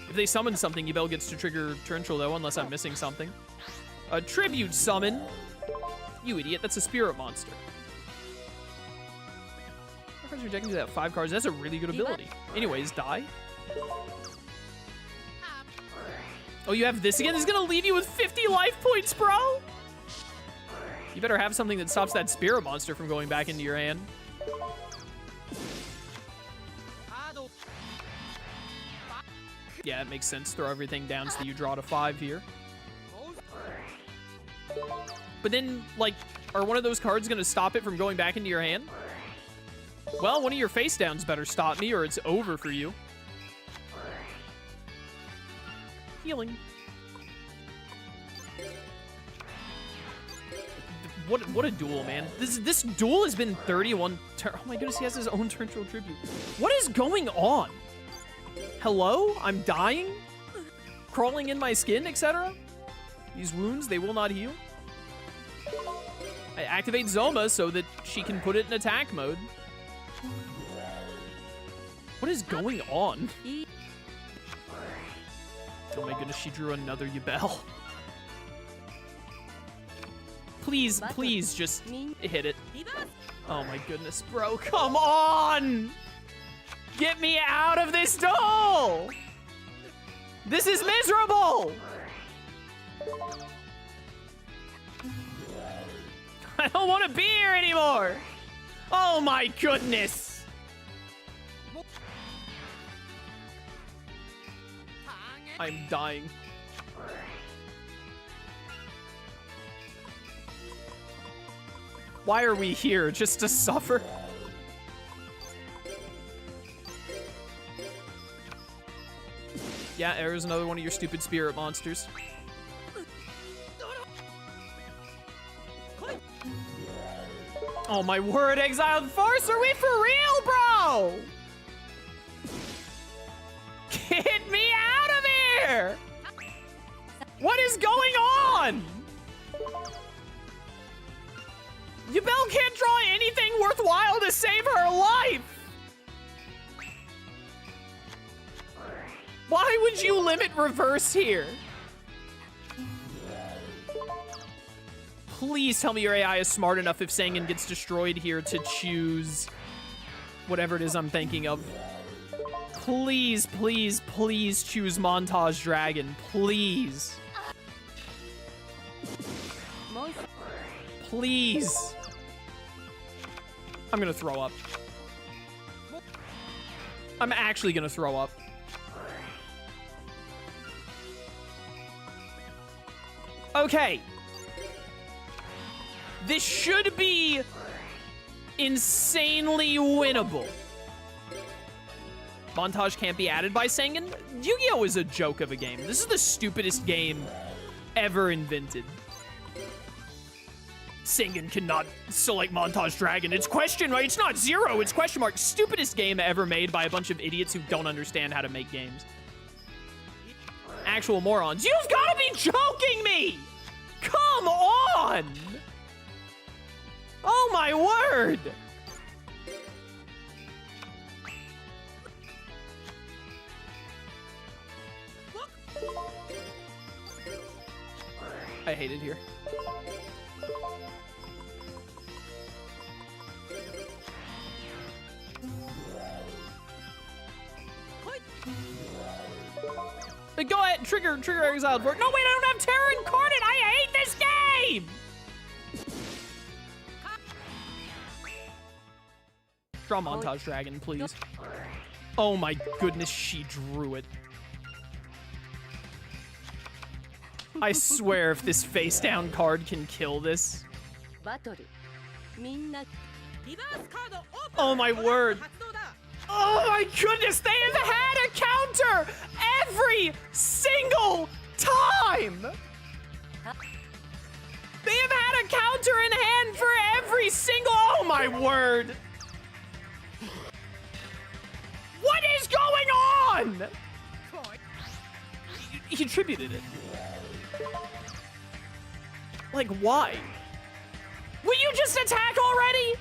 If they summon something, Yubel gets to trigger Torrential, though, unless I'm missing something. A tribute summon? You idiot, that's a spirit monster. How cards your deck can do that? 5 cards. That's a really good ability. Anyways, die. Oh, you have this again? This is gonna leave you with 50 life points, bro! You better have something that stops that spirit monster from going back into your hand. Yeah, it makes sense. Throw everything down so you draw to 5 here. But then, like, are one of those cards gonna stop it from going back into your hand? Well, one of your face downs better stop me or it's over for you. Healing. What a duel, man. This duel has been 31 Oh my goodness, he has his own Torrential Tribute. What is going on? Hello? I'm dying? Crawling in my skin, etc.? These wounds, they will not heal. I activate Zoma so that she can put it in attack mode. What is going on? Oh my goodness, she drew another Yubel. Please, please just hit it. Oh my goodness, bro, come on! Get me out of this duel! This is miserable! I don't want to be here anymore! Oh my goodness! I'm dying. Why are we here? Just to suffer? Yeah, there's another one of your stupid spirit monsters. Oh my word, Exiled Force, are we for real, bro? Get me out of here! What is going on? Yubel can't draw anything worthwhile to save her life! Why would you limit reverse here? Please tell me your AI is smart enough if Sangan gets destroyed here to choose whatever it is I'm thinking of. Please, please, please choose Montage Dragon. Please. Please. I'm gonna throw up. I'm actually gonna throw up. Okay. This should be insanely winnable. Montage can't be added by Sangan? Yu-Gi-Oh! Is a joke of a game. This is the stupidest game ever invented. Sangan cannot select Montage Dragon. It's question mark. It's not 0, it's question mark. Stupidest game ever made by a bunch of idiots who don't understand how to make games. Actual morons. You've got to be joking me! Come on! Oh my word! I hate it here. Go ahead, trigger Exiled Force. No, wait, I don't have Terror Incarnate. I hate this game. Draw Montage Dragon, please. Oh my goodness, she drew it. I swear if this face down card can kill this. バトルみんな Oh my word. Oh my goodness, they have had a counter every single time. They have had a counter in hand for every single, oh my word. What is going on? He attributed it. Like, why? Will you just attack already?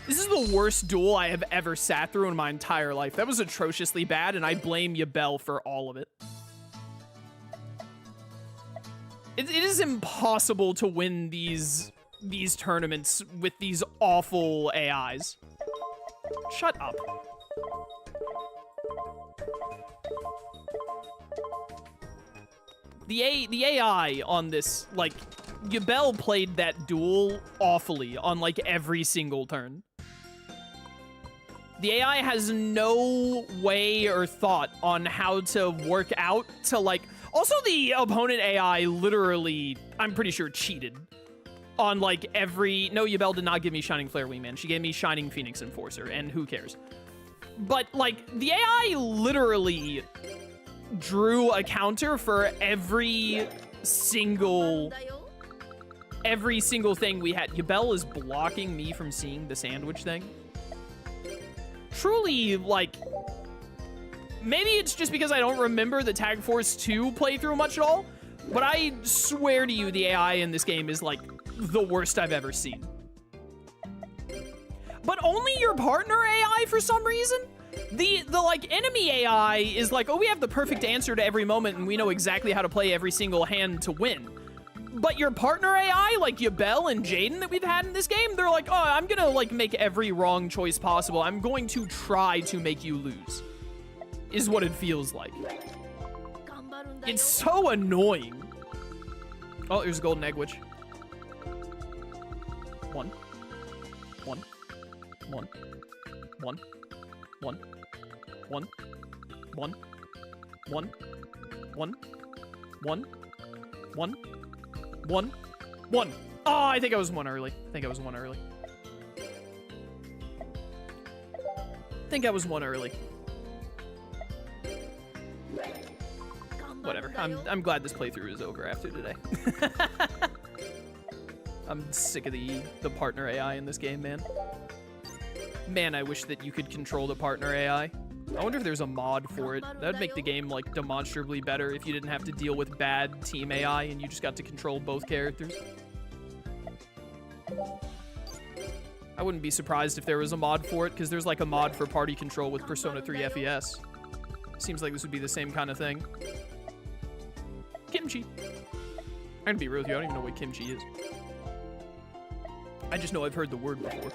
This is the worst duel I have ever sat through in my entire life. That was atrociously bad, and I blame Yubel for all of it. It is impossible to win these tournaments with these awful AIs. Shut up. The AI on this, like, Yubel played that duel awfully on, like, every single turn. The AI has no way or thought on how to work out to, like... Also, the opponent AI literally, I'm pretty sure, cheated on, like, every... No, Yubel did not give me Shining Flare Wingman. She gave me Shining Phoenix Enforcer, and who cares? But, like, the AI literally drew a counter for every single thing we had. Yubel is blocking me from seeing the sandwich thing. Truly, like, maybe it's just because I don't remember the Tag Force 2 playthrough much at all, but I swear to you the AI in this game is, like, the worst I've ever seen. But only your partner AI for some reason? The like, enemy AI is like, oh, we have the perfect answer to every moment and we know exactly how to play every single hand to win. But your partner AI, like Yubel and Jaden that we've had in this game, they're like, oh, I'm gonna, like, make every wrong choice possible. I'm going to try to make you lose, is what it feels like. It's so annoying. Oh, there's a golden egg witch. One. One. One. One. One. One. One. One. One. One. One. One. One. Oh, I think I was one early. I think I was one early. Whatever. I'm glad this playthrough is over after today. I'm sick of the partner AI in this game, man. Man, I wish that you could control the partner AI. I wonder if there's a mod for it. That would make the game, like, demonstrably better if you didn't have to deal with bad team AI and you just got to control both characters. I wouldn't be surprised if there was a mod for it, because there's, like, a mod for party control with Persona 3 FES. Seems like this would be the same kind of thing. Kimchi. I'm gonna be real with you, I don't even know what kimchi is. I just know I've heard the word before.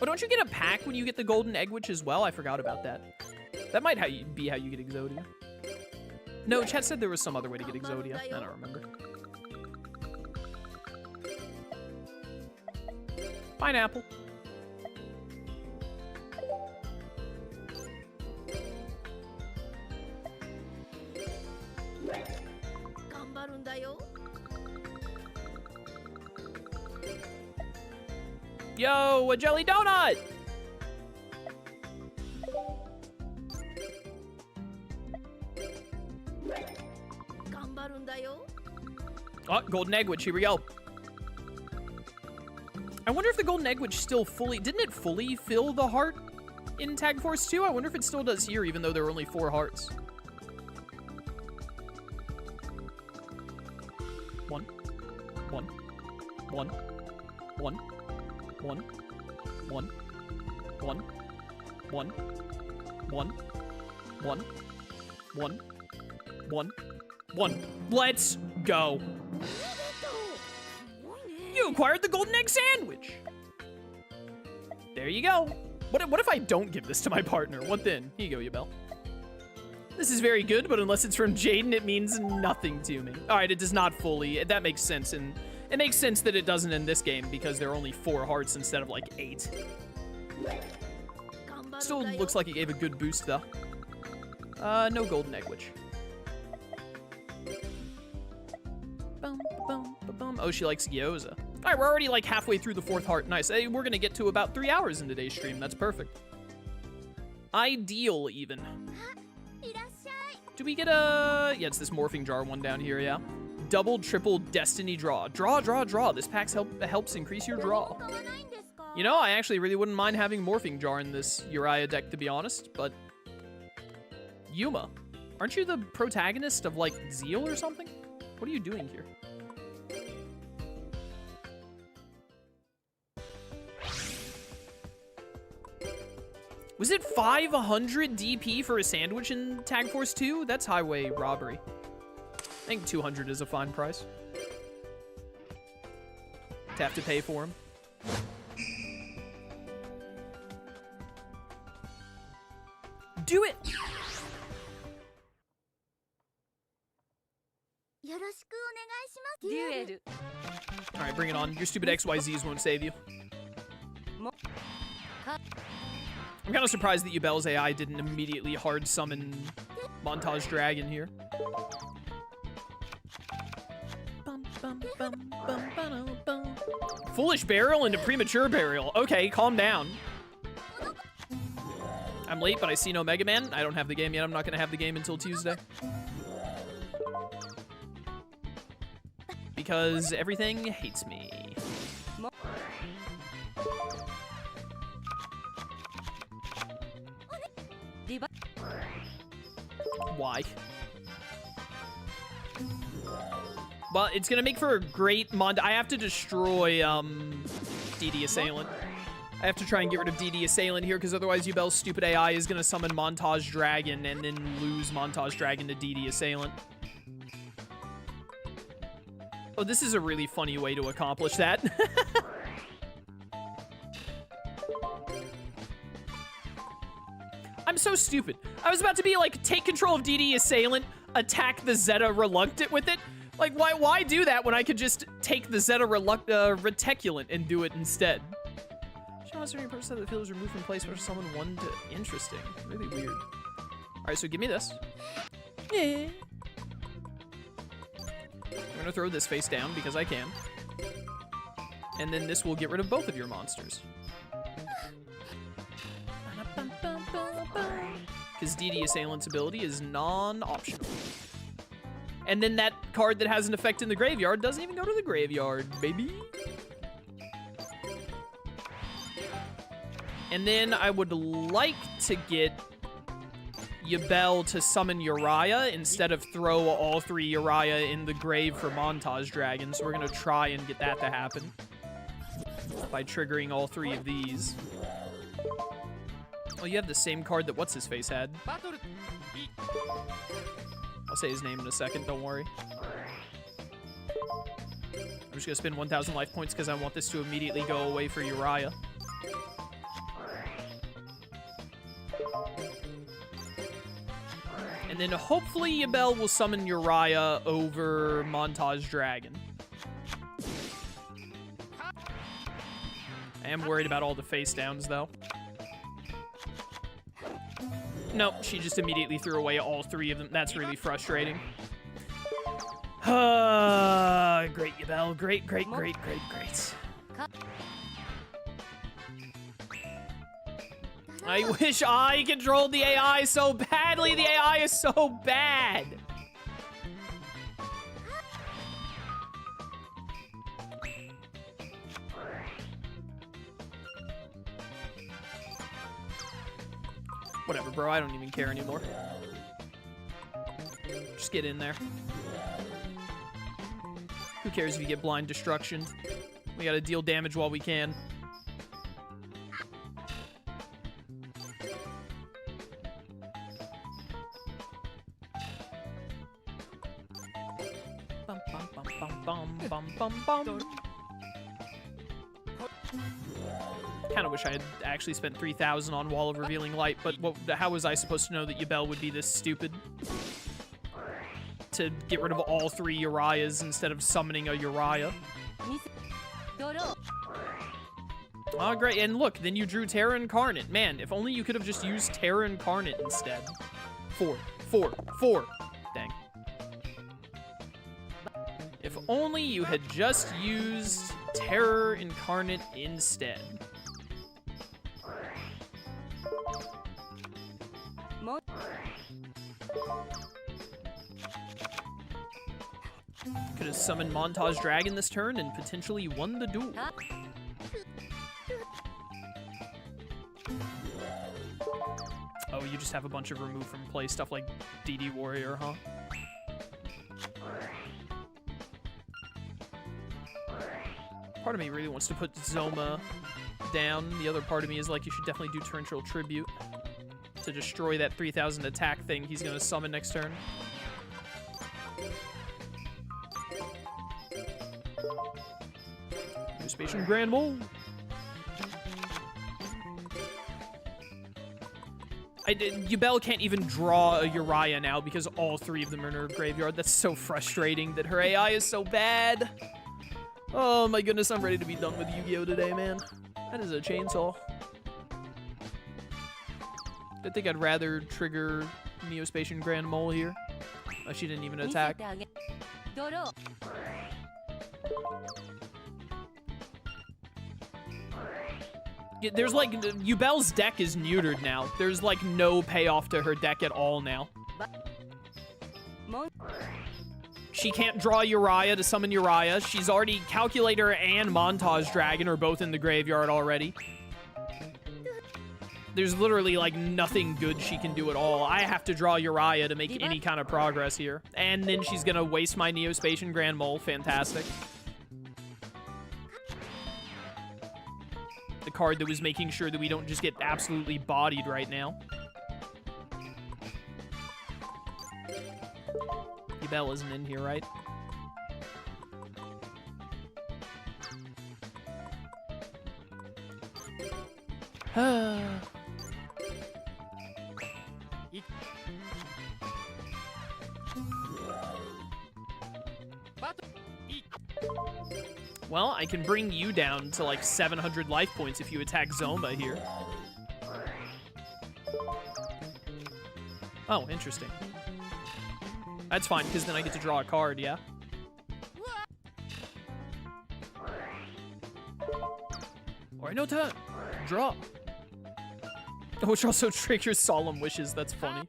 Oh, don't you get a pack when you get the golden egg witch as well? I forgot about that. That might be how you get Exodia. No, chat said there was some other way to get Exodia. I don't remember. Pineapple. Yo, a jelly donut! Oh, golden egg witch, here we go. I wonder if the golden egg witch still fully... Didn't it fully fill the heart in Tag Force 2? I wonder if it still does here, even though there are only 4 hearts. One. One. One. One. One. One. One. One. One. One. One. One. One. Let's go. You acquired the golden egg sandwich. There you go. What if I don't give this to my partner? What then? Here you go, Yubel. This is very good, but unless it's from Jaden, it means nothing to me. All right, it does not fully. That makes sense, and it makes sense that it doesn't in this game because there are only 4 hearts instead of like 8. Still looks like it gave a good boost, though. No golden egg witch. Oh, she likes gyoza. All right, we're already like halfway through the 4th heart. Nice. Hey, we're gonna get to about 3 hours in today's stream. That's perfect. Ideal, even. Do we get a... Yeah, it's this morphing jar one down here, yeah. Double, triple, destiny draw. Draw, draw, draw. This pack helps increase your draw. You know, I actually really wouldn't mind having morphing jar in this Uriah deck, to be honest, but... Yuma, aren't you the protagonist of, like, Zeal or something? What are you doing here? Was it 500 DP for a sandwich in Tag Force 2? That's highway robbery. I think 200 is a fine price. To have to pay for him. Do it! Duel. Alright, bring it on. Your stupid XYZs won't save you. I'm kind of surprised that Yubel's AI didn't immediately hard summon Montage Dragon here. Foolish burial into premature burial. Okay, calm down. I'm late, but I see no Mega Man. I don't have the game yet. I'm not going to have the game until Tuesday. Because everything hates me. Why? But it's gonna make for a great I have to destroy DD Assailant. I have to try and get rid of DD Assailant here, because otherwise Yubel's stupid AI is gonna summon Montage Dragon and then lose Montage Dragon to DD Assailant. Oh, this is a really funny way to accomplish that. I'm so stupid. I was about to be like, take control of DD Assailant, attack the Zeta Reluctant with it. Like, why do that when I could just take the Zeta Reticulant and do it instead? Shows any person that the field is removed from place where someone one to... Interesting. Really weird. Alright, so give me this. Yeah. I'm gonna throw this face down because I can. And then this will get rid of both of your monsters. Because DD Assailant's ability is non-optional. And then that card that has an effect in the graveyard doesn't even go to the graveyard, baby. And then I would like to get Yubel to summon Uriah instead of throw all 3 Uriah in the grave for Montage Dragon. So we're going to try and get that to happen by triggering all 3 of these. Oh, you have the same card that What's-His-Face had. I'll say his name in a second, don't worry. I'm just gonna spend 1,000 life points because I want this to immediately go away for Uriah. And then hopefully Yubel will summon Uriah over Montage Dragon. I am worried about all the face downs, though. Nope, she just immediately threw away all 3 of them. That's really frustrating. Great, Yubel. Great, great, great, great, great. I wish I controlled the AI so badly. The AI is so bad. Whatever, bro. I don't even care anymore. Just get in there. Who cares if you get blind destruction? We gotta deal damage while we can. Bum, bum, bum, bum, bum, bum, bum, bum. Kind of wish I had actually spent 3,000 on Wall of Revealing Light, but how was I supposed to know that Yubel would be this stupid? To get rid of all 3 Uriahs instead of summoning a Uriah. Oh, great. And look, then you drew Terra Incarnate. Man, if only you could have just used Terra Incarnate instead. 4, 4, 4. Dang. If only you had just used Terror Incarnate instead. Could have summoned Montage Dragon this turn and potentially won the duel. Oh, you just have a bunch of remove from play stuff like DD Warrior, huh? Part of me really wants to put Zoma down. The other part of me is like, you should definitely do Torrential Tribute to destroy that 3000 attack thing he's gonna summon next turn. Spacian Grand Mole. Yubel can't even draw a Uriah now because all 3 of them are in her graveyard. That's so frustrating that her AI is so bad. Oh my goodness, I'm ready to be done with Yu-Gi-Oh! Today, man. That is a chainsaw. I think I'd rather trigger Neospatian Grand Mole here. Oh, she didn't even attack. There's like, Yubel's deck is neutered now. There's like no payoff to her deck at all now. She can't draw Uriah to summon Uriah. She's already, Calculator and Montage Dragon are both in the graveyard already. There's literally like nothing good she can do at all. I have to draw Uriah to make any kind of progress here. And then she's gonna waste my Neospatian Grand Mole. Fantastic. The card that was making sure that we don't just get absolutely bodied right now. Yubel isn't in here, right? Well, I can bring you down to like 700 life points if you attack Zoma here. Oh, interesting. That's fine, because then I get to draw a card, yeah? Or no turn. Draw. Which also triggers Solemn Wishes, that's funny.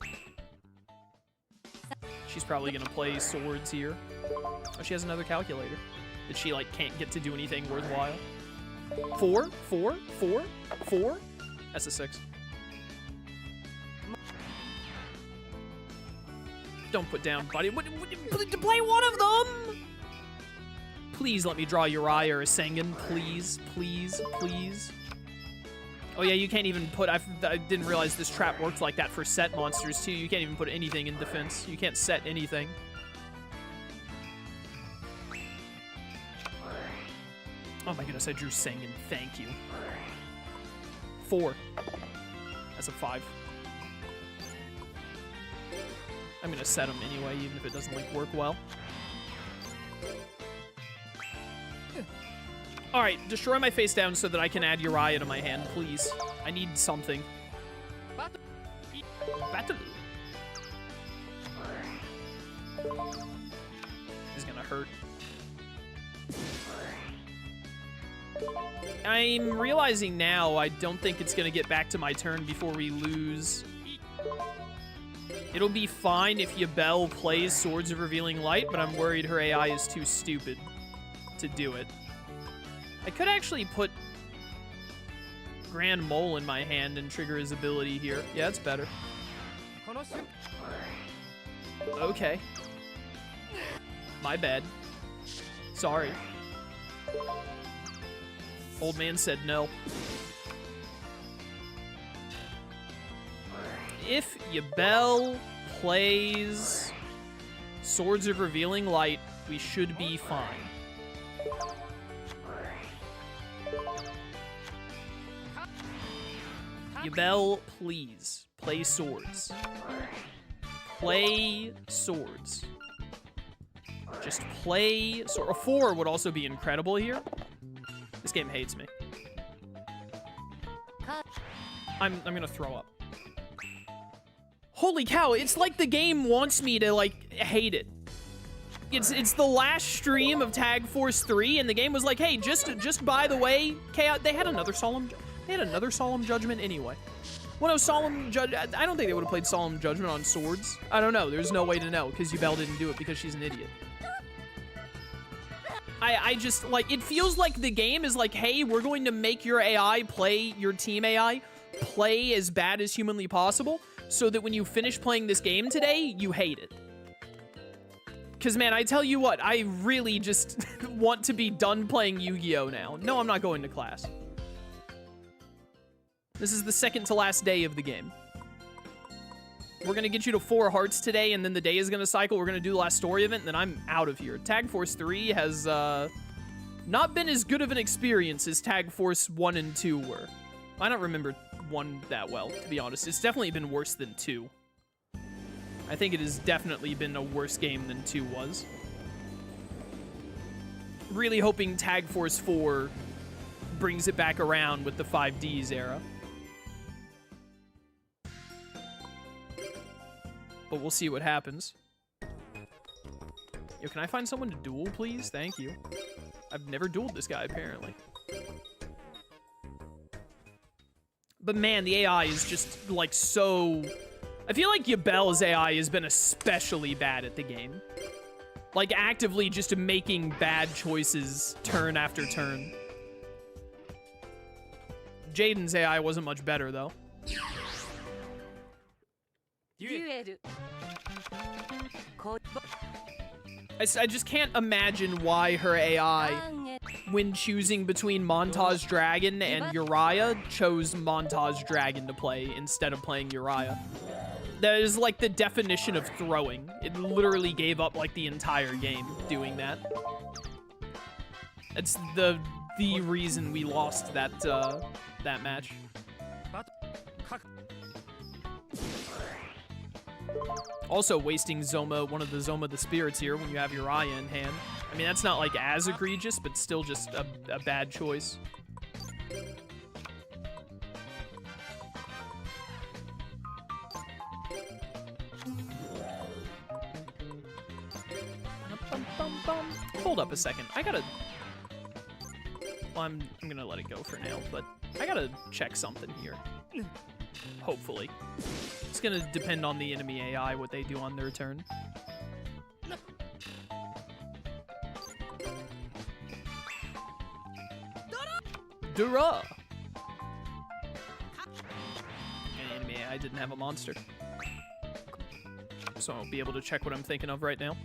She's probably gonna play Swords here. Oh, she has another Calculator that she, like, can't get to do anything worthwhile. 4, 4, 4, 4. That's a 6. Don't put down, buddy. To play one of them! Please let me draw Uriah or Sengen. Please, please, please. Oh yeah, you can't even put... I didn't realize this trap worked like that for set monsters, too. You can't even put anything in defense. You can't set anything. Oh my goodness, I drew Sengen. Thank you. 4. That's a 5. I'm gonna set him anyway, even if it doesn't, like, work well. Alright, destroy my face down so that I can add Uriah to my hand, please. I need something. Battle. This is gonna hurt. I'm realizing now I don't think it's gonna get back to my turn before we lose. It'll be fine if Yubel plays Swords of Revealing Light, but I'm worried her AI is too stupid to do it. I could actually put Grand Mole in my hand and trigger his ability here. Yeah, that's better. Okay. My bad. Sorry. Old man said no. If Yubel plays Swords of Revealing Light, we should be fine. Yubel, please, play Swords. Play Swords. Just play Swords. A 4 would also be incredible here. This game hates me. I'm gonna throw up. Holy cow, it's like the game wants me to, like, hate it. It's the last stream of Tag Force 3, and the game was like, hey, just by the way, Chaos, they had another Solemn Judgment anyway. Well, no, Solemn Judge, I don't think they would have played Solemn Judgment on swords. I don't know, there's no way to know, because Yubel didn't do it because she's an idiot. I just, like, it feels like the game is like, hey, we're going to make your AI play, your team AI, play as bad as humanly possible, so that when you finish playing this game today, you hate it. Because, man, I tell you what, I really just want to be done playing Yu-Gi-Oh! Now. No, I'm not going to class. This is the second to last day of the game. We're going to get you to 4 hearts today, and then the day is going to cycle. We're going to do the last story event, and then I'm out of here. Tag Force 3 has not been as good of an experience as Tag Force 1 and 2 were. I don't remember 1 that well, to be honest. It's definitely been worse than 2. I think it has definitely been a worse game than 2 was. Really hoping Tag Force 4 brings it back around with the 5Ds era. But we'll see what happens. Yo, can I find someone to duel, please? Thank you. I've never dueled this guy, apparently. But man, the AI is just, like, so... I feel like Yubel's AI has been especially bad at the game. Like, actively just making bad choices turn after turn. Jaden's AI wasn't much better, though. duel. I just can't imagine why her AI, when choosing between Montage Dragon and Uriah, chose Montage Dragon to play instead of playing Uriah. That is like the definition of throwing. It literally gave up like the entire game doing that. It's the reason we lost that that match. Also wasting Zoma, one of the Zoma the Spirits here when you have Uriah in hand. I mean, that's not like as egregious, but still just a bad choice. Hold up a second. I gotta... Well, I'm gonna let it go for now, but I gotta check something here. Hopefully. It's gonna depend on the enemy AI, what they do on their turn. Dura! And enemy AI didn't have a monster. So I won't be able to check what I'm thinking of right now.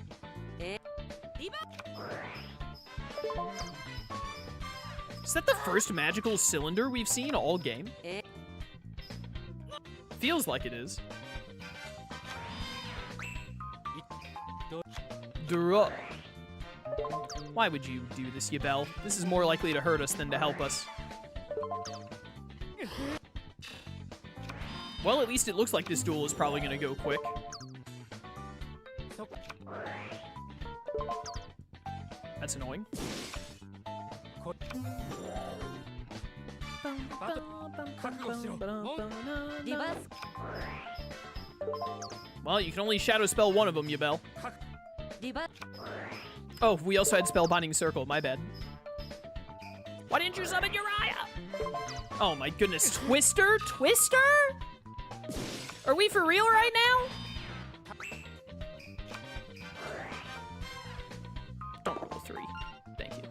Is that the first magical cylinder we've seen all game? Feels like it is. Duh. Why would you do this, Yubel? This is more likely to hurt us than to help us. Well, at least it looks like this duel is probably gonna go quick. That's annoying. Well, you can only shadow spell one of them, Yubel. Oh, we also had Spellbinding Circle, my bad. Why didn't you summon Uriah? Oh my goodness, Twister? Twister? Are we for real right now? Don't roll 3. Thank you.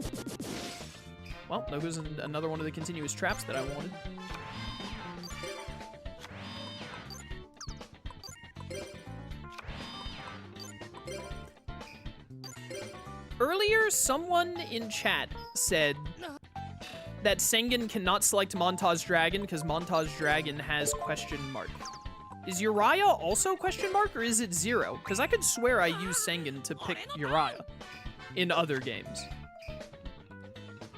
Well, there goes another one of the continuous traps that I wanted. Earlier, someone in chat said that Sengen cannot select Montage Dragon because Montage Dragon has question mark. Is Uriah also question mark, or is it 0? Because I could swear I used Sengen to pick Uriah in other games.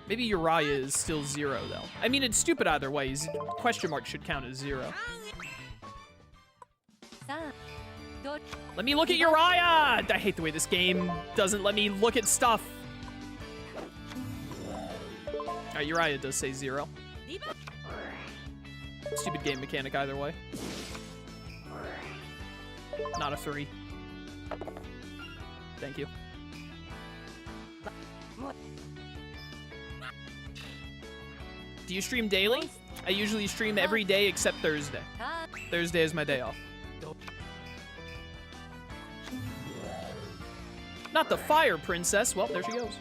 Maybe Uriah is still 0, though. I mean, it's stupid either way. Question mark should count as 0. Let me look at Uriah! I hate the way this game doesn't let me look at stuff. Alright, Uriah does say 0. Stupid game mechanic either way. Not a 3. Thank you. Do you stream daily? I usually stream every day except Thursday. Thursday is my day off. Not the fire princess. Well, there she goes.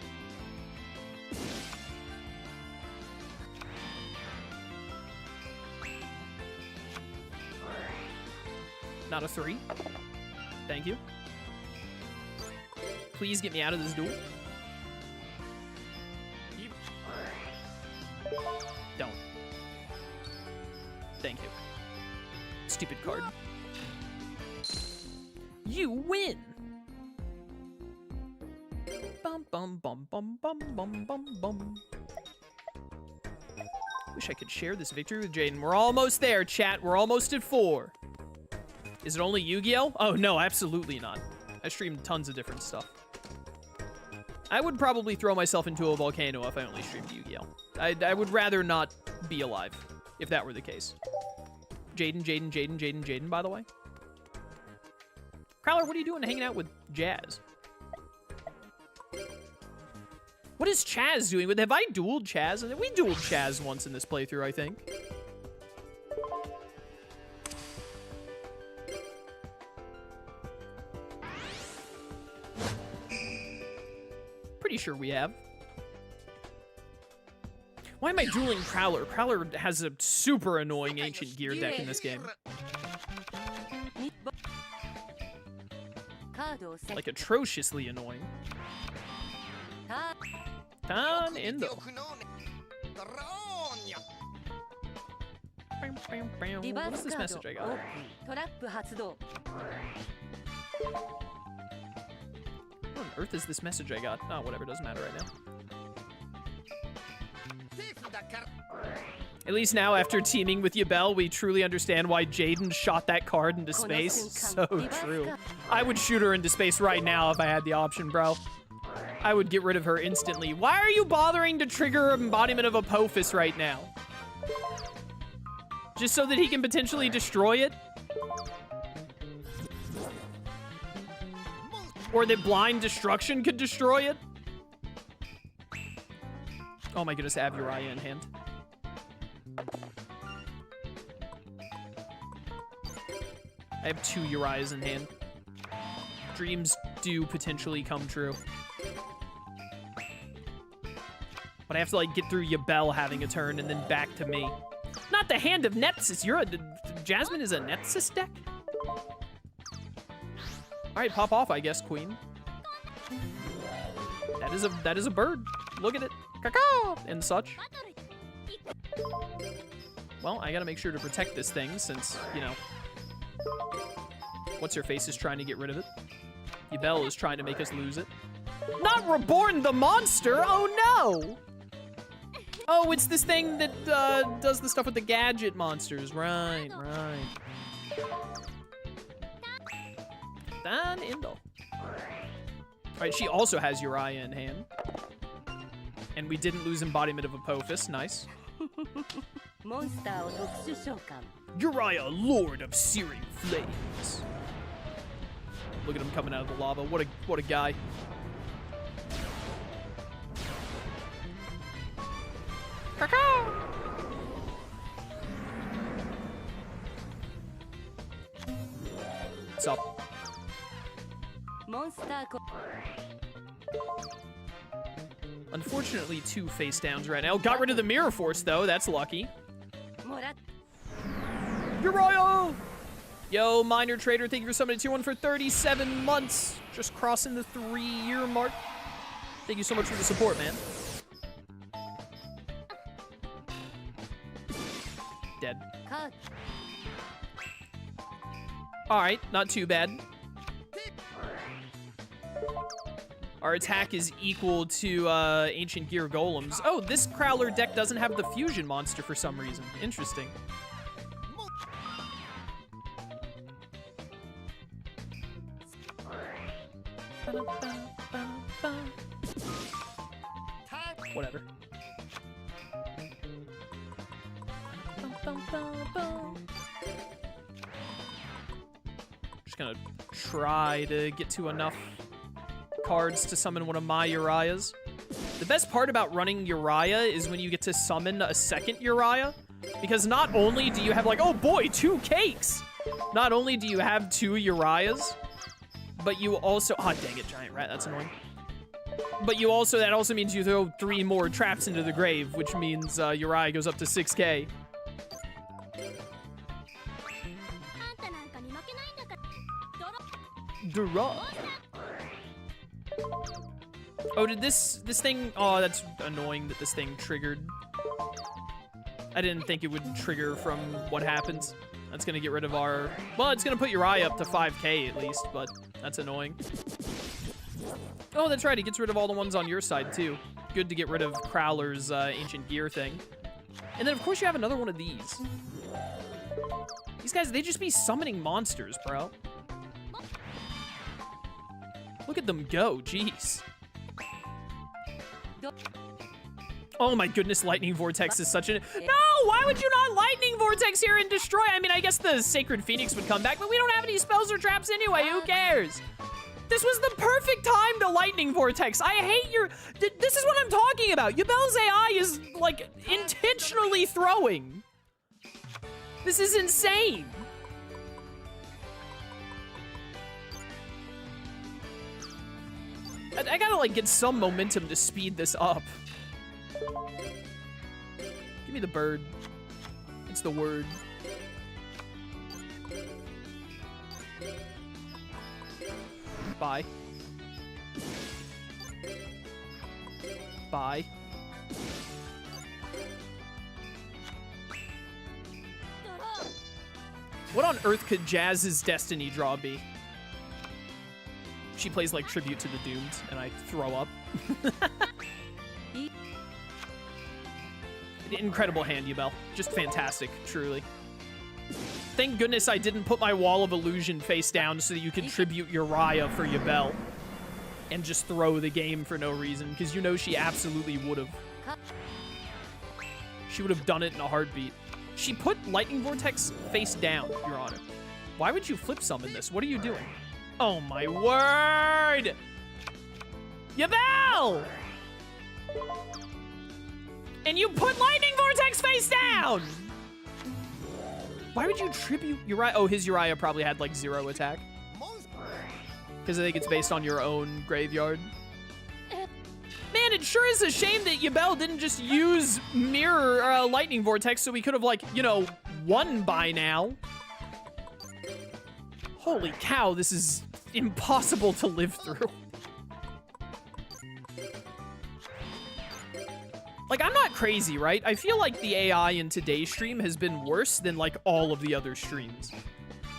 Not a 3. Thank you. Please get me out of this duel. Don't. Thank you. Stupid card. You win! Bum bum bum bum bum bum bum bum. Wish I could share this victory with Jaden. We're almost there, chat. We're almost at 4. Is it only Yu-Gi-Oh? Oh, no, absolutely not. I stream tons of different stuff. I would probably throw myself into a volcano if I only streamed Yu-Gi-Oh. I would rather not be alive, if that were the case. Jaden, by the way. Crowler, what are you doing hanging out with Jazz? What is Chaz doing? Have I dueled Chaz? We dueled Chaz once in this playthrough, I think. Pretty sure we have. Why am I dueling Prowler? Prowler has a super annoying ancient gear deck in this game. Like atrociously annoying. Tan Indo. What is this message I got? What on earth is this message I got? Oh, whatever, doesn't matter right now. At least now, after teaming with Yubel, we truly understand why Jaden shot that card into space. So true. I would shoot her into space right now if I had the option, bro. I would get rid of her instantly. Why are you bothering to trigger embodiment of Apophis right now? Just so that he can potentially destroy it? Or that blind destruction could destroy it? Oh my goodness, I have Uriah in hand. I have 2 Uriahs in hand. Dreams do potentially come true. But I have to, like, get through Yubel having a turn and then back to me. Not the Hand of Nepsis. Jasmine is a Nepsis deck? Alright, pop off, I guess, Queen. That is a bird. Look at it. Caw-caw! And such. Well, I gotta make sure to protect this thing since, you know... What's-her-face is trying to get rid of it. Yubel is trying to make us lose it. Not Reborn the Monster! Oh, no! Oh, it's this thing that does the stuff with the gadget monsters. Right. Dan Indo. Alright, she also has Uriah in hand. And we didn't lose embodiment of Apophis. Nice. Uriah, Lord of Searing Flames. Look at him coming out of the lava. What a guy. What's up? Unfortunately, 2 face downs right now. Got rid of the Mirror Force, though. That's lucky. Uriah! Yo, Minor Trader, thank you for summoning tier 1 for 37 months. Just crossing the 3-year mark. Thank you so much for the support, man. Dead. Alright, not too bad. Our attack is equal to Ancient Gear Golems. Oh, this Crowler deck doesn't have the Fusion monster for some reason. Interesting. Whatever. Bum, bum, bum. Just gonna try to get to enough cards to summon one of my Uriahs. The best part about running Uriah is when you get to summon a second Uriah, because not only do you have like, oh boy, 2 cakes! Not only do you have 2 Uriahs, but you also, ah, dang it, giant rat, that's annoying. But you also, that also means you throw 3 more traps into the grave, which means Uriah goes up to 6k. あんたなんかに負けないんだから。 Dura. Oh, did this thing, oh, that's annoying that this thing triggered. I didn't think it would trigger from what happens. That's gonna get rid of our, well, it's gonna put Uriah up to 5k at least, but that's annoying. Oh, that's right, it gets rid of all the ones on your side too. Good to get rid of Crowler's ancient gear thing. And then of course you have another one of these. These guys, they just be summoning monsters, bro. Look at them go, jeez. Oh my goodness, Lightning Vortex is such a... No, why would you not Lightning Vortex here and destroy? I mean, I guess the Sacred Phoenix would come back, but we don't have any spells or traps anyway, who cares? This was the perfect time to Lightning Vortex. I hate your... This is what I'm talking about. Yubel's AI is, like, intentionally throwing. This is insane. I gotta, like, get some momentum to speed this up. Give me the bird. It's the word. Bye. Bye. What on earth could Jazz's Destiny draw be? She plays like Tribute to the Doomed, and I throw up. Incredible hand, Yubel. Just fantastic, truly. Thank goodness I didn't put my Wall of Illusion face down so that you could tribute Uriah for Yubel. And just throw the game for no reason, because you know she absolutely would have. She would have done it in a heartbeat. She put Lightning Vortex face down, Your Honor. Why would you flip summon this? What are you doing? Oh my word! Yubel! And you put Lightning Vortex face down! Why would you tribute Uriah? Oh, his Uriah probably had like 0 attack. Because I think it's based on your own graveyard. Man, it sure is a shame that Yubel didn't just use Mirror Lightning Vortex so we could have, like, you know, won by now. Holy cow, this is impossible to live through. Like, I'm not crazy, right? I feel like the AI in today's stream has been worse than, like, all of the other streams.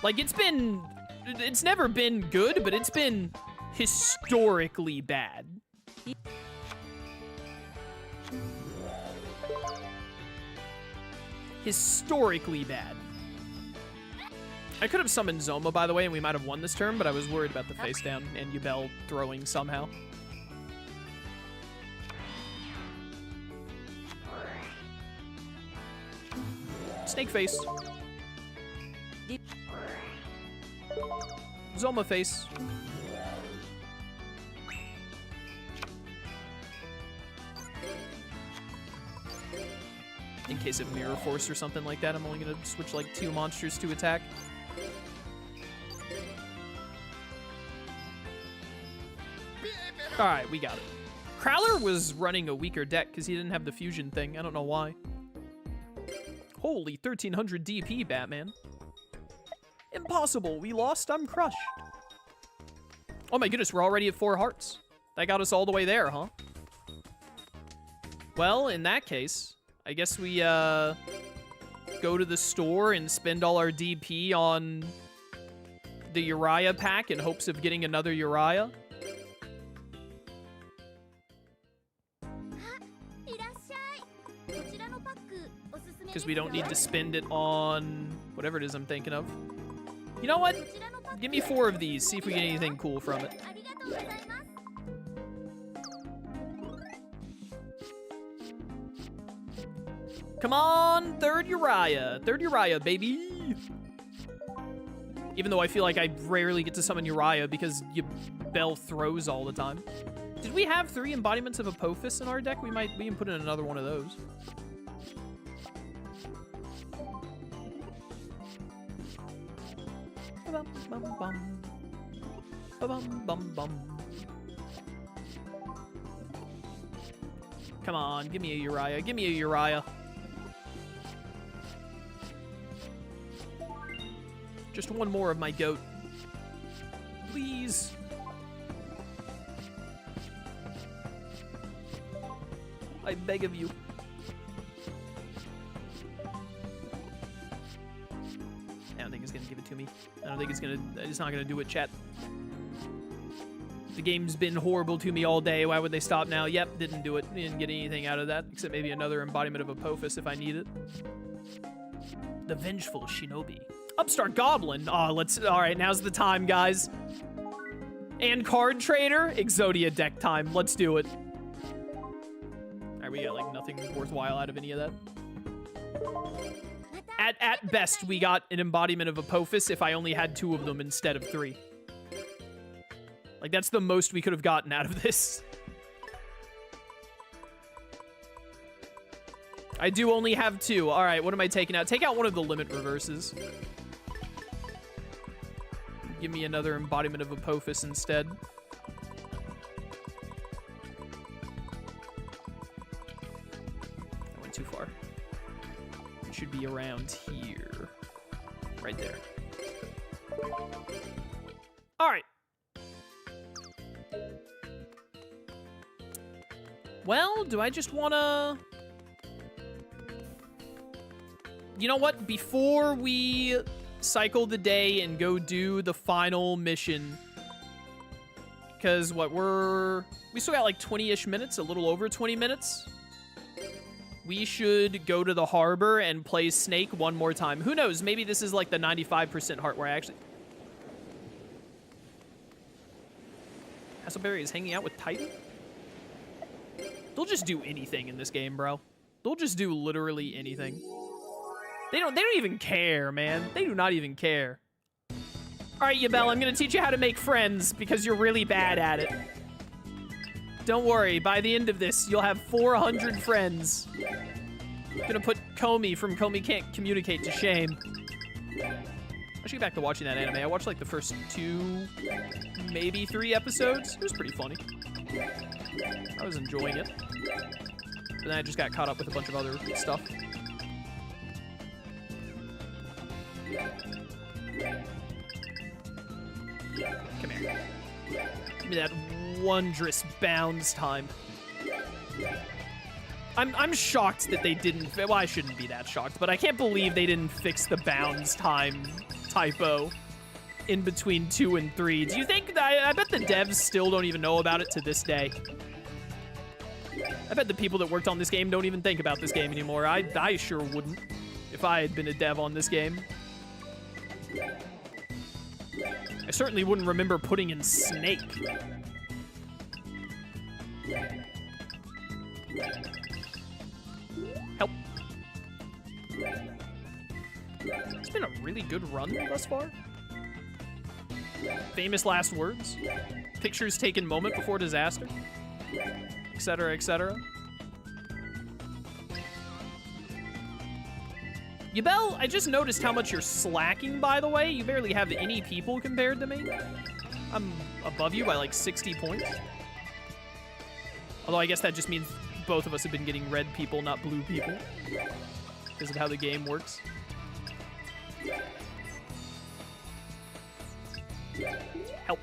Like, it's never been good, but it's been historically bad. Historically bad. I could have summoned Zoma, by the way, and we might have won this turn, but I was worried about the face down and Yubel throwing somehow. Snake face. Zoma face. In case of Mirror Force or something like that, I'm only gonna switch like 2 monsters to attack. Alright, we got it. Crowler was running a weaker deck because he didn't have the fusion thing. I don't know why. Holy 1300 DP, Batman. Impossible. We lost. I'm crushed. Oh my goodness, we're already at 4 hearts. That got us all the way there, huh? Well, in that case, I guess we go to the store and spend all our DP on the Uriah pack in hopes of getting another Uriah. Because we don't need to spend it on whatever it is I'm thinking of. You know what? Give me 4 of these, see if we get anything cool from it. Come on, third Uriah. Third Uriah, baby. Even though I feel like I rarely get to summon Uriah because Yubel throws all the time. Did we have 3 embodiments of Apophis in our deck? We can put in another one of those. Ba-bum-bum-bum. Ba-bum-bum-bum. Come on, give me a Uriah. Give me a Uriah. Just one more of my goat. Please. I beg of you. I don't think it's gonna give it to me. I don't think it's not gonna do it, chat. The game's been horrible to me all day. Why would they stop now? Yep, didn't do it. Didn't get anything out of that, except maybe another embodiment of Apophis if I need it. The Vengeful Shinobi. Upstart Goblin. Oh, all right, now's the time, guys. And Card Trader. Exodia deck time. Let's do it. All right, we got like nothing worthwhile out of any of that. At best, we got an embodiment of Apophis if I only had 2 of them instead of 3. Like, that's the most we could have gotten out of this. I do only have 2. All right, what am I taking out? Take out one of the limit reverses. Give me another embodiment of Apophis instead. I went too far. It should be around here. Right there. All right. Well, do I just want to... You know what? Before we cycle the day and go do the final mission, because what we still got like 20-ish minutes, a little over 20 minutes. We should go to the harbor and play Snake one more time. Who knows? Maybe this is like the 95% heart where I actually... Hasselberry is hanging out with Titan? They'll just do anything in this game, bro. They'll just do literally anything. They don't even care, man. They do not even care. All right, Yubel, I'm gonna teach you how to make friends because you're really bad at it. Don't worry, by the end of this, you'll have 400 friends. I'm gonna put Comey from Comey Can't Communicate to shame. I should get back to watching that anime. I watched like the first 2, maybe 3 episodes. It was pretty funny. I was enjoying it. But then I just got caught up with a bunch of other stuff. Come here. Give me that wondrous bounds time. I'm shocked that they didn't... Well, I shouldn't be that shocked, but I can't believe they didn't fix the bounds time typo in between 2 and 3. Do you think... I bet the devs still don't even know about it to this day. I bet the people that worked on this game don't even think about this game anymore. I sure wouldn't if I had been a dev on this game. I certainly wouldn't remember putting in Snake. Help. It's been a really good run thus far. Famous last words. Pictures taken moment before disaster. Etc., etc. Yubel, I just noticed how much you're slacking, by the way. You barely have any people compared to me. I'm above you by like 60 points. Although I guess that just means both of us have been getting red people, not blue people. Because of how the game works. Help.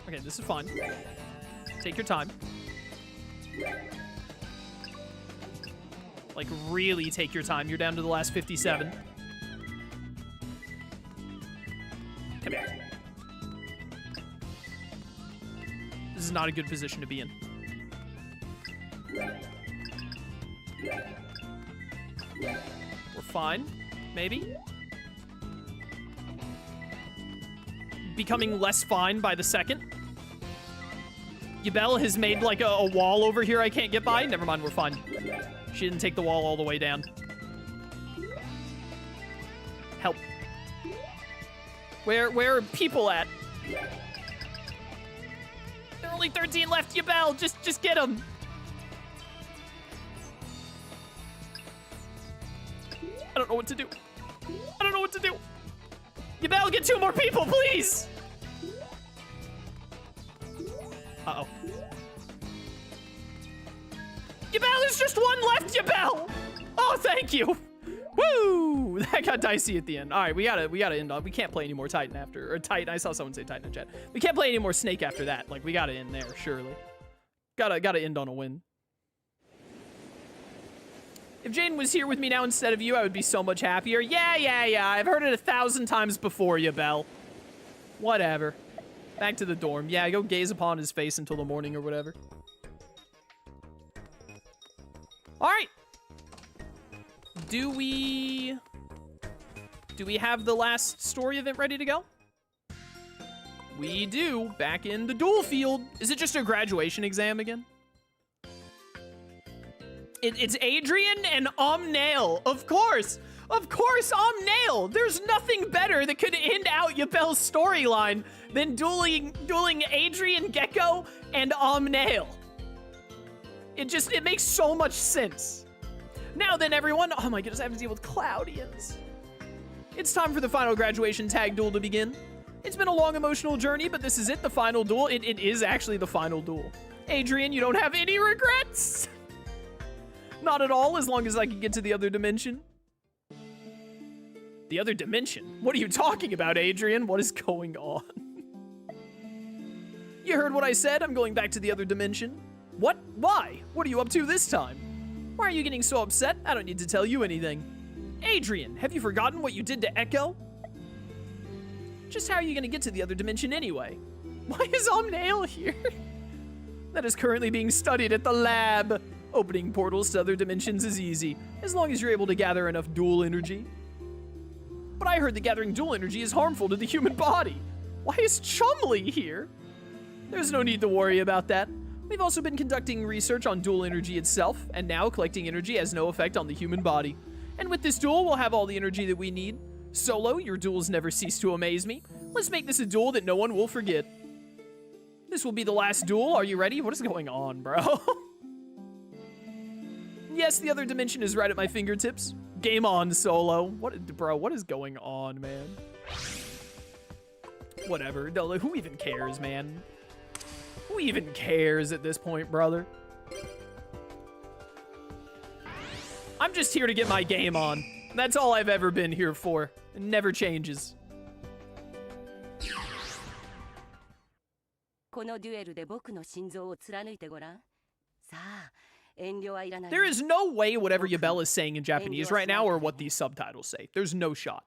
Okay, this is fun. Take your time. Like, really take your time. You're down to the last 57. Come here. This is not a good position to be in. We're fine. Maybe. Becoming less fine by the second. Yubel has made like a wall over here I can't get by. Never mind, we're fine. She didn't take the wall all the way down. Help. Where are people at? There are only 13 left, Yubel. Just get them. I don't know what to do. I don't know what to do. Yubel, get 2 more people, please. Uh-oh. Yubel, there's just 1 left, Yubel. Oh, thank you. Woo! That got dicey at the end. All right, we gotta end on. We can't play any more Titan after, or Titan. I saw someone say Titan in chat. We can't play any more Snake after that. Like, we gotta end there, surely. Gotta end on a win. If Jane was here with me now instead of you, I would be so much happier. Yeah. I've heard it 1,000 times before, Yubel. Whatever. Back to the dorm. Yeah, go gaze upon his face until the morning or whatever. All right. Do we have the last story event ready to go? We do. Back in the duel field. Is it just a graduation exam again? It's Adrian and Omnail. Of course, Omnail. There's nothing better that could end out Yubel's storyline than dueling Adrian, Gecko, and Omnail. It makes so much sense. Now then, everyone. Oh my goodness, I have to deal with Cloudians. It's time for the final graduation tag duel to begin. It's been a long emotional journey, but this is it, the final duel. It is actually the final duel. Adrian, you don't have any regrets? Not at all, as long as I can get to the other dimension. The other dimension? What are you talking about, Adrian? What is going on? You heard what I said. I'm going back to the other dimension. What? Why? What are you up to this time? Why are you getting so upset? I don't need to tell you anything. Adrian, have you forgotten what you did to Echo? Just how are you going to get to the other dimension anyway? Why is Omnail here? That is currently being studied at the lab. Opening portals to other dimensions is easy, as long as you're able to gather enough dual energy. But I heard that gathering dual energy is harmful to the human body. Why is Chumley here? There's no need to worry about that. We've also been conducting research on dual energy itself, and now collecting energy has no effect on the human body. And with this duel, we'll have all the energy that we need. Solo, your duels never cease to amaze me. Let's make this a duel that no one will forget. This will be the last duel. Are you ready? What is going on, bro? Yes, the other dimension is right at my fingertips. Game on, Solo. What is going on, man? Whatever. No, who even cares, man? Who even cares at this point, brother? I'm just here to get my game on. That's all I've ever been here for. It never changes. There is no way whatever Yubel is saying in Japanese right now or what these subtitles say. There's no shot.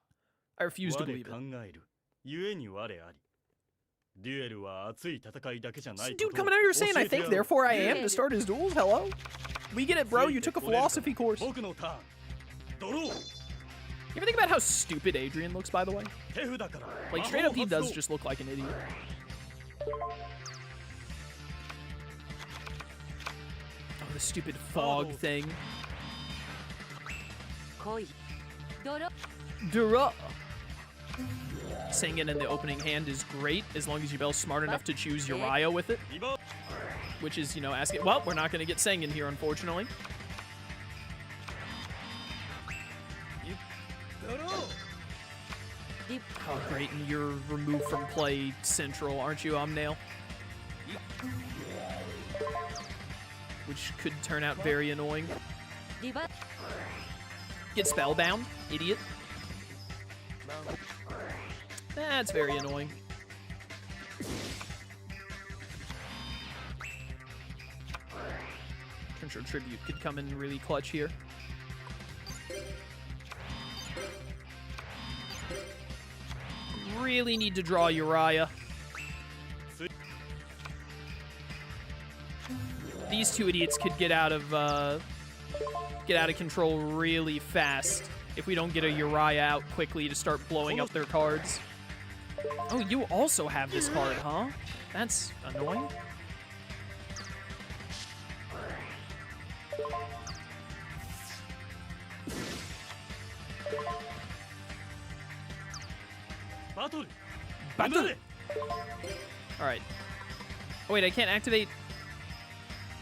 I refuse to believe it. This dude coming out here saying, I think, therefore I am, to start his duels? Hello? We get it, bro. You took a philosophy course. You ever think about how stupid Adrian looks, by the way? Like, straight up, he does just look like an idiot. Oh, the stupid fog thing. Dura. Saying it in the opening hand is great, as long as Yubel's smart enough to choose Uriah with it. Which is, you know, asking... Well, we're not going to get Sengen here, unfortunately. Oh, great, and you're removed from play central, aren't you, Omnail? Which could turn out very annoying. Get spellbound, idiot. That's very annoying. Control Tribute could come in really clutch here. Really need to draw Uriah. These two idiots could get out of control really fast if we don't get a Uriah out quickly to start blowing up their cards. Oh, you also have this card, huh? That's annoying. Battle. 戻れ Alright. Oh, wait, I can't activate...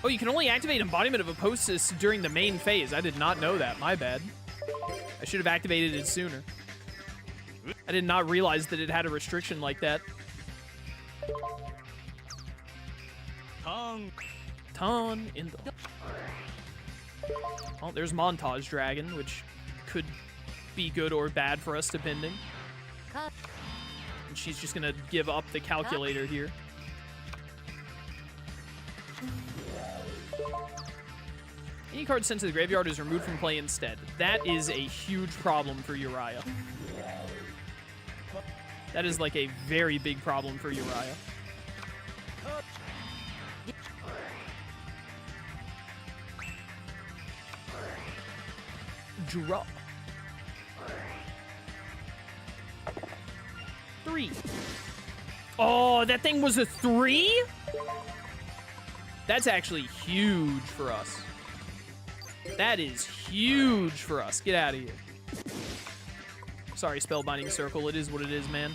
Oh, you can only activate Embodiment of Aposis during the main phase. I did not know that. My bad. I should have activated it sooner. I did not realize that it had a restriction like that. Ton in the... Oh, there's Montage Dragon, which could be good or bad for us, depending. And she's just gonna give up the calculator here. Any card sent to the graveyard is removed from play instead. That is a huge problem for Uriah. That is like a very big problem for Uriah. Draw. 3. Oh, that thing was a 3? That's actually huge for us. That is huge for us. Get out of here. Sorry, Spellbinding Circle. It is what it is, man.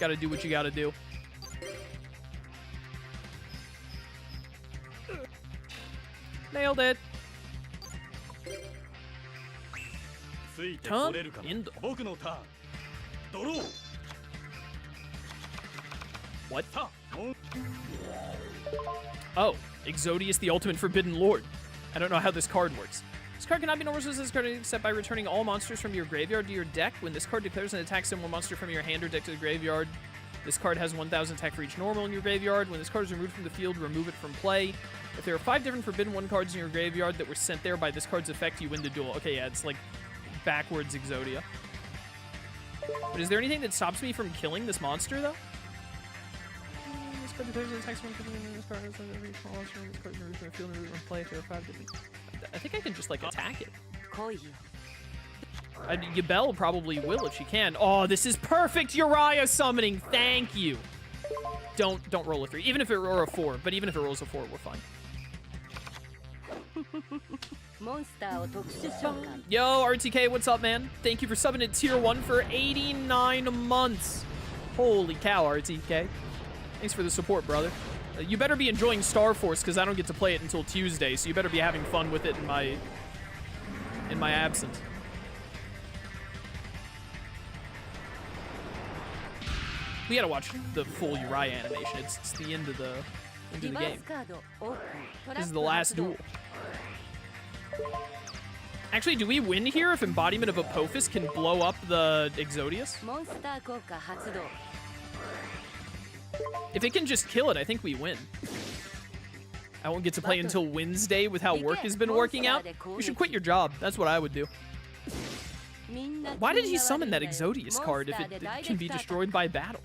Gotta do what you gotta do. Nailed it. Turn in the... What? Oh, Exodius, the Ultimate Forbidden Lord. I don't know how this card works. This card cannot be normal resist this card except by returning all monsters from your graveyard to your deck. When this card declares an attack similar monster from your hand or deck to the graveyard, this card has 1,000 attack for each normal in your graveyard. When this card is removed from the field, remove it from play. If there are 5 different Forbidden 1 cards in your graveyard that were sent there by this card's effect, you win the duel. Okay, yeah, it's like backwards Exodia. But is there anything that stops me from killing this monster, though? This card declares an attack similar to this card has every monster in this card is removed from the field and remove it from play if there are 5 different... I think I can just, like, attack it. Yubel probably will if she can. Oh, this is perfect Uriah summoning. Thank you. Don't roll a 3. Even if it or a 4. But even if it rolls a 4, we're fine. Yo, RTK, what's up, man? Thank you for subbing at tier 1 for 89 months. Holy cow, RTK. Thanks for the support, brother. You better be enjoying Star Force, because I don't get to play it until Tuesday, so you better be having fun with it in my absence. We gotta watch the full Uriah animation. It's the end of the game. This is the last duel. Actually, do we win here if Embodiment of Apophis can blow up the Exodius? If it can just kill it, I think we win. I won't get to play until Wednesday with how work has been working out. You should quit your job. That's what I would do. Why did he summon that Exodius card if it can be destroyed by battle?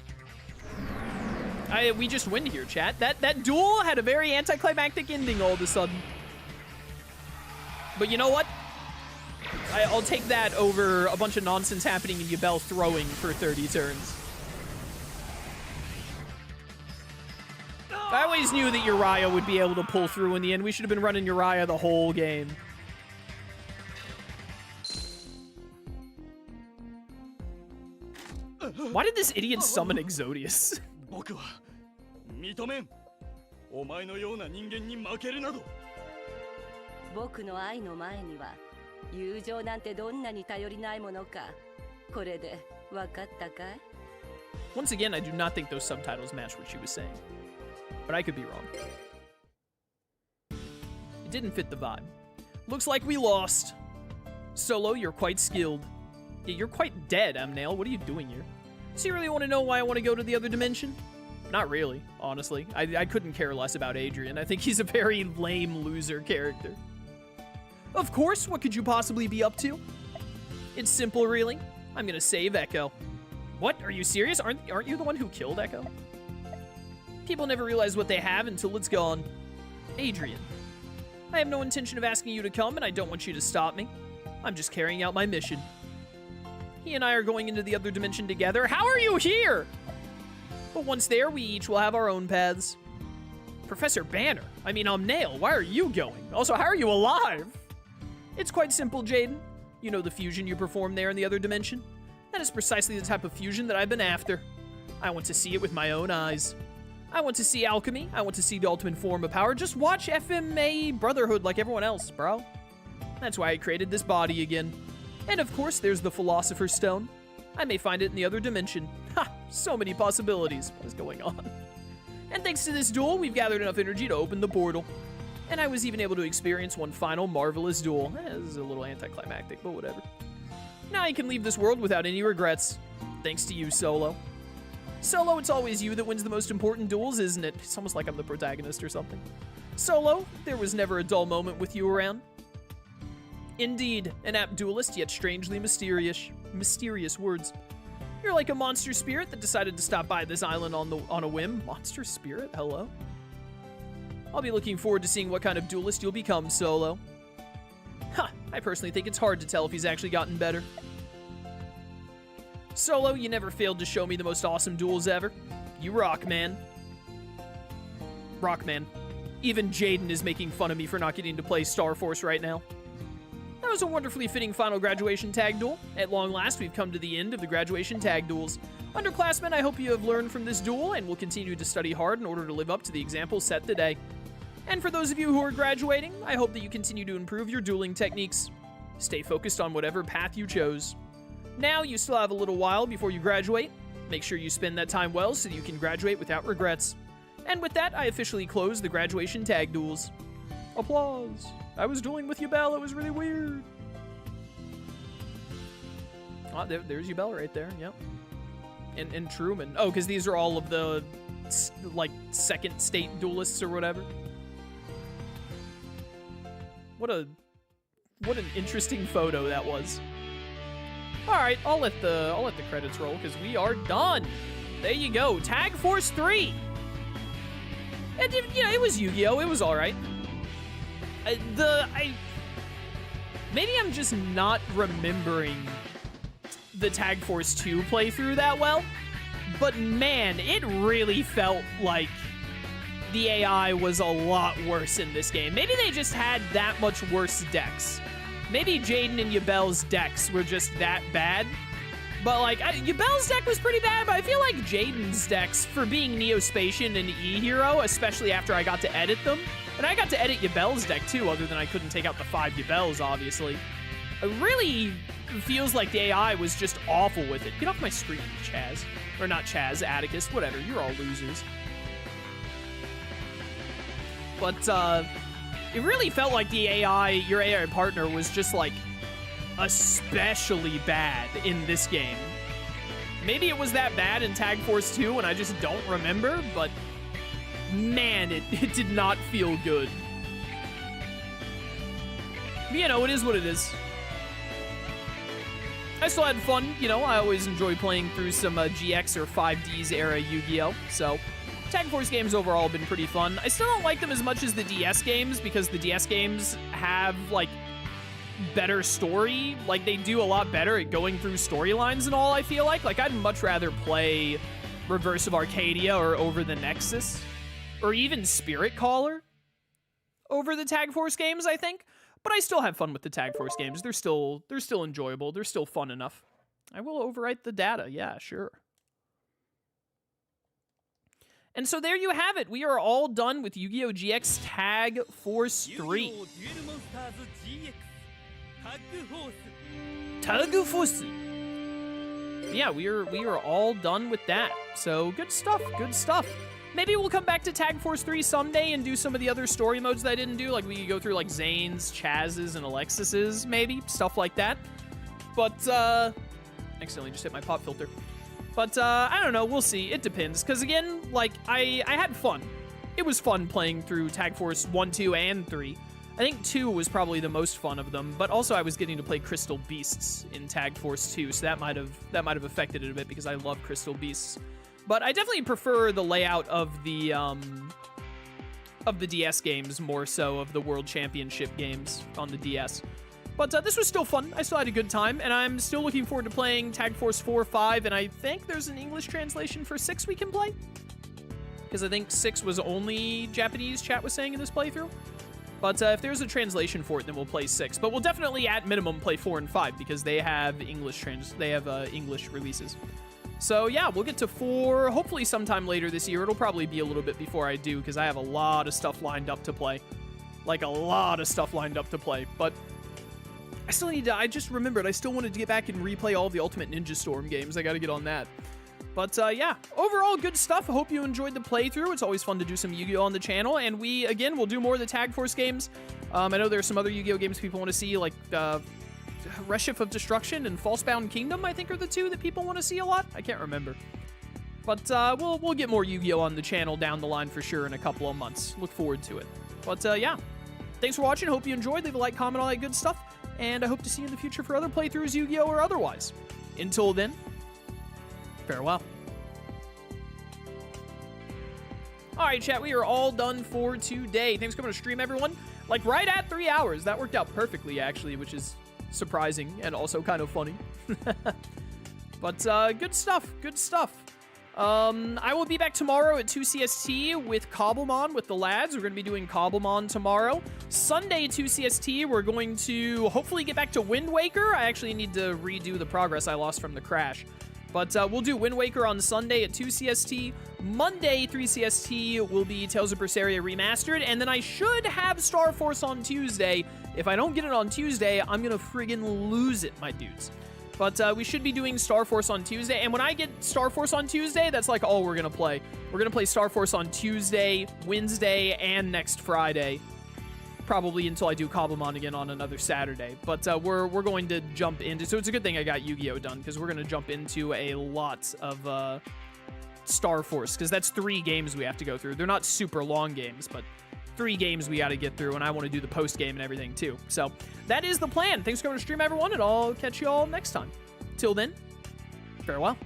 We just win here, chat. That duel had a very anticlimactic ending all of a sudden. But you know what? I'll take that over a bunch of nonsense happening in Yubel throwing for 30 turns. I always knew that Uriah would be able to pull through in the end. We should have been running Uriah the whole game. Why did this idiot summon Exodius? Once again, I do not think those subtitles match what she was saying. But I could be wrong. It didn't fit the vibe. Looks like we lost. Solo, you're quite skilled. Yeah, you're quite dead, Amnail. What are you doing here? So you really want to know why I want to go to the other dimension? Not really, honestly. I couldn't care less about Adrian. I think he's a very lame loser character. Of course, what could you possibly be up to? It's simple, really. I'm gonna save Echo. What? Are you serious? Aren't you the one who killed Echo? People never realize what they have until it's gone. Adrian. I have no intention of asking you to come, and I don't want you to stop me. I'm just carrying out my mission. He and I are going into the other dimension together. How are you here? But once there, we each will have our own paths. Professor Banner. I mean, Nail. Why are you going? Also, how are you alive? It's quite simple, Jaden. You know the fusion you performed there in the other dimension? That is precisely the type of fusion that I've been after. I want to see it with my own eyes. I want to see alchemy. I want to see the ultimate form of power. Just watch FMA Brotherhood like everyone else, bro. That's why I created this body again. And of course, there's the Philosopher's Stone. I may find it in the other dimension. Ha! So many possibilities. What is going on? And thanks to this duel, we've gathered enough energy to open the portal. And I was even able to experience one final marvelous duel. This is a little anticlimactic, but whatever. Now I can leave this world without any regrets. Thanks to you, Solo. Solo, it's always you that wins the most important duels, isn't it? It's almost like I'm the protagonist or something. Solo, there was never a dull moment with you around. Indeed, an apt duelist, yet strangely mysterious. Mysterious words. You're like a monster spirit that decided to stop by this island on a whim. Monster spirit? Hello? I'll be looking forward to seeing what kind of duelist you'll become, Solo. I personally think it's hard to tell if he's actually gotten better. Solo, you never failed to show me the most awesome duels ever. You rock, man. Rock, man. Even Jaden is making fun of me for not getting to play Star Force right now. That was a wonderfully fitting final graduation tag duel. At long last, we've come to the end of the graduation tag duels. Underclassmen, I hope you have learned from this duel and will continue to study hard in order to live up to the example set today. And for those of you who are graduating, I hope that you continue to improve your dueling techniques. Stay focused on whatever path you chose. Now, you still have a little while before you graduate. Make sure you spend that time well so that you can graduate without regrets. And with that, I officially close the graduation tag duels. Applause. I was dueling with Yubel. It was really weird. Oh, there's Yubel right there. Yep. And Truman. Oh, because these are all of the, like, second state duelists or whatever. What an interesting photo that was. All right, I'll let the credits roll because we are done. There you go, Tag Force 3. And yeah, it was Yu-Gi-Oh. It was all right. Maybe I'm just not remembering the Tag Force 2 playthrough that well, but man, it really felt like the AI was a lot worse in this game. Maybe they just had that much worse decks. Maybe Jaden and Yubel's decks were just that bad. But, like, Yubel's deck was pretty bad, but I feel like Jaden's decks, for being Neospatian and E-Hero, especially after I got to edit them, and I got to edit Yubel's deck, too, other than I couldn't take out the 5 Yubels, obviously. It really feels like the AI was just awful with it. Get off my screen, Chaz. Or not Chaz, Atticus, whatever. You're all losers. But, it really felt like the AI, your AI partner, was just, like, especially bad in this game. Maybe it was that bad in Tag Force 2 and I just don't remember, but man, it did not feel good. But, you know, it is what it is. I still had fun, you know, I always enjoy playing through some GX or 5Ds era Yu-Gi-Oh! So, Tag Force games overall have been pretty fun. I still don't like them as much as the DS games, because the DS games have, like, better story. Like, they do a lot better at going through storylines and all, I feel like. Like, I'd much rather play Reverse of Arcadia or Over the Nexus, or even Spirit Caller over the Tag Force games, I think. But I still have fun with the Tag Force games. They're still enjoyable. They're still fun enough. I will overwrite the data. Yeah, sure. And so there you have it. We are all done with Yu-Gi-Oh! GX Tag Force 3. Tag Force. Yeah, we are all done with that. So good stuff, good stuff. Maybe we'll come back to Tag Force 3 someday and do some of the other story modes that I didn't do. Like, we could go through, like, Zane's, Chaz's, and Alexis's, maybe. Stuff like that. But, accidentally just hit my pop filter. But, I don't know. We'll see. It depends. Because, again, like, I had fun. It was fun playing through Tag Force 1, 2, and 3. I think 2 was probably the most fun of them. But also, I was getting to play Crystal Beasts in Tag Force 2. So that might have affected it a bit because I love Crystal Beasts. But I definitely prefer the layout of the DS games more so, of the World Championship games on the DS. But this was still fun. I still had a good time, and I'm still looking forward to playing Tag Force 4, 5, and I think there's an English translation for 6 we can play. Because I think 6 was only Japanese, chat was saying in this playthrough. But if there's a translation for it, then we'll play 6. But we'll definitely, at minimum, play 4 and 5 because they have English English releases. So yeah, we'll get to 4 hopefully sometime later this year. It'll probably be a little bit before I do because I have a lot of stuff lined up to play. Like a lot of stuff lined up to play. But I still need to, I just remembered I still wanted to get back and replay all of the Ultimate Ninja Storm games. I got to get on that. But yeah, overall good stuff. I hope you enjoyed the playthrough. It's always fun to do some Yu-Gi-Oh! On the channel. And we, again, we'll do more of the Tag Force games. I know there's some other Yu-Gi-Oh! Games people want to see, like Reshift of Destruction and Falsebound Kingdom, I think are the 2 that people want to see a lot. I can't remember. But we'll get more Yu-Gi-Oh! On the channel down the line for sure in a couple of months. Look forward to it. But yeah, thanks for watching. Hope you enjoyed. Leave a like, comment, all that good stuff. And I hope to see you in the future for other playthroughs, Yu-Gi-Oh! Or otherwise. Until then, farewell. Alright, chat, we are all done for today. Thanks for coming to stream, everyone. Like, right at 3 hours. That worked out perfectly, actually, which is surprising and also kind of funny. But, good stuff. Good stuff. I will be back tomorrow at 2 CST with Cobblemon with the lads. We're going to be doing Cobblemon tomorrow. Sunday, 2 CST, we're going to hopefully get back to Wind Waker. I actually need to redo the progress I lost from the crash. But we'll do Wind Waker on Sunday at 2 CST. Monday, 3 CST, will be Tales of Berseria Remastered. And then I should have Star Force on Tuesday. If I don't get it on Tuesday, I'm going to friggin' lose it, my dudes. But we should be doing Star Force on Tuesday. And when I get Star Force on Tuesday, that's like all we're going to play. We're going to play Star Force on Tuesday, Wednesday, and next Friday. Probably until I do Cobblemon again on another Saturday. But we're going to jump into... So it's a good thing I got Yu-Gi-Oh! Done, because we're going to jump into a lot of Star Force, because that's 3 games we have to go through. They're not super long games, but 3 games we got to get through, and I want to do the post-game and everything, too. So that is the plan. Thanks for coming to stream, everyone, and I'll catch you all next time. Till then, farewell.